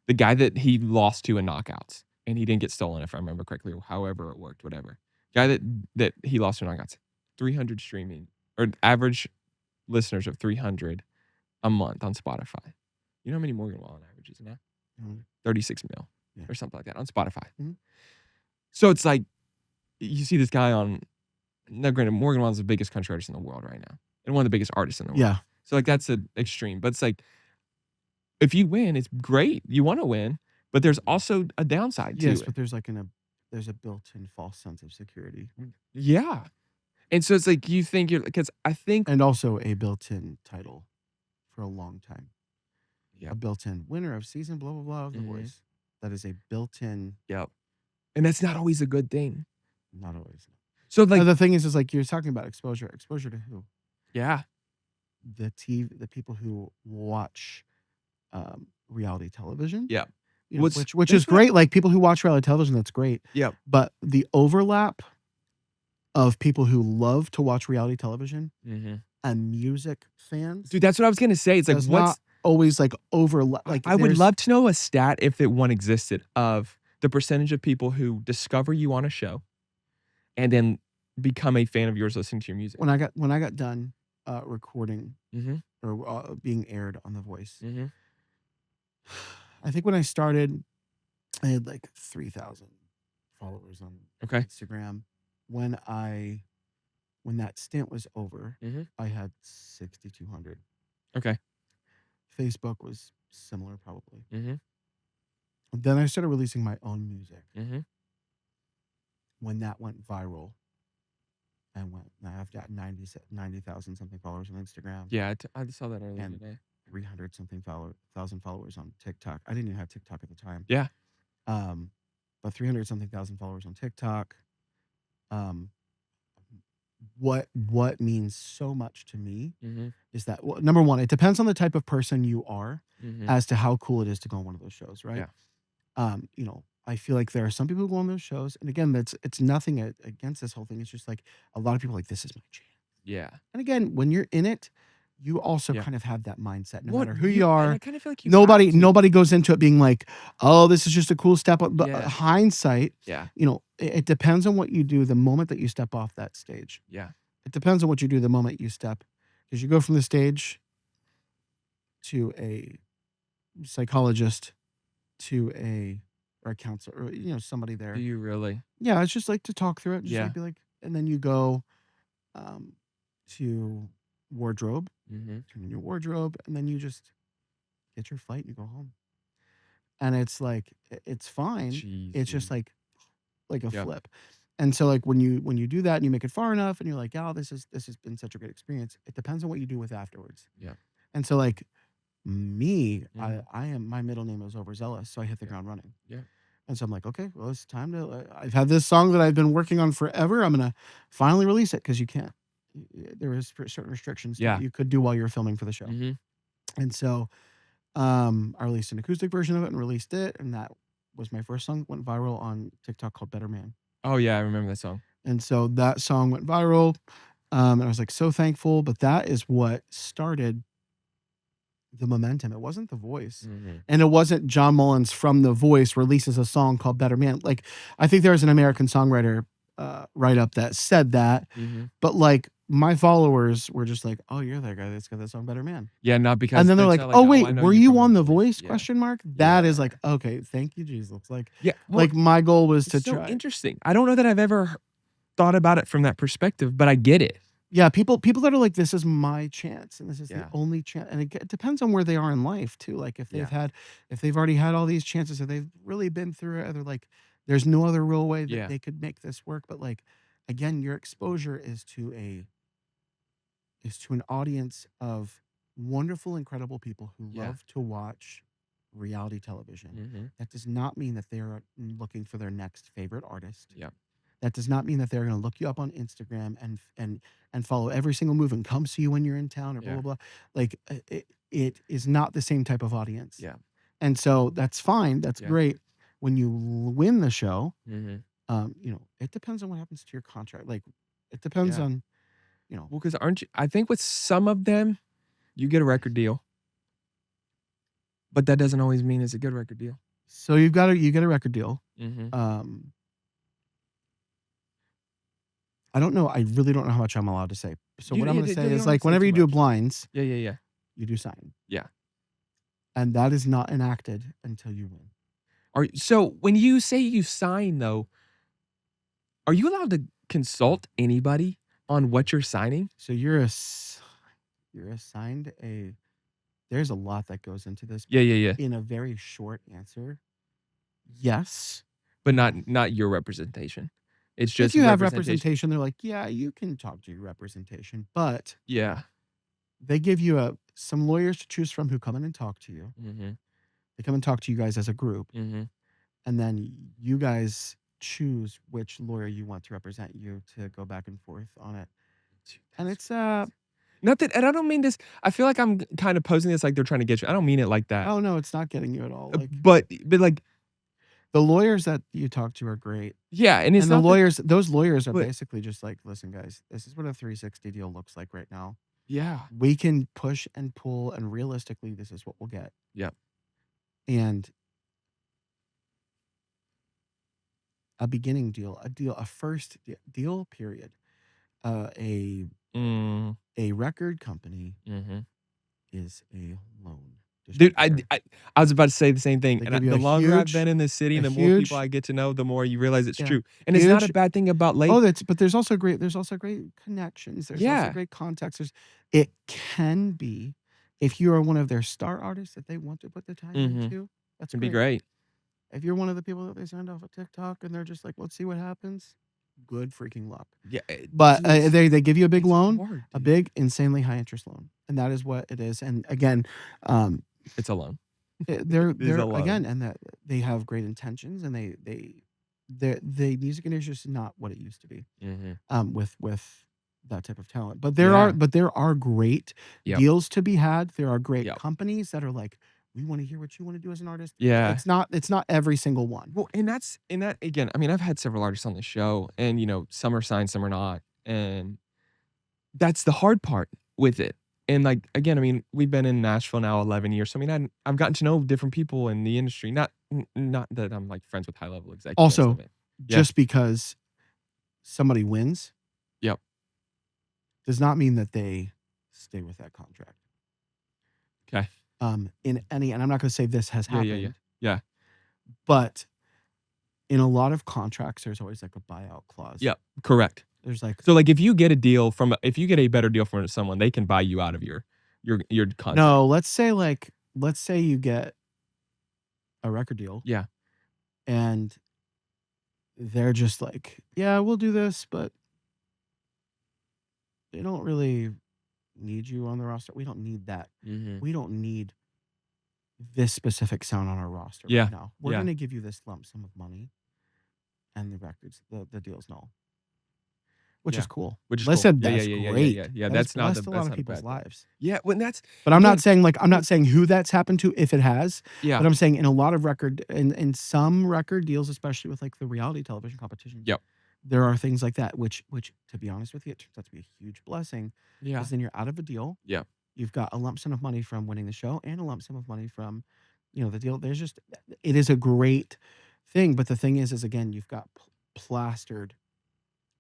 The guy that he lost to in knockouts and he didn't get stolen if I remember correctly, or however it worked, whatever. Guy that he lost to knockouts, 300 streaming or average listeners of 300 a month on Spotify. You know how many Morgan Wallen averages now? 36 mil or something like that on Spotify. Mm-hmm. So it's like you see this guy on. Now, granted, Morgan Wallen's the biggest country artist in the world right now, and one of the biggest artists in the world. Yeah. So like that's an extreme, but it's like if you win, it's great. You want to win, but there's also a downside to Yes, it. but there's there's a built-in false sense of security. Yeah, and so it's like you think because I think and also a built-in title for a long time. Yeah, A built-in winner of season blah blah blah of The Voice. That is a built-in. Yep, and that's not always a good thing. Not always. So like the thing is like you're talking about exposure. Exposure to who? Yeah. The people who watch reality television. Yeah. Which is great. Like people who watch reality television, that's great. Yeah. But the overlap of people who love to watch reality television and music fans. Dude, that's what I was gonna say. It's like what's not always like overlap. Like I would love to know a stat if one existed of the percentage of people who discover you on a show and then become a fan of yours listening to your music. When I got done recording or being aired on The Voice, I think when I started, I had like 3,000 followers on Instagram. When that stint was over, I had 6,200. Okay. Facebook was similar, probably. Then I started releasing my own music. When that went viral, I've got 90,000 something followers on Instagram. Yeah, I saw that earlier today. 300 something thousand followers on TikTok. I didn't even have TikTok at the time. Yeah. But 300 something thousand followers on TikTok. What means so much to me is that, well, number one, it depends on the type of person you are as to how cool it is to go on one of those shows, right? Yeah. I feel like there are some people who go on those shows, and again, it's nothing against this whole thing. It's just like a lot of people are like, this is my chance. Yeah. And again, when you're in it, you also kind of have that mindset. No matter who you you are, I kind of feel like nobody goes into it being like, oh, this is just a cool step up. But hindsight, it depends on what you do the moment that you step off that stage. Yeah. It depends on what you do the moment you step, because you go from the stage to a psychologist to a counselor, or somebody there. Do you really? Yeah, it's just like to talk through it. Just Yeah. like be like, and then you go to wardrobe, turn in your wardrobe, and then you just get your flight and you go home. And it's like it's fine. Jeez, it's just like a Yep. flip. And so like when you do that and you make it far enough and you're like, oh, this has been such a great experience. It depends on what you do with afterwards. Yeah. And so like me, my middle name is overzealous, so I hit the ground running. Yeah. And so I'm like, okay, well, it's time to. I've had this song that I've been working on forever. I'm gonna finally release it, because you can't. There is certain restrictions that you could do while you're filming for the show. And so, I released an acoustic version of it and released it, and that was my first song. Went viral on TikTok, called Better Man. Oh yeah, I remember that song. And so that song went viral, and I was like so thankful. But that is what started the momentum. It wasn't The Voice, and it wasn't Jon Mullins from The Voice releases a song called Better Man. Like, I think there was an American songwriter write-up that said that, but like my followers were just like, "Oh, you're that guy that's got that song Better Man." Yeah, not And because then they're it's like, not like, "Oh, "Oh, wait, I know were you you from The on The Voice." Voice? Yeah. Question mark. That is Yeah. like, okay, thank you, Jesus. Yeah, well, Like my goal was it's to so try. interesting. I don't know that I've ever thought about it from that perspective, but I get it. Yeah, people that are like, "This is my chance, and this is the Yeah. only chance," and it depends on where they are in life too, like, Yeah. if they've already had all these chances, or they've really been through it, or they're like, "There's no other real way that Yeah. they could make this work," but, like, again, your exposure is to an audience of wonderful, incredible people who Yeah. love to watch reality television. Mhm. That does not mean that they're looking for their next favorite artist. Yeah. That does not mean that they're going to look you up on Instagram and follow every single move and come see you when you're in town, or blah Yeah. blah blah. Like, it is not the same type of audience, Yeah. and so that's fine. That's Yeah. great. When you win the show, Mhm. it depends on what happens to your contract. Like, it depends Yeah. on, you know. Well, because 'cause aren't you I think with some of them, you get a record deal, but that doesn't always mean it's a good record deal. So you get a record deal. Mhm. Um, I don't know. I really don't know how much I'm allowed to say. So what I'm going to say You is, don't have like, to say whenever too you do much. blinds, Yeah, yeah, yeah. you do sign, Yeah. and that is not enacted until you win. So when you say you sign though, are you allowed to consult anybody on what you're signing? So you're assigned a. There's a lot that goes into this, Yeah, but yeah, yeah. in a very short answer, yes. But not your representation. It's If just you have representation. representation, they're like, yeah, you can talk to your representation, but Yeah. they give you some lawyers to choose from who come in and talk to you. Mhm. They come and talk to you guys as a group, Mhm. and then you guys choose which lawyer you want to represent you to go back and forth on it. Dude, And that's it's not that, and I don't mean this. I feel like I'm kind of posing this like they're trying to get you. I don't mean it like that. oh no, it's not getting you at all. Like, But like, the lawyers that you talk to are great. yeah, and it's And the not that. lawyers, those lawyers are But basically just like, listen, guys, this is what a 360 deal looks like right now. yeah, We can push and pull, and realistically, this is what we'll get. yeah. And a beginning deal, a first deal, period. A Mm, record company mhm. is a loan Dude, distributor. I was about to say the same thing, They and give you the longer I've been in this city, a and the more people huge, I get to know, the more you realize it's yeah, true. And it's not a huge. bad thing about Oh, label. but there's also great connections. There's also Yeah. great contacts. It can be, if you are one of their star artists that they want to put the time Mhm. into, that's Can be great. great. If you're one of the people that they send off a TikTok and they're just like, let's see what happens, good freaking luck. Yeah, But dude, they give you a big it's loan, hard, a dude. big, insanely high interest loan, and that is what it is. And again, um, It's a loan. It is a they're loan. again, and that they have great intentions, and the music industry is not what it used to be, Mhm. with that type of talent. Yeah. But there are great Yep. deals to be had. There are great Yep. companies that are like, we want to hear what you want to do as an artist. Yeah. It's not every single one. Well, and that again, I mean, I've had several artists on the show and, some are signed, some are not, and that's the hard part with it. And, like, again, I mean, we've been in Nashville now 11 years, so, I mean, I've gotten to know different people in the industry, not that I'm, like, friends with high level executives Also, of it. Yeah. just because somebody wins Yep. does not mean that they stay with that contract. 'Kay. In any, and I'm not going to say this has Yeah, yeah, yeah. happened, Yeah. but in a lot of contracts, there's always like a buyout clause. Yep. Correct. There's like, So, like, if you get a better deal from someone, they can buy you out of your contract. no, let's say you get a record deal, Yeah. and they're just like, yeah, we'll do this, but they don't really need you on the roster. We don't need that. Mhm. We don't need this specific sound on our roster Yeah. right now. We're Yeah. going to give you this lump sum of money, and the deal's null, which Yeah. is cool. Which is cool. Listen, Yeah, yeah, that's yeah, yeah, yeah, yeah. great. Yeah, That has that's not blessed a lot of people's bad thing. lives. Yeah, when that's But I'm not again, saying, like, I'm well, not saying who that's happened to, if it has, yeah. but I'm saying in a lot of in some record deals, especially with like the reality television competitions, Yep. there are things like that, which to be honest with you, it turns out to be a huge blessing, Yeah. because then you're out of a deal. Yeah. You've got a lump sum of money from winning the show, and a lump sum of money from, the deal. It is a great thing. But the thing is again, you've got plastered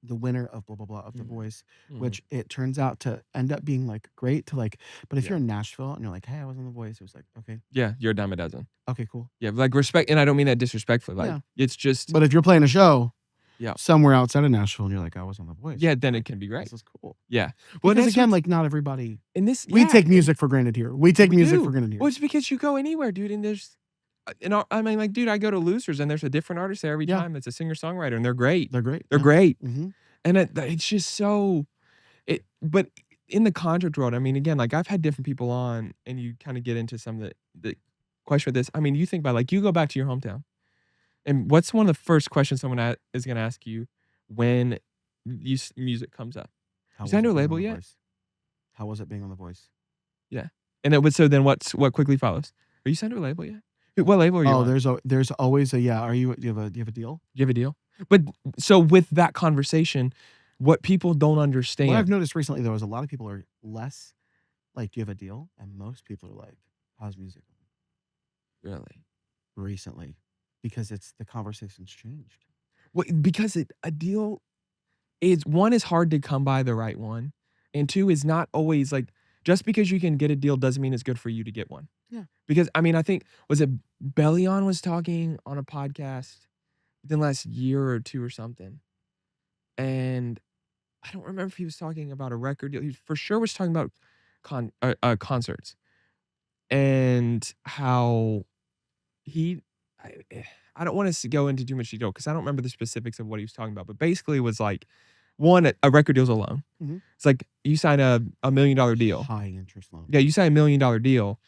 the winner of blah blah blah of The Mhm. Voice, Mhm. which it turns out to end up being like great to like. But if Yeah. you're in Nashville and you're like, hey, I was on The Voice, it was like, okay, Yeah, you're a dime a dozen. okay, cool, Yeah, like, respect and I don't mean that disrespectfully, like, yeah. it's just But if you're playing a show yeah. somewhere outside of Nashville and you're like, I was on The Voice, Yeah, then it like can be this great. is cool Yeah. Well, because that's again, what's like not everybody. and this We yeah, take and music for granted here. We take we music for do. granted Well, here. it's because you go anywhere, dude, and there's and I mean, like, dude, I go to Losers, and there's a different artist there every Yeah, time that's a singer-songwriter, and they're great. they're great. They're Yeah. great. Hmm. And it's just so but in the contract world, I mean, again, like, I've had different people on, and you kinda get into some of the question with this. I mean, you think about, like, you go back to your hometown, and what's one of the first questions someone is gonna ask you when music comes up? How "You was signed to it a being on label The yet?" Voice? How was it being on The Voice? Yeah. And then so then what quickly follows? "Are you signed to a label yet? What label are you Oh, on? there's always a yeah. Are you do you have a deal? Do you have a deal?" But so with that conversation, what people don't What I've understand noticed recently though is a lot of people are less like, do you have a deal? And most people are like, how's music really. recently? Because it's the conversation's changed. Well, because a deal is one is hard to come by the right one, and two is not always like just because you can get a deal doesn't mean it's good for you to get one. Yeah. Because I mean, I think was it Bellion was talking on a podcast within the last year or two or something, and I don't remember if he was talking about a record deal. He for sure was talking about concerts and how he. I don't want to go into too much detail because I don't remember the specifics of what he was talking about, but basically it was like one a record deal's a loan. Mhm. It's like you sign a $1 million deal. High interest loan. Yeah, you sign $1 million deal,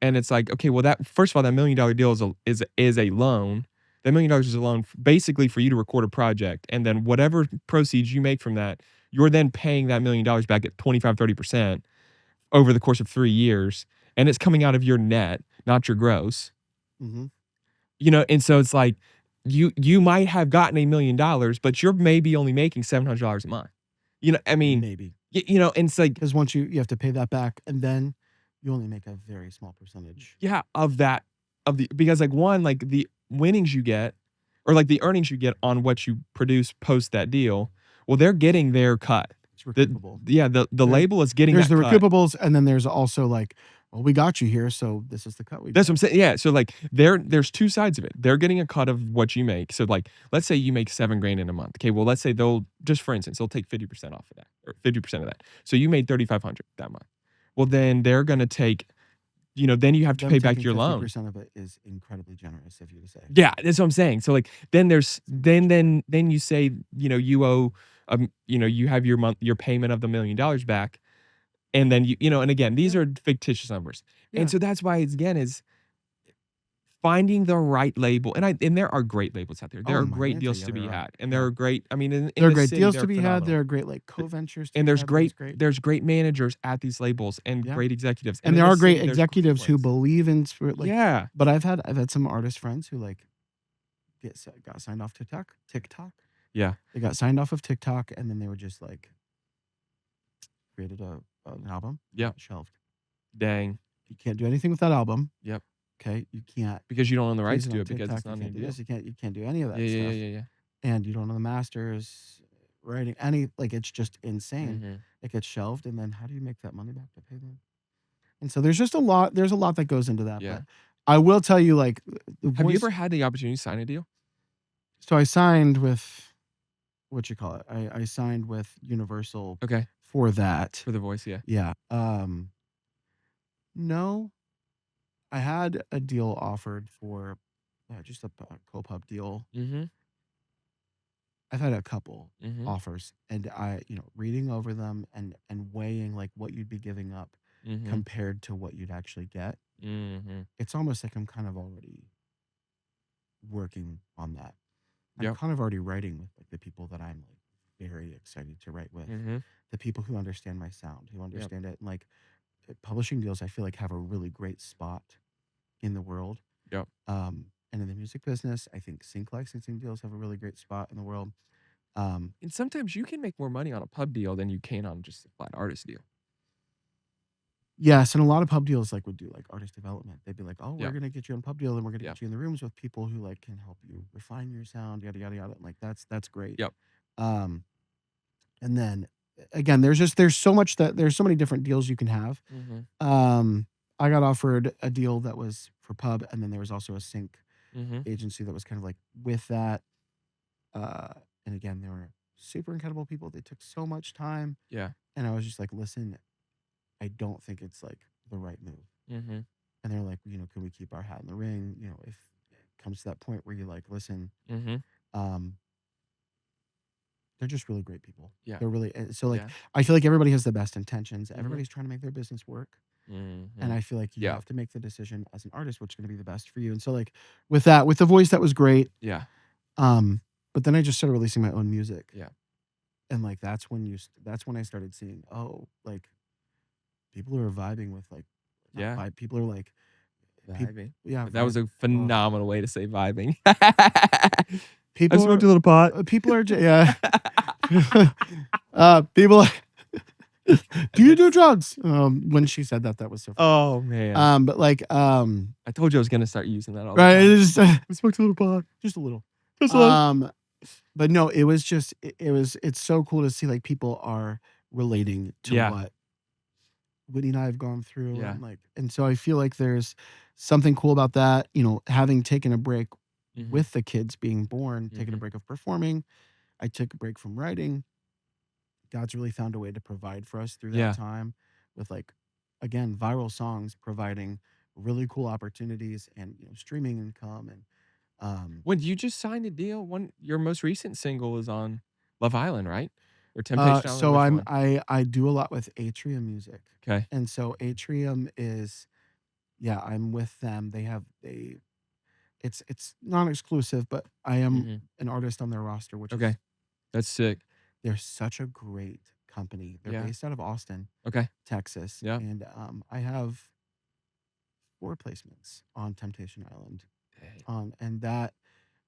and it's like okay, well that first of all that $1 million deal is a loan. That $1 million is a loan basically for you to record a project, and then whatever proceeds you make from that, you're then paying that $1 million back at 25-30% over the course of 3 years, and it's coming out of your net, not your gross. Mhm. You know, and so it's like you might have gotten $1 million, but you're maybe only making $700 a month. You know, I mean, Maybe. you know, and it's like, Because once you have to pay that back and then you only make a very small percentage. yeah, of that of the because like one, like the winnings you get or like the earnings you get on what you produce post that deal, well, they're getting their cut. It's recoupable. The There label is getting there's that the cut. recoupables and then there's also like, well, we got you here, so this is the cut we That's got. what I'm saying. Yeah. So like there's two sides of it. They're getting a cut of what you make. So like let's say you make 7 grand in a month. Okay. Well, let's say they'll just for instance, they'll take 50% off of that or 50% of that. So you made 3,500 that month. Well, then they're gonna take, you know, then you have to Them pay back taking your loan. 50% of it is incredibly generous of you to say. Yeah, that's what I'm saying. So like then there's then you say, you know, you owe you know, you have your payment of the $1 million back. And then you know, and again, these Yeah. are fictitious numbers. Yeah. And so that's why it's again is finding the right label, and there are great labels out there. There Oh are my great Lanta, deals yeah, to be there are. had, and there Yeah. are great. I mean, in There are the great city, deals they're to be had. There phenomenal, are great like co-ventures to and be had. there's great managers at these labels and Yeah. great executives, And in there the are great city, there's executives who ones. believe in spirit like Yeah, but I've had some artist friends who like got signed off TikTok. yeah, They got signed off of TikTok and then they were just like created an album, yep. got shelved. Dang, You can't do anything with that album. yep. Okay, you can't Because you don't own the rights tease it to on it because TikTok. it's You not in your can't do deal. this. You can't do any of Yeah, that yeah, yeah, stuff. yeah, yeah. And you don't know the masters, writing any like it's just insane. Hmm. It gets shelved, and then how do you make that money back to pay them? And so there's just a lot. There's a lot that goes into that. Yeah. But I will tell you, like the Have you voice. ever had the opportunity to sign a deal? So I signed with what you call it. I signed with Universal Okay, for that. for The Voice, yeah. Yeah. No, I had a deal offered for just a co-pub deal. Mhm, I've had a couple mhm, offers, and reading over them and weighing like what you'd be giving up mhm, compared to what you'd actually get. mhm. It's almost like I'm kind of already working on that. I'm Yep, kind of already writing with like the people that I'm like very excited to write with, mhm, the people who understand my sound, who yep, understand it, and like publishing deals. I feel like have a really great spot in the world. yep. And in the music business, I think sync licensing deals have a really great spot in the world. Um, And sometimes you can make more money on a pub deal than you can on just a flat artist deal. Yes, and a lot of pub deals like would do like artist development. They'd be like, "Oh, we're Yep, gonna get you on pub deal, and we're gonna yep, get you in the rooms with people who like can help you refine your sound, yada yada yada." Like that's great. yep. Um, And then again, there's so much that there's so many different deals you can have. Mhm. Um, I got offered a deal that was for pub, and then there was also a sync Mhm. agency that was kind of like with that. Uh, and again, they were super incredible people. They took so much time, Yeah. and I was just like, listen, I don't think it's like the right move. Mhm. And they're like, can we keep our hat in the ring? If it comes to that point where you're like, listen, Mhm. um, they're just really great people. Yeah. They're really so like Yeah. I feel like everybody has the best intentions. Mhm. Everybody's trying to make their business work. And Mhm. I feel like you Yeah. have to make the decision as an artist what's going to be the best for you. And so like with that, with the voice, that was great. Yeah. Um, but then I just started releasing my own music, Yeah. and like that's when I started seeing, oh, like people are vibing with like not Yeah. vibe. People are like people, Vibing. yeah, That was vibe. a Oh, phenomenal way to say vibing. I people smoked are a little pot. people are yeah. People. Do you do That's drugs? When she said that, that was so funny. oh, man. But like, I told you I was gonna start using that all the right, time. it's I smoked a little pot. just a little. Just a little. Um, but no, it was just it's so cool to see like people are relating to Yeah. what Whitney and I have gone through, Yeah. and so I feel like there's something cool about that. Having taken a break Mhm. with the kids being born, taking a Mhm. break of performing, I took a break from writing. God's really found a way to provide for us through that Yeah. time with like again viral songs providing really cool opportunities and streaming income and When you just signed a deal, one your most recent single is on Love Island, right? Or Temptation Island, so which I'm one? I do a lot with Atrium Music, Okay. and so Atrium is, yeah, I'm with them. They it's non-exclusive, but I am Mhm. an artist on their roster, which is Okay. That's sick. they're such a great company. They're Yeah. based out of Austin, Okay. Texas, Yeah. and I have 4 placements on Temptation Island. Dang. And that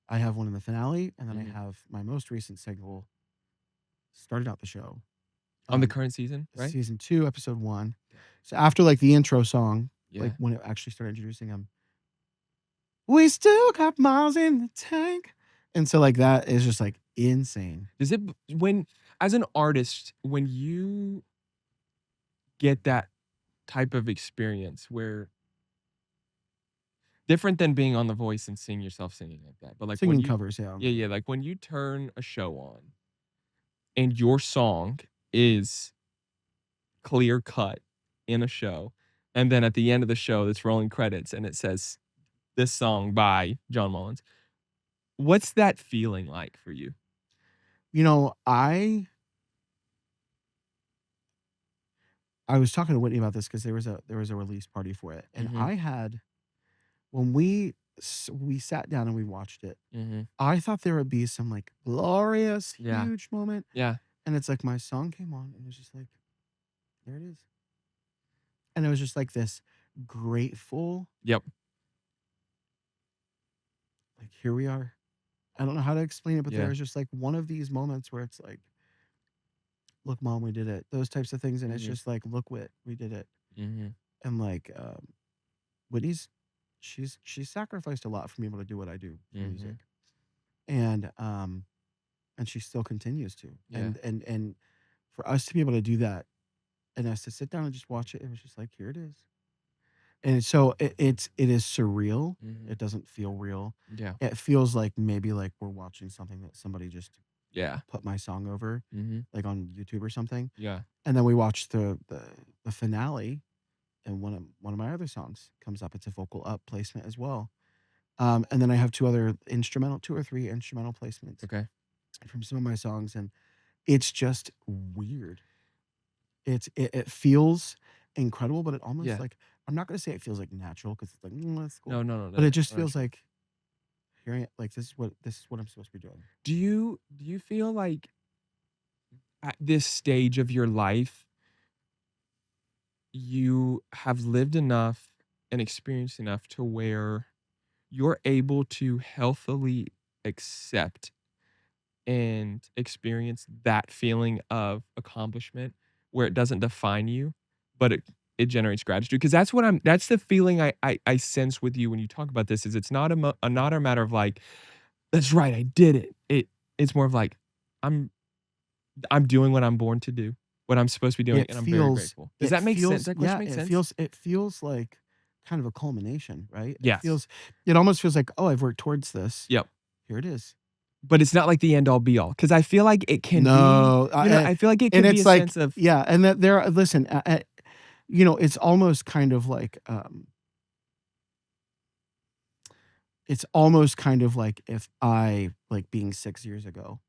I have one in the finale, and then I Mhm. have my most recent single started out the show, On the um, current season, right? season 2, episode 1. Dang. So after like the intro song, like Yeah. when it actually started introducing them, we still got miles in the tank, and so like that is just like insane. Does it when as an artist, when you get that type of experience where different than being on The Voice and seeing yourself singing like that, but, like, when Singing you covers, yeah. yeah, yeah, like, when you turn a show on and your song is clear cut in a show, and then at the end of the show, it's rolling credits, and it says, "This song by Jon Mullins." What's that feeling like for you? You know, I was talking to Whitney about this because there was a release party for it, and Mhm, I had when we sat down and we watched it, mhm. I thought there would be some like glorious, Yeah, huge moment, yeah, and it's like my song came on, and it was just like, there it is, and it was just like this grateful, yep, like here we are. I don't know how to explain it, but there yeah, was just like one of these moments where it's like, look, mom, we did it. Those types of things, and it's mhm, just like, look, Wit, we did it, mhm, and like Whitney's, she's sacrificed a lot for me able to do what I do for music, mhm, and she still continues to, yeah, and for us to be able to do that and us to sit down and just watch it, it was just like, here it is. And so it is surreal. mhm, It doesn't feel real. yeah, It feels like maybe like we're watching something that somebody just yeah, put my song over, mhm, like on YouTube or something. yeah, And then we watch the finale, and one of my other songs comes up. It's a vocal up placement as well. And then I have two or three instrumental placements okay, from some of my songs, and it's just weird. It feels incredible, but it almost yeah. like, I'm not gonna say it feels like natural because it's like, that's cool, No, no, no, but no, it just no, feels like, here I am, like this is what I'm supposed to be doing. do you feel like at this stage of your life, you have lived enough and experienced enough to where you're able to healthily accept and experience that feeling of accomplishment where it doesn't define you, but it generates gratitude? Because that's the feeling I sense with you when you talk about this is it's not not a matter of like, "That's right, I did it." It's more of like, "I'm I'm doing what I'm born to do, what I'm supposed to be doing, It and I'm very feels grateful. Does it that make sense? feels Does that question yeah, make it sense? feels it feels like kind of a culmination, right? Yes. It almost feels like, "Oh, I've worked towards this. Yep. Here it is." But it's not like the end all be all, because I feel like it can be, No, I feel like it and could be a it's like sense of yeah, and that there listen, it's almost kind of like, it's almost kind of like if I, like, being 6 years ago,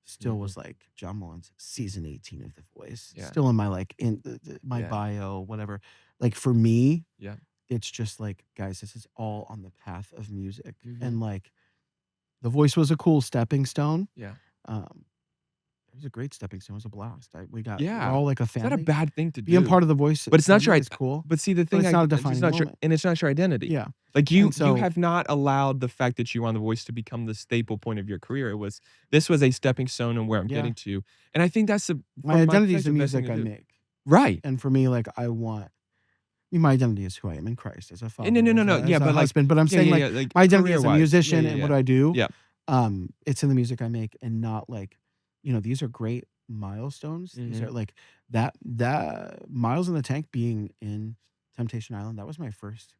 still Mhm. was like Jon Mullins, season 18 of The Voice, Yeah. still in my, like, in my Yeah. bio, whatever. Like, for me, Yeah. it's just like, guys, this is all on the path of music, Mhm. and, like, The Voice was a cool stepping stone. Yeah. Um, it was a great stepping stone, it was a blast. We're Yeah. all like a It's not a family. bad thing to Being do, part of The Voice but it's not your family I is cool, but see, the but thing it's not a it's just defining not your moment. and it's not your identity. Yeah, Like, and you so have not allowed the fact that you were on The Voice to become the staple point of your career. This was a stepping stone and where I'm yeah, getting to, and I think that's the my from my identity is the perspective, best thing music to I do. make, Right. and for me, like, my identity is who I am in Christ as a Yeah, no, father, no, no, as no, yeah, a but, like husband, but I'm yeah, saying, yeah, like, yeah, like, my identity as a career-wise. Yeah, musician yeah, and what yeah. I do, Yeah. it's in the music I make and not, like, these are great milestones. These Mhm. are, like, that Miles in the Tank being in Temptation Island, that was my first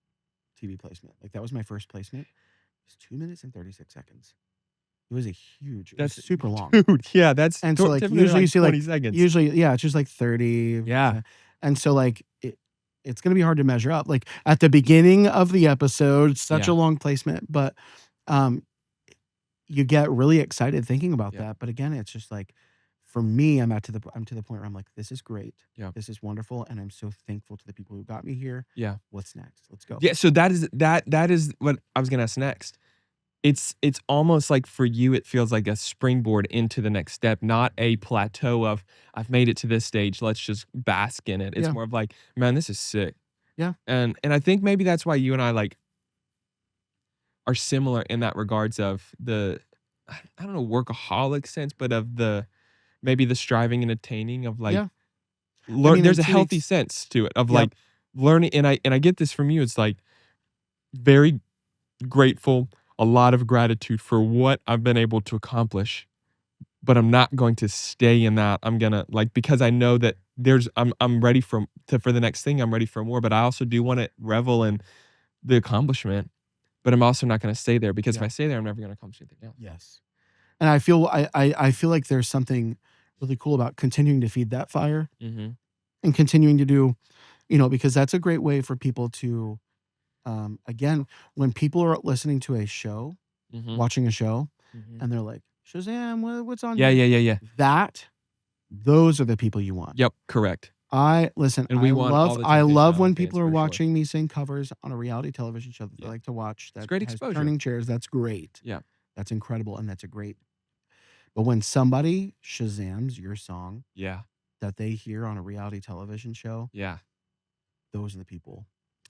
TV placement. Like, that was my first placement. It was 2 minutes and 36 seconds. It was That's super long. dude, yeah, that's And so, like, typically, usually you like, see, 20 like seconds. usually yeah, it's just, like, 30, Yeah. and so, like, it's gonna be hard to measure up. Like, at the beginning of the episode, such a Yeah. long placement, but, um, you get really excited thinking about Yeah. that, but again, it's just, like, for me, I'm to the point where I'm like, "This is great. Yeah. This is wonderful, and I'm so thankful to the people who got me here. Yeah. What's next? Let's go." Yeah, so that is what I was gonna ask next. It's almost like for you, it feels like a springboard into the next step, not a plateau of, "I've made it to this stage, let's just bask in it." It's Yeah, more of like, "Man, this is sick." yeah, And I think maybe that's why you and I, like, are similar in that regards of the I don't know, workaholic sense, but of the maybe the striving and attaining of, like, yeah. I learn mean, in there's a 2 healthy weeks sense to it of, yep, like, learning, and I get this from you, it's like, very grateful, a lot of gratitude for what I've been able to accomplish, but I'm not going to stay in that. I'm gonna like, because I know that I'm ready for the next thing, I'm ready for more, but I also do wanna revel in the accomplishment, but I'm also not gonna stay there because if I yeah, stay there, I'm never gonna accomplish anything else. yes. And I feel like there's something really cool about continuing to feed that fire Mhm. and continuing to do, because that's a great way for people to, again, when people are listening to a show, Mhm. watching a show, Mhm. and they're like, "Shazam, what's on Yeah, here?" yeah, yeah, yeah. That those are the people you want. Yep, correct. Listen, And we want all the I Temptation love when Island fans people are for sure. watching me sing covers on a reality television show that they Yeah. like to watch It's that great has exposure. turning chairs. That's great. Yeah. That's incredible, and that's a great but when somebody Shazams your song Yeah. that they hear on a reality television show, Yeah. those are the people.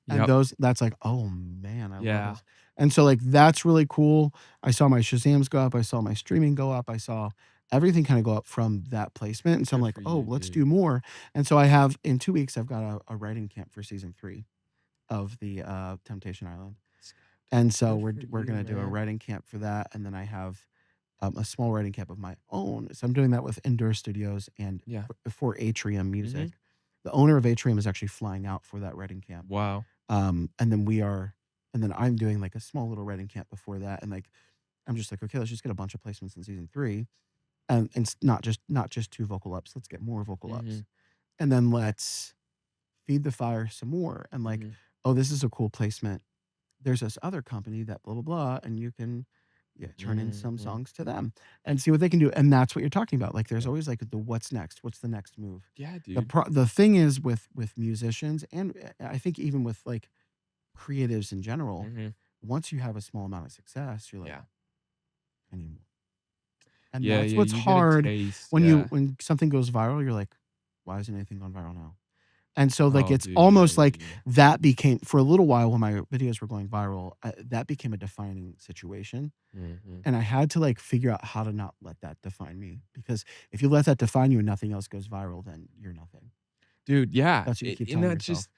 And Yep. that's like, "Oh, man, I love Yeah. this." And so, like, that's really cool. I saw my Shazams go up, I saw my streaming go up, I saw everything kinda go up from that placement, and so I'm Good like, for "Oh, you, let's dude. do more." And so I have in 2 weeks, I've got a writing camp for season 3 of the, Temptation Island. And so Good for we're you, gonna do a man. writing camp for that, and then I have, a small writing camp of my own. So I'm doing that with Indoor Studios and Yeah. for Atrium Mhm. Music. The owner of Atrium is actually flying out for that writing camp. Wow. And then I'm doing like a small little writing camp before that. And like, I'm just like, okay, let's just get a bunch of placements in season 3. And it's not just 2 vocal ups. Let's get more vocal ups. Mhm. And then let's feed the fire some more. And like, Mhm. oh, this is a cool placement. There's this other company that blah blah blah, and you can turn in some Mhm. songs to them and see what they can do. And that's what you're talking about. Like, there's Yeah. always like the what's next? What's the next move? Yeah, dude. The thing is with musicians, and I think even with like creatives in general, Mhm. once you have a small amount of success, you're like, Yeah. I need more. And Yeah, that's yeah, what's you get a hard taste, when yeah. something goes viral. You're like, why isn't anything gone viral now? And so, like, Oh, it's dude, yeah, almost yeah, like yeah. that became for a little while when my videos were going viral, that became a defining situation, Mhm. and I had to, like, figure out how to not let that define me, because if you let that define you and nothing else goes viral, then you're nothing. Dude, yeah, That's what you keep and telling that's yourself. just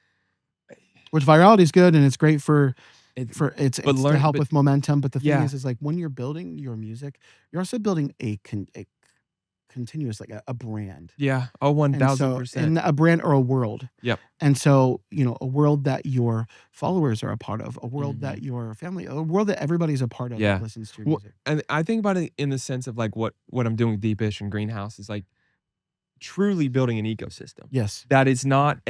Which virality is good, and it's great it but it's to learn help but with momentum, but the thing yeah. is like, when you're building your music, you're also building continuous, like a brand. Yeah. Oh, And so, 1000%. and a brand or a world. Yep. And so, a world that your followers are a part of, a world Mhm. that your family, a world that everybody's a part of that Yeah. listens to your Well, music. and I think about it in the sense of like what I'm doing with Deepish and Greenhouse is like truly building an ecosystem Yes. that is not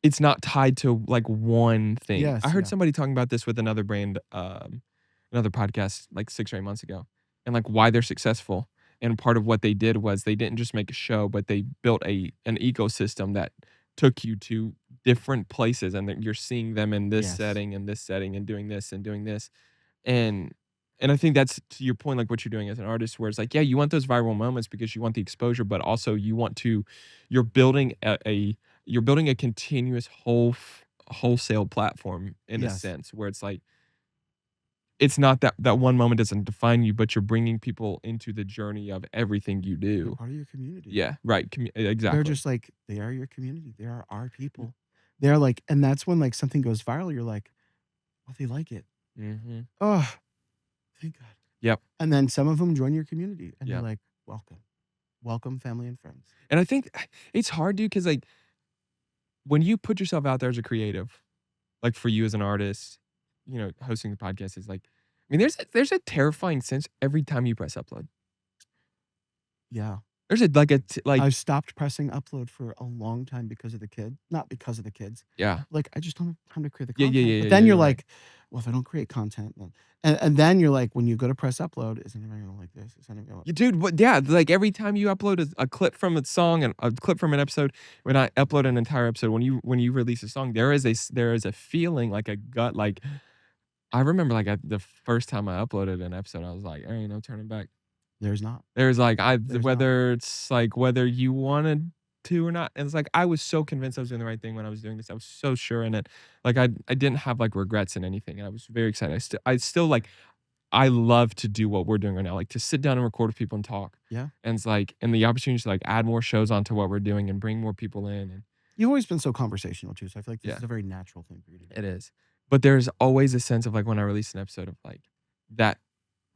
it's not tied to like one thing. I Yes. heard Yeah. somebody talking about this with another brand, another podcast like 6 or 8 months ago, and like why they're successful. And part of what they did was they didn't just make a show, but they built an ecosystem that took you to different places, and that you're seeing them in Yes. this setting, and doing this. And and I think that's to your point, like what you're doing as an artist, where it's like, yeah, you want those viral moments because you want the exposure, but also you want to, you're building you're building a continuous wholesale platform in a Yes. sense where it's like it's not that one moment doesn't define you, but you're bringing people into the journey of everything you They're do. part of your community. Yeah, right. They're Exactly. just like, they are your community. They are our people. They're like, and that's when like something goes viral. You're like, oh, they like it. Hmm. Oh, thank God. Yep. And then some of them join your community and you're Yep. like, welcome, welcome, family and friends. And I think it's hard, dude, because like when you put yourself out there as a creative, like for you as an artist, hosting the podcast is like, I mean, there's a terrifying sense every time you press upload. Yeah. There's a like a like I've stopped pressing upload for a long time because of the kid. Not because of the kids. yeah. Like, I just don't have time to create the Yeah, yeah, content. yeah, But yeah, then you're you're right. like, well, if I don't create content, then and then you're like, when you go to press upload, is anybody gonna like this? Is anybody gonna Yeah, dude, what yeah, like every time you upload a clip from a song and a clip from an episode, when I upload an entire episode, when you release a song, there is a feeling like a gut like I remember like the first time I uploaded an episode, I was like, there ain't no turning back. There's not. There's like There's not. whether it's like whether you wanted to or not. And it's like I was so convinced I was doing the right thing when I was doing this. I was so sure in it. Like I didn't have like regrets in anything. And I was very excited. I still like I love to do what we're doing right now. Like to sit down and record with people and talk. Yeah. And it's like and the opportunity to like add more shows onto what we're doing and bring more people in. And You've always been so conversational too. So I feel like this yeah, is a very natural thing for you to do. it is. But there's always a sense of like when I release an episode of like that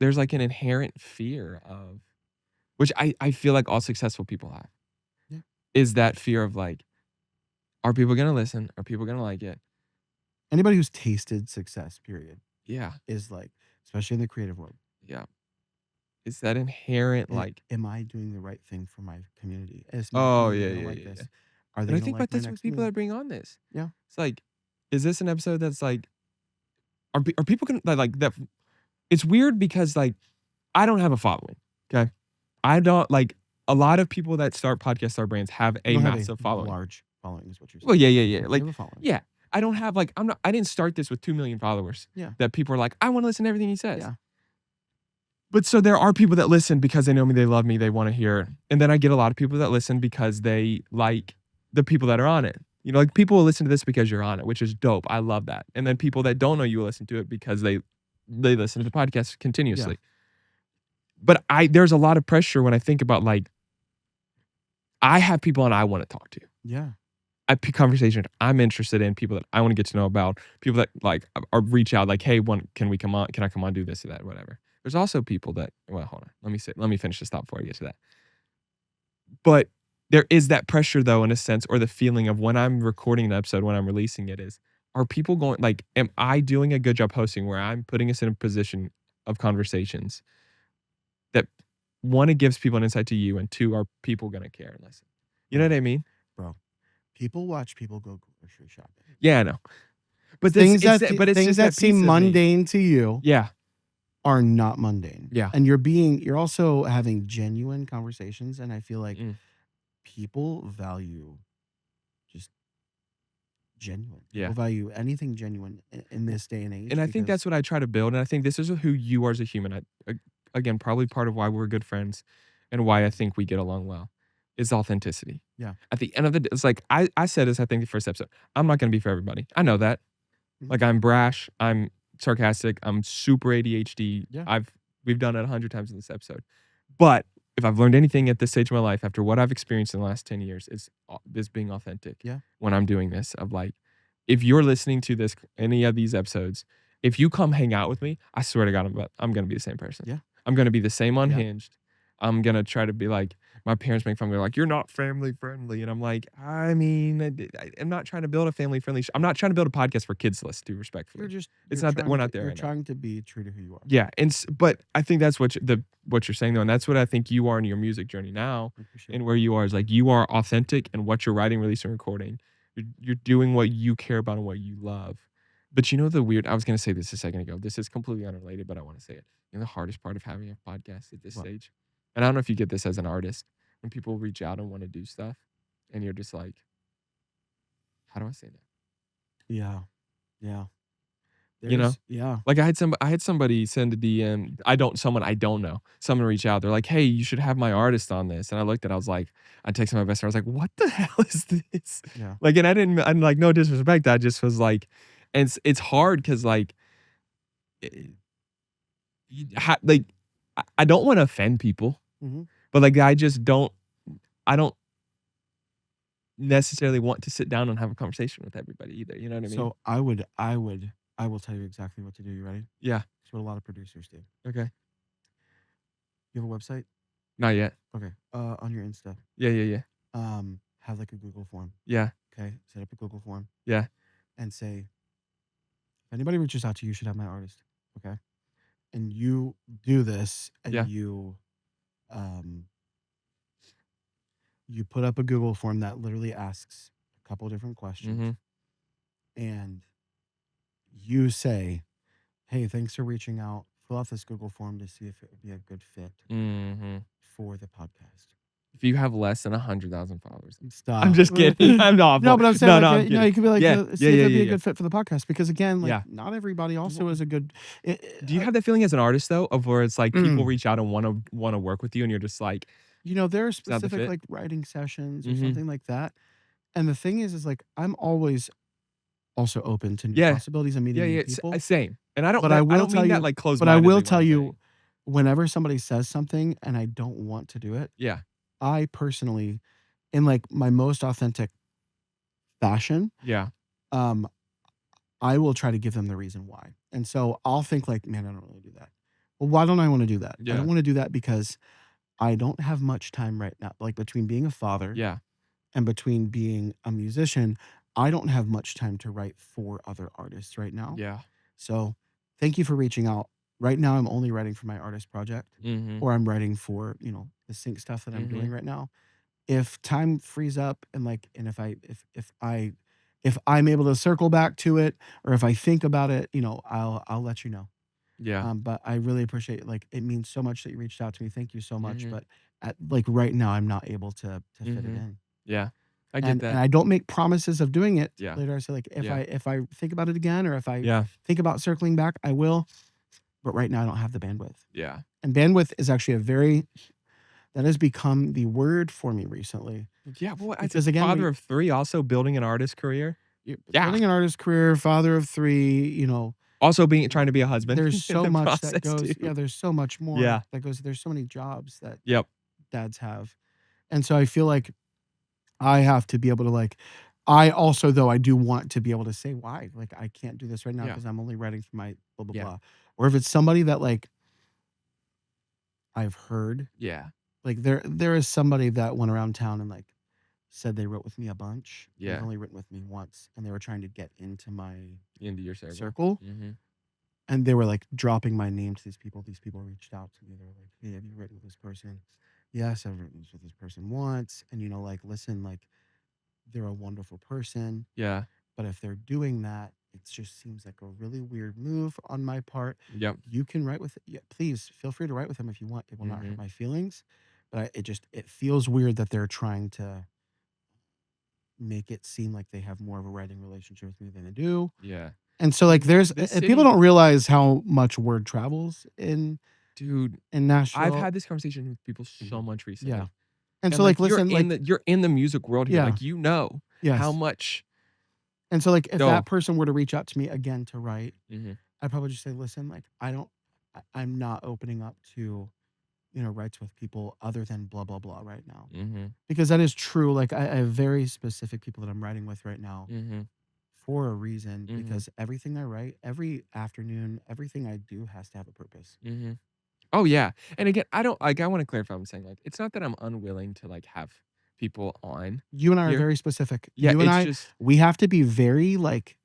there's like an inherent fear of which I feel like all successful people have. Yeah. Is that fear of like, are people gonna listen? Are people gonna like it? Anybody who's tasted success, period, Yeah, is like, especially in the creative world, yeah. It's that inherent like, am I doing the right thing for my community? Is my oh community yeah, gonna yeah, like yeah, yeah. this? Are they And I gonna think like about my this with next people move? that bring on this. Yeah. It's like, is this an episode that's like, are people gonna like that? It's weird because like, I don't have a following. Okay, I don't like a lot of people that start podcasts, start brands have You a don't have massive a following. large following, is what you're Well, saying. yeah, yeah, yeah. You Like, have a following. yeah, I don't have like I didn't start this with 2 million followers. Yeah. That people are like, I want to listen to everything he says. Yeah. But so there are people that listen because they know me, they love me, they want to hear it. And then I get a lot of people that listen because they like the people that are on it. Like people will listen to this because you're on it, which is dope. I love that. And then people that don't know you will listen to it because they listen to the podcast continuously. But there's a lot of pressure when I think about like I have people on I want to talk to. Yeah. I pick conversation I'm interested in, people that I want to get to know about, people that like or reach out like, hey, can we come on? Can I come on, do this or that, whatever. There's also people that well, hold on. Let me finish this thought before I get to that. But there is that pressure though, in a sense, or the feeling of when I'm recording an episode, when I'm releasing it is, are people going like, am I doing a good job hosting where I'm putting us in a position of conversations that one, it gives people an insight to you, and two, are people gonna care and listen? You know what I mean? Bro. People watch people go grocery shopping. Yeah, I know. But Things it's that but it's things just that that piece seem of me. mundane to you Yeah. are not mundane. Yeah. And you're also having genuine conversations. And I feel like Mm. people value just genuine. Yeah. People value anything genuine in this day and age. And I think that's what I try to build. And I think this is who you are as a human. Again, probably part of why we're good friends and why I think we get along well is authenticity. Yeah. At the end of the day, it's like I said this, I think, the first episode. I'm not going to be for everybody. I know that. Mhm. Like I'm brash. I'm sarcastic. I'm super ADHD. Yeah. We've done it 100 times in this episode. But if I've learned anything at this stage of my life, after what I've experienced in the last 10 years, is this being authentic. Yeah. When I'm doing this, of like, if you're listening to this, any of these episodes, if you come hang out with me, I swear to God, I'm going to be the same person. Yeah. I'm going to be the same unhinged. I'm gonna try to be like my parents make fun of me, like, "You're not family friendly," and I'm like, "I mean, I'm not trying to build a family friendly I'm not trying to build a podcast for kids to listen to, respectfully. It's not that we're not there you're right now." trying to be true to who you are. Yeah, and but I think that's what you're saying, though, and that's what I think you are in your music journey now, I appreciate and it. where you are is, like, you are authentic in what you're writing, releasing, recording. You're doing what you care about and what you love. But you know the weird I was gonna say this a second ago. This is completely unrelated, but I wanna say it. You know the hardest part of having a podcast at this What? stage? And I don't know if you get this as an artist, when people reach out and wanna do stuff, and you're just like, "How do I say that?" Yeah. Yeah. You know? Yeah. Like, I had somebody send a DM someone I don't know, someone reach out, they're like, "Hey, you should have my artist on this," and I looked at it, I was like I texted my best friend, I was like, "What the hell is this?" Yeah. Like, and I'm like, no disrespect, I just was like and it's hard because like, eh, like, I don't wanna offend people, Hmm. but, like, I don't necessarily want to sit down and have a conversation with everybody either, you know what I mean? So I will tell you exactly what to do. You ready? Yeah, It's what a lot of producers do. okay. You have a website? Not yet. Okay. On your Insta, Yeah, yeah, yeah. have like a Google form. Yeah, Okay. Set up a Google form yeah, and say, if anybody reaches out to you, you should have my artist. Okay. And you do this and yeah. um, you put up a Google form that literally asks a couple different questions Mhm, and you say, hey, thanks for reaching out. Fill out this Google form to see if it would be a good fit mhm. for the podcast. If you have less than 100,000 followers. I'm Stop. just kidding. I'm No, awful. but I'm saying No, like no, I'm no, kidding. you could be like Yeah, yeah, see if yeah, it'd be yeah, a yeah. good fit for the podcast because again, like Yeah. not everybody also Well, is a good. do you have that feeling as an artist though, of where it's like people Mm. reach out and wanna work with you and you're just like, You know, there are "Is that the specific fit?" like writing sessions or Mhm. something like that, and the thing is like I'm always also open to new Yeah. possibilities and Yeah, meeting new yeah, people. same. And I don't But I that I will don't tell mean that you, like but I will closed-mindedly what tell I'm you, saying. whenever somebody says something and I don't want to do it, Yeah. I personally, in like my most authentic fashion, Yeah. um, I will try to give them the reason why. And so I'll think like, man, I don't really do that. Well, why don't I want to do that? I don't Yeah. want to do that because I don't have much time right now. Like between being a father Yeah. and between being a musician, I don't have much time to write for other artists right now. Yeah. So thank you for reaching out. Right now, I'm only writing for my artist project, Mhm. or I'm writing for, the sync stuff that I'm doing Mhm. right now. If time frees up and like, and if I'm able to circle back to it, or if I think about it, I'll let you know. Yeah. But I really appreciate like it means so much that you reached out to me. Thank you so much. Mhm. But at like right now, I'm not able to fit it Mhm. in. Yeah. I get And that. I don't make promises of doing it. Yeah. Later, I say like Yeah. if I think about it again, or if I Yeah. think about circling back, I will. But right now, I don't have the bandwidth. Yeah. And bandwidth is actually that has become the word for me recently. Yeah, well, as a Because again, father of 3 also building an artist career. Yeah. building an artist career, father of three, Also being trying to be a husband there's in so the much that process too. goes. Yeah, there's so much more Yeah. that goes. There's so many jobs that Yep. dads have. And so I feel like I have to be able to like I also though I do want to be able to say why. Like I can't do this right now Yeah. because I'm only writing for my blah blah Yeah. blah. Or if it's somebody that like I've heard, Yeah. like there is somebody that went around town and like said they wrote with me a bunch. They've Yeah. only written with me once and they were trying to get into my Into your circle. circle. Mhm. And they were like dropping my name to these people. These people reached out to me. They were like, hey, have you written with this person? Yes, I've written with this person once. And like, listen, like they're a wonderful person. Yeah. But if they're doing that, it just seems like a really weird move on my part. Yep. You can write with yeah, please feel free to write with them if you want. It will not hurt Mhm. my feelings. But it feels weird that they're trying to make it seem like they have more of a writing relationship with me than they do. Yeah. And so like there's This and people city don't realize how much word travels dude, in I've Nashville. had this conversation with people so Mhm. much Yeah. recently. And And so like like listen, like you're in the music world here. yeah, Like you know how yes. much And so like if that oh. person were to reach out to me again to write, Mhm. I'd probably just say, listen, like I'm not opening up to, writes with people other than blah blah blah right now. Mhm. Because that is true. Like I have very specific people that I'm writing with right now Mhm. for a reason Mhm. because everything I write, every afternoon, everything I do has to have a purpose. Mhm. Oh, yeah, and again, I don't like, I wanna clarify what I'm saying, like, it's not that I'm unwilling to, like, have people on You and I are here. very specific. Yeah, You and it's I, just we have to be very, like,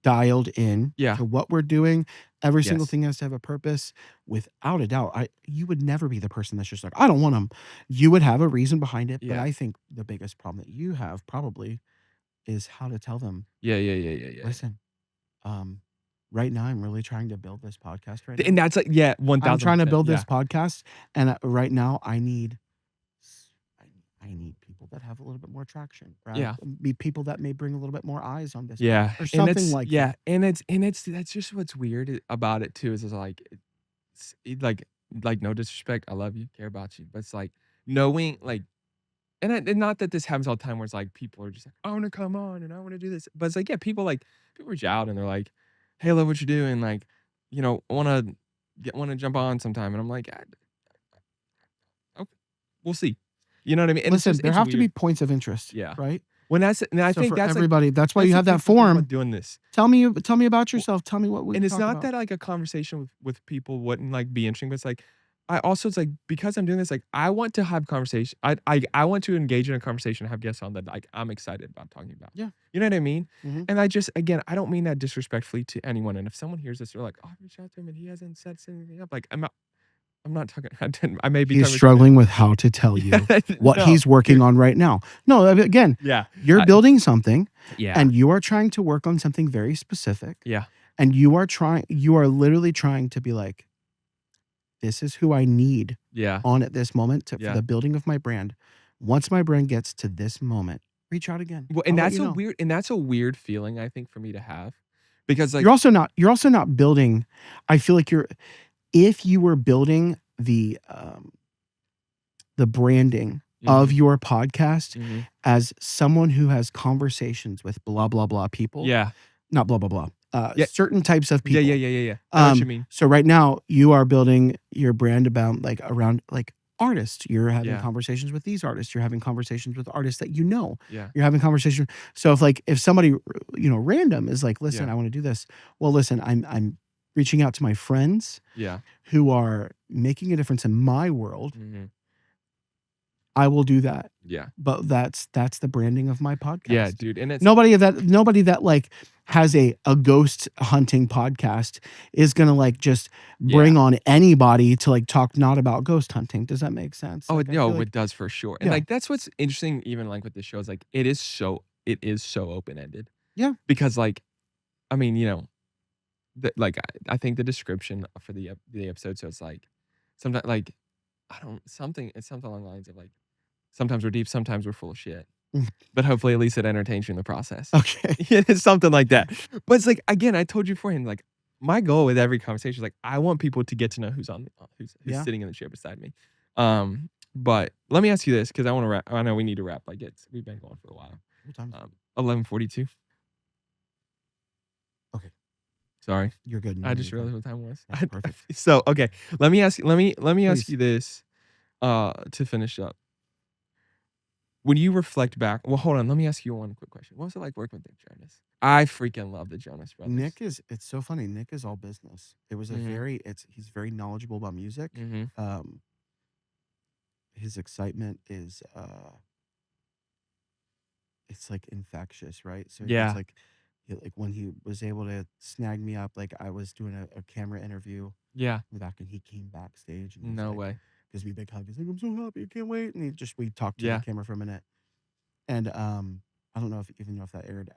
dialed in yeah, to what we're doing. Every single yes. thing has to have a purpose. Without a doubt, I you would never be the person that's just like, "I don't want them." You would have a reason behind it, but Yeah. I think the biggest problem that you have probably is how to tell them, Yeah, yeah, yeah, yeah, yeah, yeah. "Listen, um, right now I'm really trying to build this podcast right And now. that's like yeah, I'm trying to 1000%, build this yeah. podcast, and, right now I need s I need people that have a little bit more traction, right? Yeah. Be people that may bring a little bit more eyes on this Yeah, or and something like that." it's that's just what's weird about it too, is like, like, no disrespect, I love you, care about you, but it's like, knowing, like and not that this happens all the time where it's like people are just like, "I wanna come on and I wanna do this," but it's like, yeah, people reach out and they're like, "Hey, I love what you're doing, like, wanna jump on sometime," and I'm like, okay, we'll see." You know what I mean? And Listen, there it's have to be weird. points of interest, Yeah. right? And I So think for everybody, that's why that's you the have that beautiful thing about forum. doing this. Tell me about yourself. Tell me what we And can it's talk not about. that, like, a conversation with people wouldn't, like, be interesting, but it's like, I also it's like, because I'm doing this, like, I want to have conversation I want to engage in a conversation and have guests on that, like, I'm excited about talking about. Yeah. You know what I mean? Mhm. And I just again, I don't mean that disrespectfully to anyone, and if someone hears this, they're like, "Oh, I reached out to him and he hasn't set anything up," like, I'm not talking I may be He's talking about you struggling now. with how to tell you Yeah, what no, he's working dude. on right now. No, again, Yeah. you're I building something yeah. and you are trying to work on something very specific, Yeah. and you are literally trying to be like, this is who I need Yeah. on at this moment for Yeah. the building of my brand. Once my brand gets to this moment, reach out again. Well, I'll let you know. and that's a weird feeling, I think, for me to have because, You're like also not you're also not building. I feel like you're if you were building the branding of mhm, your podcast mhm. as someone who has conversations with blah blah blah people, Yeah. not blah blah blah, Yeah. certain types of Yeah, yeah, people. yeah, yeah, yeah. I know what you mean. So right now you are building your brand about like around like artists. You're having Yeah. conversations with these artists. You're having conversations with artists that you know. Yeah. You're having conversations. So if somebody random is like, listen, Yeah. I want to do this. Well, listen, I'm reaching out to my friends Yeah. who are making a difference in my world. Mhm. I will do that. Yeah. But that's the branding of my Yeah, podcast. dude, and it's Nobody that like has a ghost hunting podcast is gonna like just yeah. bring on anybody to like talk not about ghost hunting. Does that make sense? Oh, Like I feel no, like it does for sure, and, yeah, like, that's what's interesting even, like, with this show is, like, it is so open-ended yeah. because, like, I mean, like, I think the description for the episode, so it's, like, sometimes like, I don't something it's something along the lines of, like, sometimes we're deep, sometimes we're full of shit. Mm, But hopefully at least it entertains you in the process. okay. Yeah, it's something like that. But it's like, again, I told you beforehand, like, my goal with every conversation is like, I want people to get to know who's Yeah. sitting in the chair beside me. But let me ask you this, because I want to wrap. I know we need to wrap. Like we've been going for a while. What time is it? 11:42. Okay. Sorry, You're good. No, I no, just you're fine. realized what time it was. That's perfect. So okay, let me ask Please. you this, to finish up. When you reflect back, well, hold on. Let me ask you one quick question. What was it like working with Nick Jonas? I freaking love the Jonas Brothers. It's so funny. Nick is all business. It was a Mhm. very it's he's very knowledgeable about music. Mhm. His excitement is it's like infectious, right? So it's Yeah. like when he was able to snag me up, like I was doing a camera interview Yeah. back and he came backstage and he's No like way. gives me a big hug. He's like, I'm so happy, I can't wait. And we talked to the Yeah. camera for a minute. And I don't know if even know if that aired.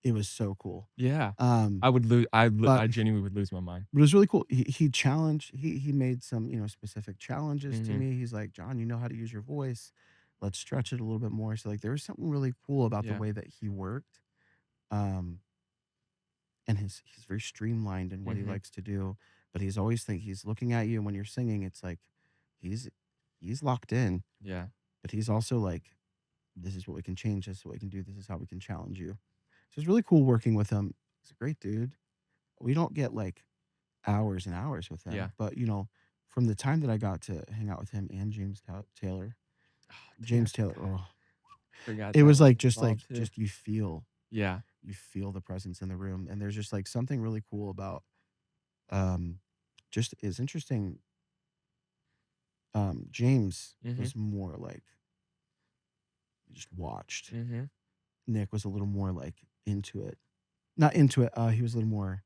It was so cool. Yeah. Um I would lose. but I genuinely would lose my mind. But it was really cool. He made some, specific challenges to Mhm. me. He's like, "John, you know how to use your voice. Let's stretch it a little bit more." So like there was something really cool about the Yeah. way that he worked. Um and he's very streamlined in what he Mhm. likes to do, but he's looking at you and when you're singing, it's like he's he's locked in, Yeah. but he's also like, this is what we can change, this is what we can do, this is how we can challenge you. So it's really cool working with him. He's a great dude. We don't get like hours and hours with Yeah. him. But from the time that I got to hang out with him and Taylor, Oh, dude, I James Taylor, oh, forgot it that was was like involved too. just Yeah. you feel the presence in the room, and there's just like something really cool about um just is interesting. James Mhm. was more like just watched. Mhm. Nick was a little more like into it. Not into it. He was a little more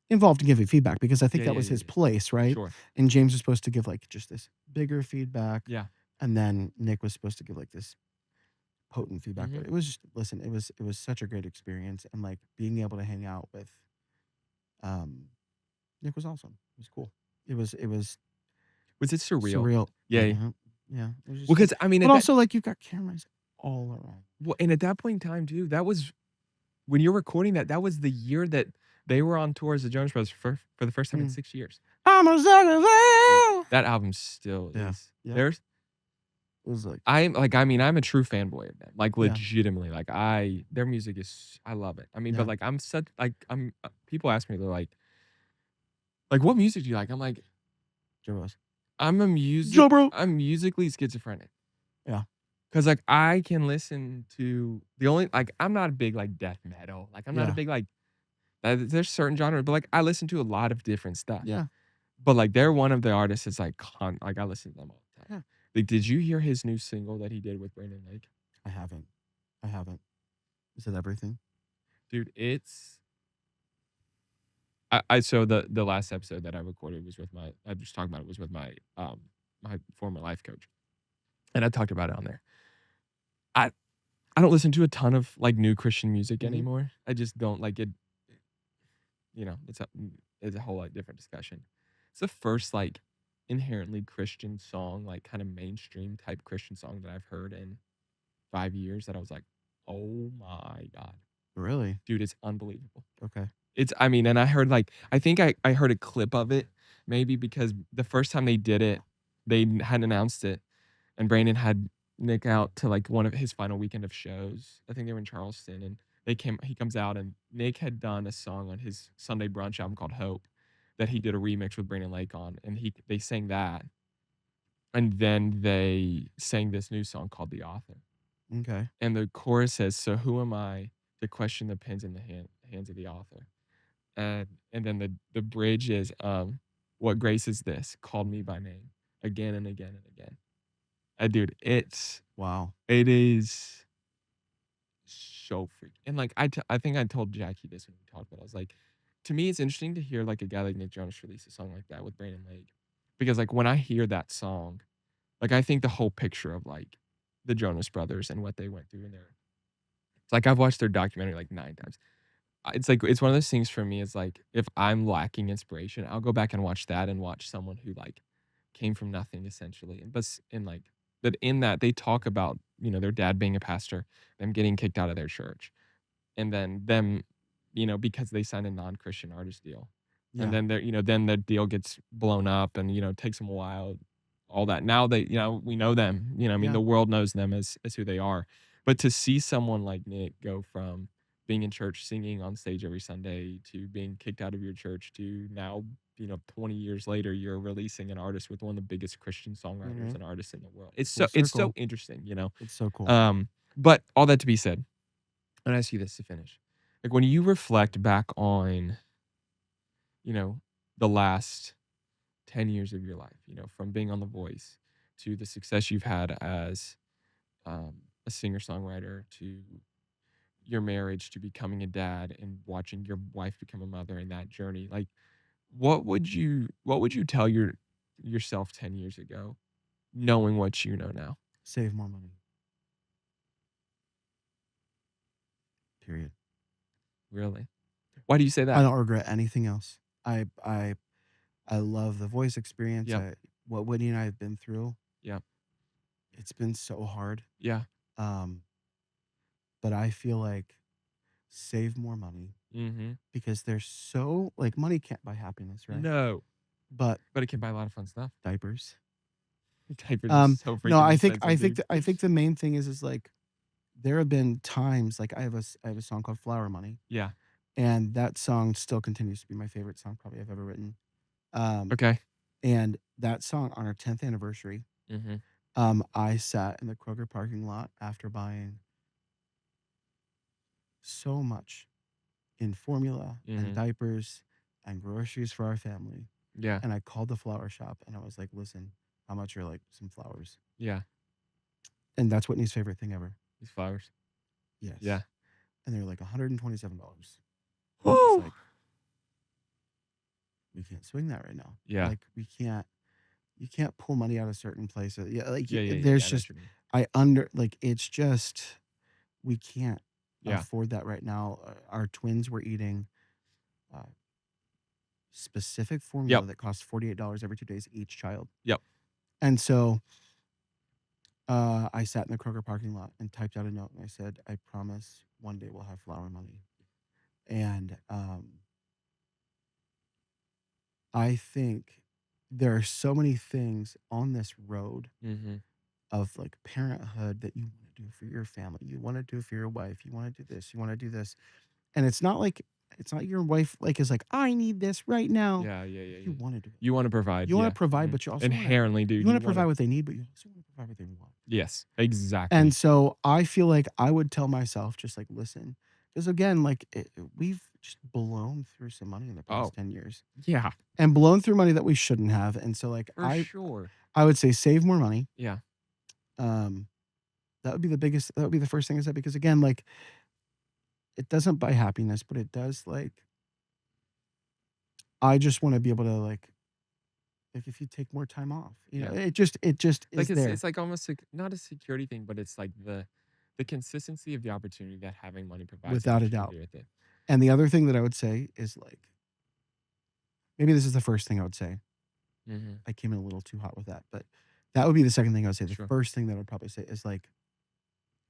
involved in giving feedback because I think Yeah, that yeah, was yeah, his yeah. place, right? Sure. And James was supposed to give like just this bigger feedback, Yeah. and then Nick was supposed to give like this potent feedback. But Mhm. it was just listen, it was such a great experience, and like being able to hang out with um Nick was awesome. It was cool. It was Was it surreal? surreal. Yeah, yeah. Yeah, yeah. It was Well, just like, 'cause, I mean, but at that also like you've got cameras all around. well, and at that point in time too, that was when you're recording that, that was the year that they were on tour as the Jonas Brothers for the first time in Mm. 6 years. I'm a sucker Dude, for you. that album still Yeah. is Yep. there's It was like, I'm like, I mean, I'm a true fanboy of them, like, yeah, legitimately, like, their music is I love it. I mean, but, yeah. like, I'm people ask me, they're like, "What music do you like?" I'm like, Joe Rose. "I'm a Joe, bro. I'm musically schizophrenic." Yeah. 'Cause, like, I can listen to the only like, I'm not a big, like, death metal, like, I'm not a Yeah. big, like there's certain genres, but, like, I listen to a lot of different stuff. Yeah. But, like, they're one of the artists that's, like, like, I listen to them all the time. Yeah. Like, did you hear his new single that he did with Brandon Lake? I haven't. I haven't. Is it everything? Dude, it's I so the last episode that I recorded was with my I just talked about it was with my former life coach, and I talked about it on there. I I don't listen to a ton of, like, new Christian music Mhm. anymore. I just don't like it, it's a whole, like, different discussion. It's the first, like, inherently Christian song, like, kinda mainstream type Christian song that I've heard in 5 years that I was like, "Oh my god. Really? Dude, it's unbelievable." Okay. It's I mean, and I heard, like I think I heard a clip of it maybe because the first time they did it, they hadn't announced it, and Brandon had Nick out to, like, one of his final weekend of shows. I think they were in Charleston, and he comes out, and Nick had done a song on his Sunday Brunch album called Hope that he did a remix with Brandon Lake on, and they sang that, and then they sang this new song called The Author. Okay. And the chorus says, "So who am I to question the pens in the hands of the author?" And then the bridge is, "What grace is this? Called me by name again and again and again." Dude, Wow. it is so freaking and, like, I think I told Jackie this when we talked about it. I was like, to me, it's interesting to hear, like, a guy like Nick Jonas release a song like that with Brandon Lake. Because, like, when I hear that song, like, I think the whole picture of, like, the Jonas Brothers and what they went through in their it's like I've watched their documentary, like, 9 times. It's like it's one of those things for me is, like, if I'm lacking inspiration, I'll go back and watch that and watch someone who, like, came from nothing essentially, and like but in that, they talk about, their dad being a pastor, them getting kicked out of their church, and then them, because they signed a non-Christian artist deal. And Yeah. then then the deal gets blown up and, it takes them a while, all that. Now they, we know them, I mean, Yeah. the world knows them as who they are. But to see someone like Nick go from being in church singing on stage every Sunday to being kicked out of your church to now, 20 years later, you're releasing an artist with one of the biggest Christian songwriters Mhm. and artists in the world. It's Full so circle. interesting. It's so cool. But all that to be said, and I ask you this to finish. Like when you reflect back on, you know, the last 10 years of your life, from being on The Voice to the success you've had as a singer-songwriter to your marriage to becoming a dad and watching your wife become a mother in that journey. Like what would you tell yourself 10 years ago knowing what you know now? Save more money. Period. Really? Why do you say I that? don't regret anything else. I love the voice experience. Yep. What Whitney and I have been through. Yep. It's been so hard. Yeah. Um, but I feel like save more money Mhm. because there's so like money can't buy happiness, right? No. But But it can buy a lot of fun stuff. diapers. Diapers are so No, freaking expensive, dude. I think the main thing is like there have been times like I have a song called Flower Money, Yeah. and that song still continues to be my favorite song probably I've ever written. Um, Okay. and that song on our 10th anniversary, Mhm. I sat in the Kroger parking lot after buying so much in formula and Mhm. diapers and groceries for our family. Yeah. And I called the flower shop and I was like, listen, how much are like some flowers? Yeah. And that's Whitney's favorite thing ever. These flowers. Yes. Yeah. And they're like $127. And I was Woo! like, we can't swing that right now. Yeah. Like you can't pull money out of certain places. Yeah, like Yeah. there's I know what just you mean. it's just we can't Yeah. afford that right now. Our twins were eating uh, specific Yep. formula that costs $48 every 2 days each child. Yep. And so I sat in the Kroger parking lot and typed out a note and I said, I promise one day we'll have flower money. And I think there are so many things on this road Mm-hmm. of like parenthood that you want to do for your family. You want to do for your wife. You want to do this. You want to do this. And it's not your wife like is like, I need this right now. Yeah. You want to do it. You want to provide. You want Yeah. to provide, Mhm. but you also Inherently, dude. you want You to want provide to. what they need, but you also want to provide what they want. Yes. Exactly. And so I feel like I would tell myself, just like, listen, because again, like we've just blown through some money in the Oh. past 10 years Yeah. and blown through money that we shouldn't have. And so like For sure. I would say save more money. Yeah. That would be that would be the first thing I said, because again, like it doesn't buy happiness, but it does like, I just want to be able to like if you take more time off, Yeah. it just is Like there it's like almost like not a security thing, but it's like the consistency of the opportunity that having money provides and without what a you can doubt. do with it. And the other thing that I would say is like, maybe this is the first thing I would say. Mm-hmm. I came in a little too hot with that, but that would be the second thing I would say. The Sure. first thing that I would probably say is like,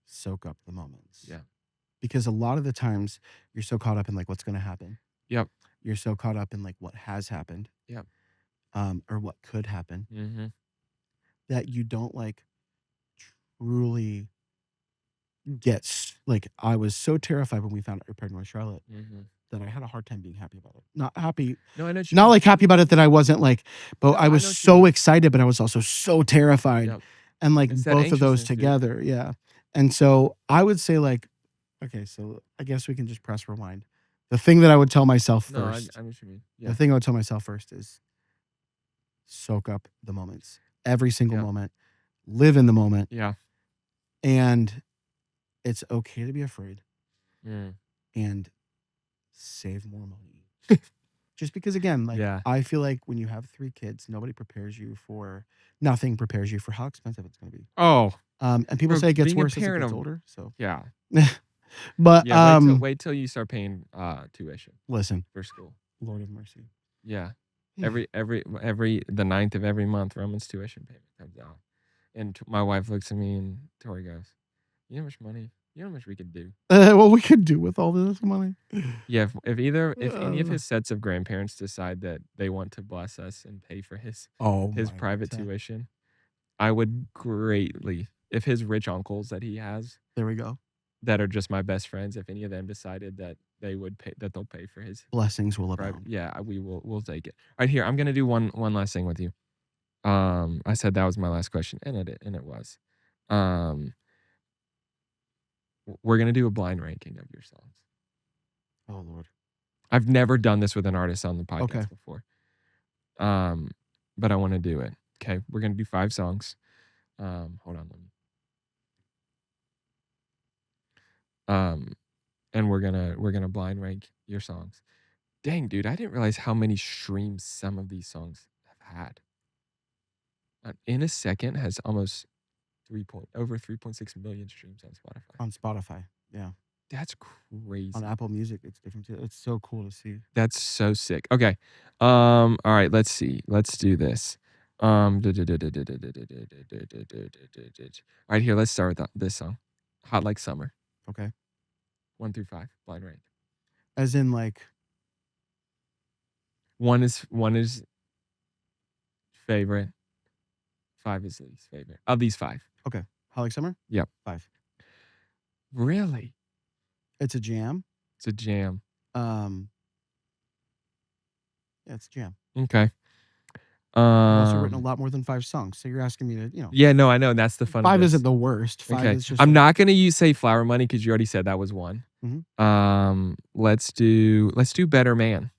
soak up the moments. Yeah. Because a lot of the times you're so caught up in like what's going to happen. Yep. You're so caught up in like what has happened. Yep. Or what could happen, Mm-hmm. that you don't like truly like, I was so terrified when we found out you're pregnant with Charlotte Mm-hmm. that I had a hard time being happy about it. Not happy, No, I know what you not mean. like happy about it that I wasn't like, but No, I I was know what you so mean. excited, but I was also so terrified. Yep. And like It's that both of those anxiousness, dude. together. Yeah. And so I would say like, okay, so I guess we can just press rewind. The thing that I would tell myself No, I first, know what you mean. Yeah. the thing I would tell myself first is soak up the moments, every single Yeah. moment, live in the moment. Yeah. And it's okay to be afraid Mm. and save more money. Just because again, like Yeah. I feel like when you have 3 kids, nothing prepares you for how expensive it's going to be. Oh. And people Bro, say it gets being a worse as it parent gets of- older. So Yeah. but Yeah. Wait till you start paying tuition listen, for school. Lord have mercy. Yeah. Yeah. Every the 9th of every month, Roman's tuition payment comes out, and my wife looks at me and Tori goes, "You know how much money? You know how much we could do?" What we could do with all this money. Yeah. If any of Uh. his sets of grandparents decide that they want to bless us and pay for his Oh, private God. tuition, I would greatly, if his rich uncles that he has There we go. that are just my best friends, if any of them decided that they'll pay for his Blessings will private, abound. yeah, we'll take it. All right, here, I'm gonna do one last thing with you. I said that was my last question, and it was. We're gonna do a blind ranking of your songs. Oh Lord. I've never done this with an artist on the podcast Okay. before. But I want to do it. Okay, we're gonna do 5 songs. Hold on, let me. And we're gonna blind rank your songs. Dang, dude, I didn't realize how many streams some of these songs have had. In a Second has almost over 3.6 million streams on Spotify. On Spotify. Yeah. That's crazy. On Apple Music, it's different too. It's so cool to see. That's so sick. Okay. All right, let's see. Let's do this. All right, here, let's start with this song. Hot Like Summer. Okay. 1 through 5, blind rank. As in like 1 is favorite. 5 is least favorite. Of these 5. okay. Hot Like Summer? Yep. 5. Really? It's a jam. It's a jam. Yeah, it's a jam. Okay. I've also written a lot more than 5 songs. So you're asking me to, Yeah, no, I know. And that's the fun 5 of this. isn't the worst. 5 Okay. is just I'm like, not gonna say Flower Money because you already said that was 1. Mhm. Let's do Better Man.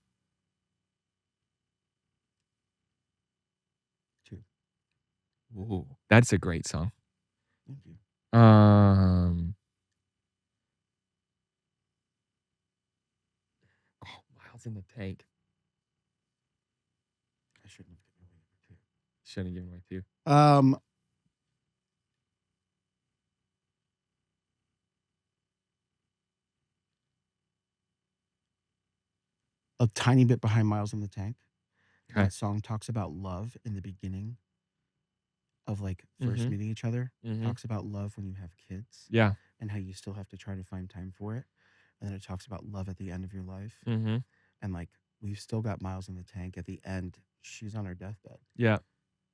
Ooh, that's a great song. Thank you. Oh, Miles in the Tank. I shouldn't have given away number Shouldn't have given away 2. two. A tiny bit behind Miles in the Tank. Okay. That song talks about love in the beginning of like first meeting each other. Talks about love when you have kids Yeah. and how you still have to try to find time for it. And then it talks about love at the end of your life. Mhm. And like we've still got Miles in the Tank. At the end, she's on her deathbed. Yeah.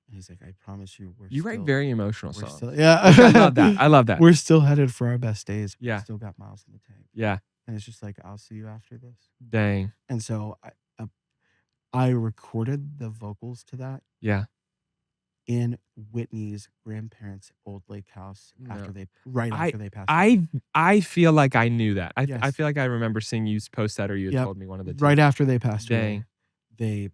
And he's like, I promise you, You write very emotional songs. still, yeah. Which I love that. I love that. We're still headed for our best days. Yeah. We still got Miles in the Tank. Yeah. And it's just like, I'll see you after this. Dang. And so I recorded the vocals to that Yeah. in Whitney's grandparents' old lake house after No. they after they passed away. I feel like I knew that. I Yes. feel like I remember seeing you post that, or you had Yep. told me one of the 2. Right after they passed Dang. away,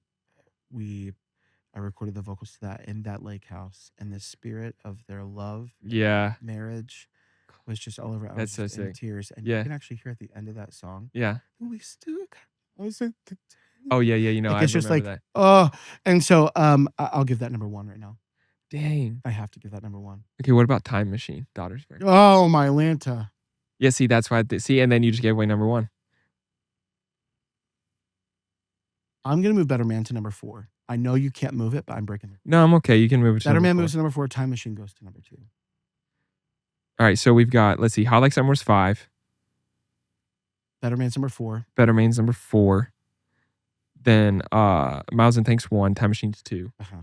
I recorded the vocals to that in that lake house, and the spirit of their love, Yeah. marriage was just all over. I was That's so just in sick. tears, and Yeah. you can actually hear at the end of that song, Yeah. we still got Miles in the Tank. Oh, yeah, yeah, Like I it's just remember like, that. oh, and so I'll give that number 1 right now. Dang. I have to give that number 1. Okay, what about Time Machine, Daughter's Bird? Oh, my Lanta. Yeah, see, that's why see, and then you just gave away number 1. I'm gonna move Better Man to number 4. I know you can't move it, but I'm breaking it. No, I'm okay. You can move it to Better number Man 4. moves to number 4. Time Machine goes to number 2. All right, so we've got, let's see, Hot Like Summer's 5. Better Man's number 4. Better Man's number 4. Then Miles and Tank's 1. Time Machine's 2. Uh-huh.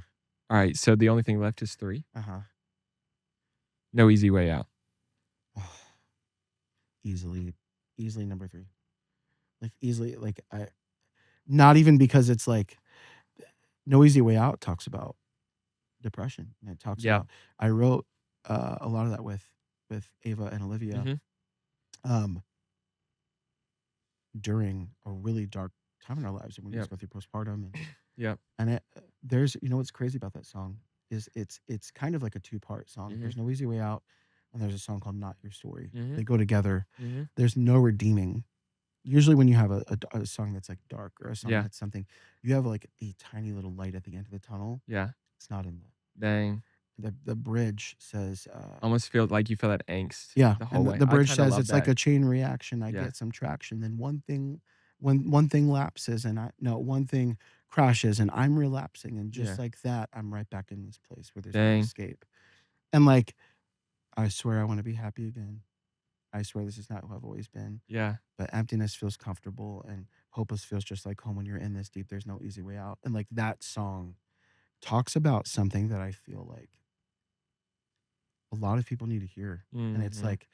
All right, so the only thing left is 3. Uh-huh. No Easy Way Out. Easily number 3. Like easily, like not even because it's like No Easy Way Out talks about depression. And it talks about, I wrote a lot of that with Ava and Olivia during a really dark time in our lives when we just go through postpartum. And and there's, what's crazy about that song is it's kind of like a 2-part song. There's No Easy Way Out, and there's a song called Not Your Story. They go together. There's no redeeming. Usually when you have a song that's like dark, or a song that's something, you have like a tiny little light at the end of the tunnel. Yeah. It's not in Dang. the bridge says almost feel like you feel that angst. Yeah. The whole And way. the I bridge kinda says love it's like that. a chain reaction. I get some traction, then one thing lapses, and one thing crashes, and I'm relapsing, and just like that, I'm right back in this place where there's no escape. And like, I swear I want to be happy again. I swear this is not who I've always been. Yeah. But emptiness feels comfortable, and hopeless feels just like home when you're in this deep. There's no easy way out. And like that song talks about something that I feel like a lot of people need to hear. And it's like,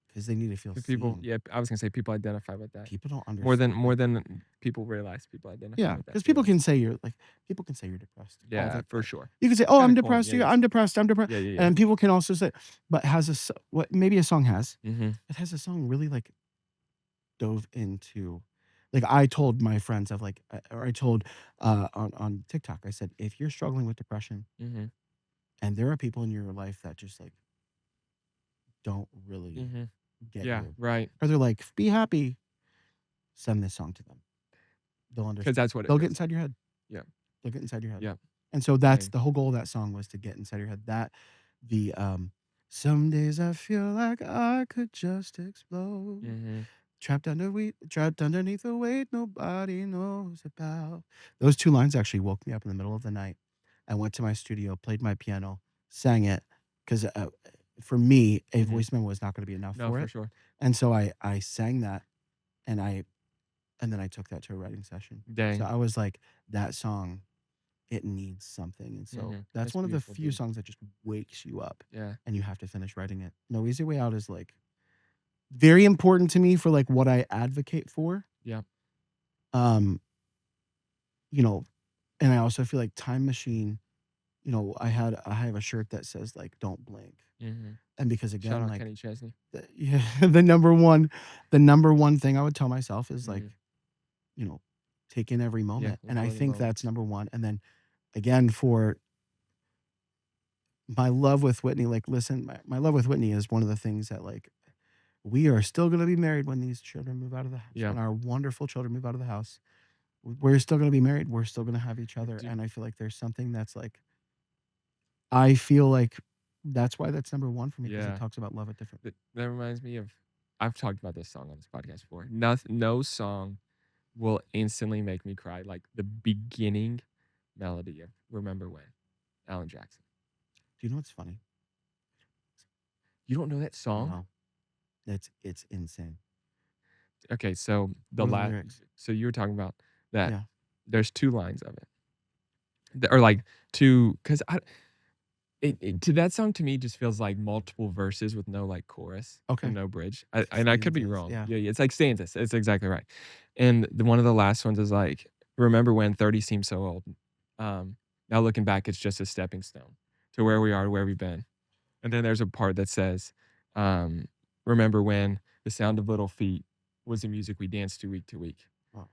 because they need to feel people, seen. I was gonna say people identify with that. People don't understand. More than people realize, people identify Yeah, with that. because people can say you're depressed. Yeah, for sure. You can say, "Oh, Kinda I'm corny, depressed." yeah, yeah. I'm depressed. I'm depressed. Yeah. And people can also say, but what maybe a song has. Mhm. It has a song really like dove into, like I told my friends of like, or I told on TikTok, I said, if you're struggling with depression, Mhm. and there are people in your life that just like don't really get Yeah, you, right. or they're like, be happy, send this song to them. They'll understand. Because that's what it They'll feels get inside your head. Yeah. They'll get inside your head. Yeah. And so that's Same. the whole goal of that song, was to get inside your head. That the some days I feel like I could just explode. Trapped underneath a weight nobody knows about. Those 2 lines actually woke me up in the middle of the night. I went to my studio, played my piano, sang it, because for me, a voice memo was not going to be enough for it. Sure. And so I sang that, and then I took that to a writing session. Dang. So I was like, that song, it needs something. And so that's one of the few songs that just wakes you up. Yeah. And you have to finish writing it. No Easy Way Out is like very important to me for like what I advocate for. Yeah. And I also feel like Time Machine, I have a shirt that says like, don't blink. And because again, Shout out like Kenny Chesney. the number one thing I would tell myself is like, take in every moment. And I think that's number 1. And then again, for my love with Whitney, like, listen, my love with Whitney is one of the things that, like, we are still gonna be married when these children move out of the house, Yeah. when our wonderful children move out of the house. We're still gonna be married. We're still gonna have each other. Dude, And I feel like there's something that's like, I feel like that's why that's number one for me because it yeah. talks about love at different. That reminds me of I've talked about this song on this podcast before. No song will instantly make me cry like the beginning melody of Remember When, Alan Jackson. Do you know what's funny? You don't know that song? No, it's insane. Okay, so the What are the last lyrics? so you were talking about that Yeah. there's 2 lines of it. Or like 2 cuz I it to that song to me just feels like multiple verses with no like chorus and Okay. no bridge. And I could be Stanzas. wrong. Yeah. Yeah, yeah, it's like stanzas. It's exactly right. And one of the last ones is like, "Remember when 30 seems so old. Now looking back, it's just a stepping stone to where we are, where we've been." And then there's a part that says, um, "Remember when the sound of little feet was the music we danced to week." Oh,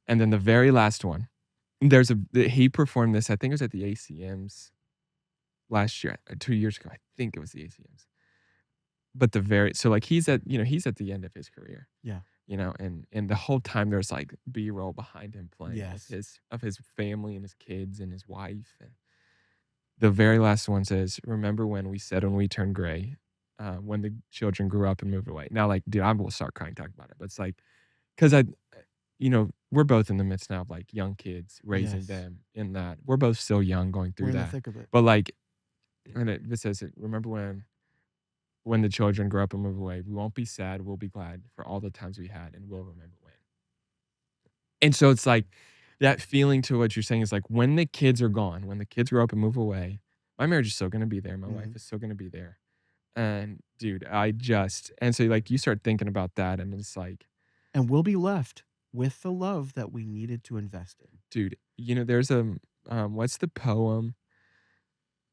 And then the very last one, there's he performed this, I think it was at the ACMs last year, 2 years ago. I think it was the ACMs. But like he's at the end of his career, yeah. and the whole time there's like B-roll behind him playing of Yes. his family and his kids and his wife. And the very last one says, "Remember when we said when we turned gray, when the children grew up and moved away." Now, like, dude, I will start crying talking about it, but it's like, because we're both in the midst now of like young kids, raising Yes. them in that. We're both still young going We're through in the that. thick of it. But like, and it says, "Remember when the children grow up and move away, we won't be sad, we'll be glad for all the times we had, and we'll remember when." And so it's like that feeling to what you're saying is like when the kids are gone, when the kids grow up and move away, my marriage is still gonna be there. My wife Mhm. is still gonna be there. And dude, and so like you start thinking about that, and it's like, And we'll be left with the love that we needed to invest in. dude, there's what's the poem?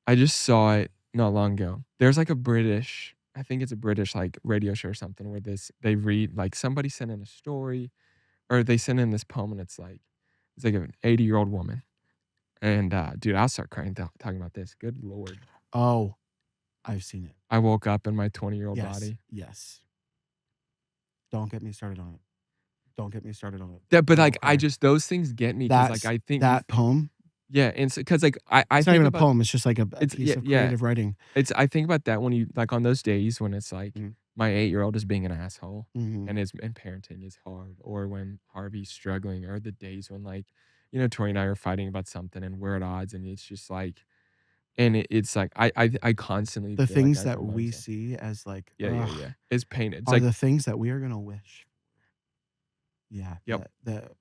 I just saw it not long ago. There's like I think it's a British like radio show or something where they read like somebody sent in a story or they sent in this poem and it's like an 80-year-old woman. And dude, I'll start crying talking about this. Good Lord. Oh, I've seen it. I woke up in my 20-year-old Yes. body. Yes. Don't get me started on it. Don't get me started on it. That, but I will like I cry. just those things get me because like That's I think that poem. yeah, and so, because like I It's not think even a about poem. It's just like a it's piece of yeah. creative writing. It's I think about that when you like on those days when it's like Mhm. my 8-year-old is being an asshole Mhm. and parenting is hard, or when Harvey's struggling, or the days when like, Tori and I are fighting about something and we're at odds and it's just like and it's like I constantly The feel like things as that a we mindset. see as like, Yeah, yeah, ugh, yeah. It's pain. It's are like the things that we are gonna wish. Yeah, yep. that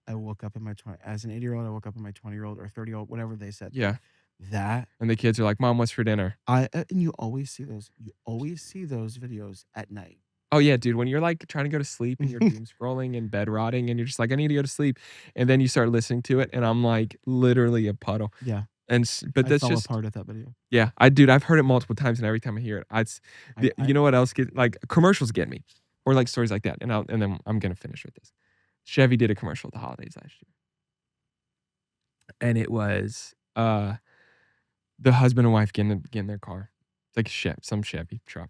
I woke up in my 20 as an 80-year-old, I woke up in my 20-year-old or 30-year-old, whatever they said. Yeah. That And the kids are like, "Mom, what's for dinner?" and you always see those videos at night. Oh, yeah, dude, when you're, like, trying to go to sleep and you're doom scrolling and bed rotting and you're just like, "I need to go to sleep," and then you start listening to it, and I'm, like, literally a puddle. Yeah, But I that's fell just apart at that video. yeah, I've heard it multiple times, and every time I hear it, I you know what else commercials get me, or, like, stories like that, and then I'm gonna finish with this. Chevy did a commercial at the holidays last year, and it was, the husband and wife get in their car. It's like some Chevy truck,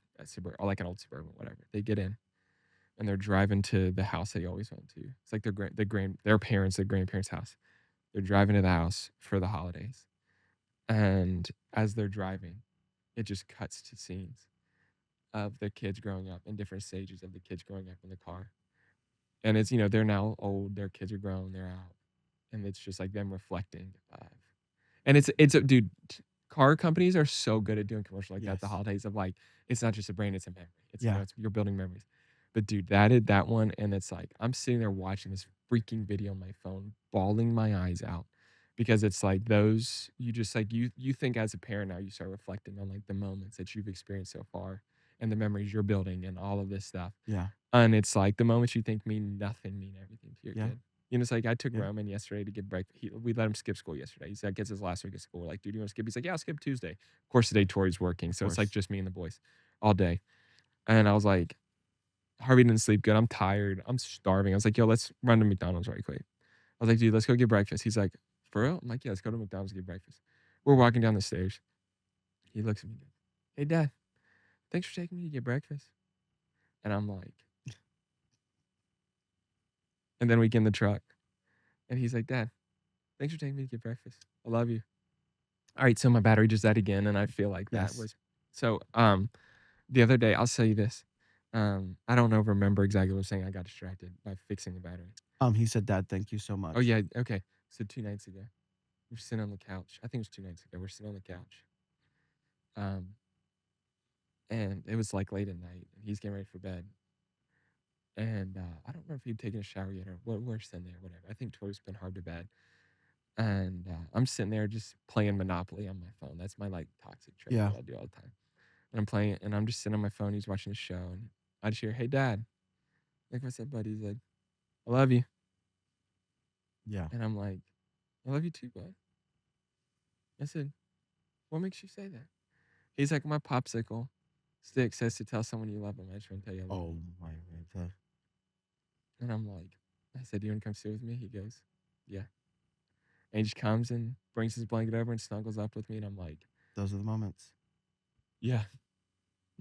or like an old Suburban, whatever. They get in and they're driving to the house they always went to. It's like their grandparents' house. They're driving to the house for the holidays. And as they're driving, it just cuts to scenes of the kids growing up and different stages of the kids growing up in the car. And it's, they're now old, their kids are grown, they're out. And it's just like them reflecting of and it's a dude, car companies are so good at doing commercials like that at the Yes. holidays of like, it's not just a brand, it's a memory. It's, Yeah. you're building memories. But dude, that one, and it's like, I'm sitting there watching this freaking video on my phone, bawling my eyes out because it's like those, you just like, you think as a parent now, you start reflecting on like the moments that you've experienced so far and the memories you're building and all of this stuff. Yeah. And it's like the moments you think mean nothing mean everything to your Yeah. kid. It's like I took Yeah. Roman yesterday to get breakfast. We let him skip school yesterday. He said, gets his last week of school. We're like, dude, you want to skip? He's like, yeah, I'll skip Tuesday. Of course, today Tori's working. So it's like Course. just me and the boys all day. And I was like, Harvey didn't sleep good. I'm tired. I'm starving. I was like, yo, let's run to McDonald's right quick. I was like, dude, let's go get breakfast. He's like, for real? I'm like, yeah, let's go to McDonald's and get breakfast. We're walking down the stairs. he looks at me and goes, "Hey, Dad, thanks for taking me to get breakfast." And I'm like, and then we get in the truck, and he's like, "Dad, thanks for taking me to get breakfast. I love you." All right, so my battery just died again, and I feel like that Yes. was so. The other day, I'll tell you this. I don't know, remember exactly what I was saying. I got distracted by fixing the battery. He said, "Dad, thank you so Oh much." yeah, okay. So 2 nights ago, we're sitting on the couch. I think it was 2 nights ago. We're sitting on the couch. Um, and it was like late at night, and he's getting ready for bed. And I don't remember if he'd taken a shower yet or what. We're sitting there, whatever. I think Tori's been hard to bed, and I'm sitting there just playing Monopoly on my phone. That's my like toxic trait Yeah. that I do all the time. And I'm playing it, and I'm just sitting on my phone. He's watching a show, and I just hear, "Hey, Dad." Like, "What's up, buddy?" He's like, "I love you." Yeah. And I'm like, "I love you too, bud." I said, "What makes you say that?" He's like, "My popsicle stick says to tell someone you love them. I just want to tell you I love you." Oh my God. And I'm like, I said, "Do you want to come sit with me?" He goes, "Yeah." And he just comes and brings his blanket over and snuggles up with me. And I'm like, Those are the moments. yeah.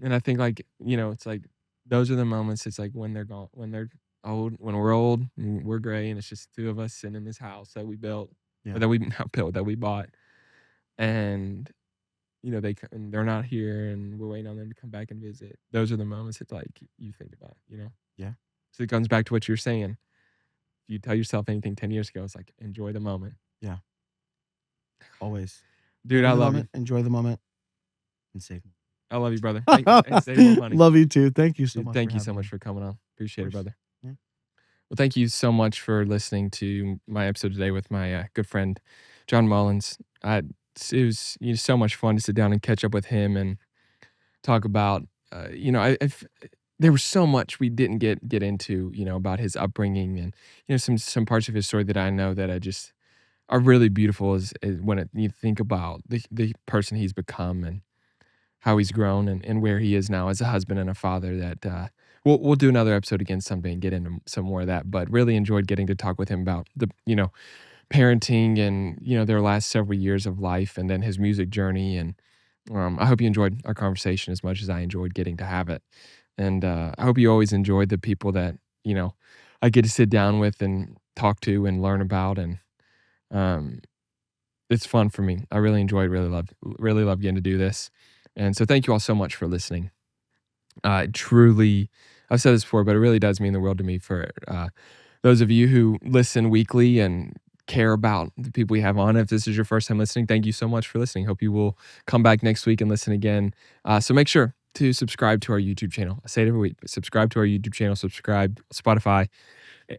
And I think like, it's like those are the moments. It's like when they're gone, when they're old, when we're old and we're gray and it's just two of us sitting in this house that we built or Yeah. that we not built, that we bought. And, and they're not here and we're waiting on them to come back and visit. Those are the moments it's like you think about. Yeah. So it comes back to what you're saying. If you tell yourself anything 10 years ago, it's like, enjoy the moment. Yeah. Always. Dude, Live I the love you. moment, enjoy the moment, and save I love you, brother. And save more money. Love you too. Thank you so Dude, much for thank you so having much me. for coming on. Appreciate it, Of course. brother. Yeah. Well, thank you so much for listening to my episode today with my good friend, Jon Mullins. It was so much fun to sit down and catch up with him and talk about, there was so much we didn't get into, about his upbringing and, some parts of his story that I know that I just are really beautiful is when you think about the person he's become and how he's grown and where he is now as a husband and a father that we'll do another episode again someday and get into some more of that. But really enjoyed getting to talk with him about the, parenting and, their last several years of life and then his music journey. And I hope you enjoyed our conversation as much as I enjoyed getting to have it. And I hope you always enjoyed the people that, I get to sit down with and talk to and learn about. And um, it's fun for me. I really enjoyed, really love getting to do this. And so thank you all so much for listening. Truly, I've said this before, but it really does mean the world to me for those of you who listen weekly and care about the people we have on. If this is your first time listening, thank you so much for listening. Hope you will come back next week and listen again. So make sure to subscribe to our YouTube channel. I say it every week, but subscribe to our YouTube channel, subscribe Spotify,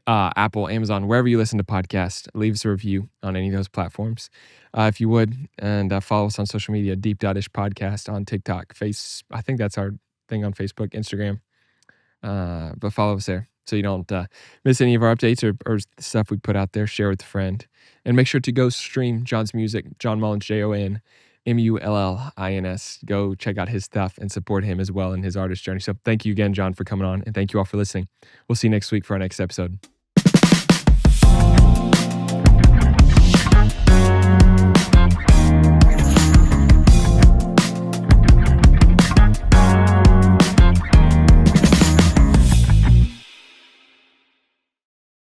Apple, Amazon, wherever you listen to podcasts. Leave us a review on any of those platforms, if you would, and follow us on social media. Deep.ish podcast on TikTok, I think that's our thing on Facebook, Instagram. But follow us there so you don't miss any of our updates or stuff we put out there. Share with a friend, and make sure to go stream Jon's music, Jon Mullins, JonMullins. Go check out his stuff and support him as well in his artist journey. So thank you again, Jon, for coming on, and thank you all for listening. We'll see you next week for our next episode.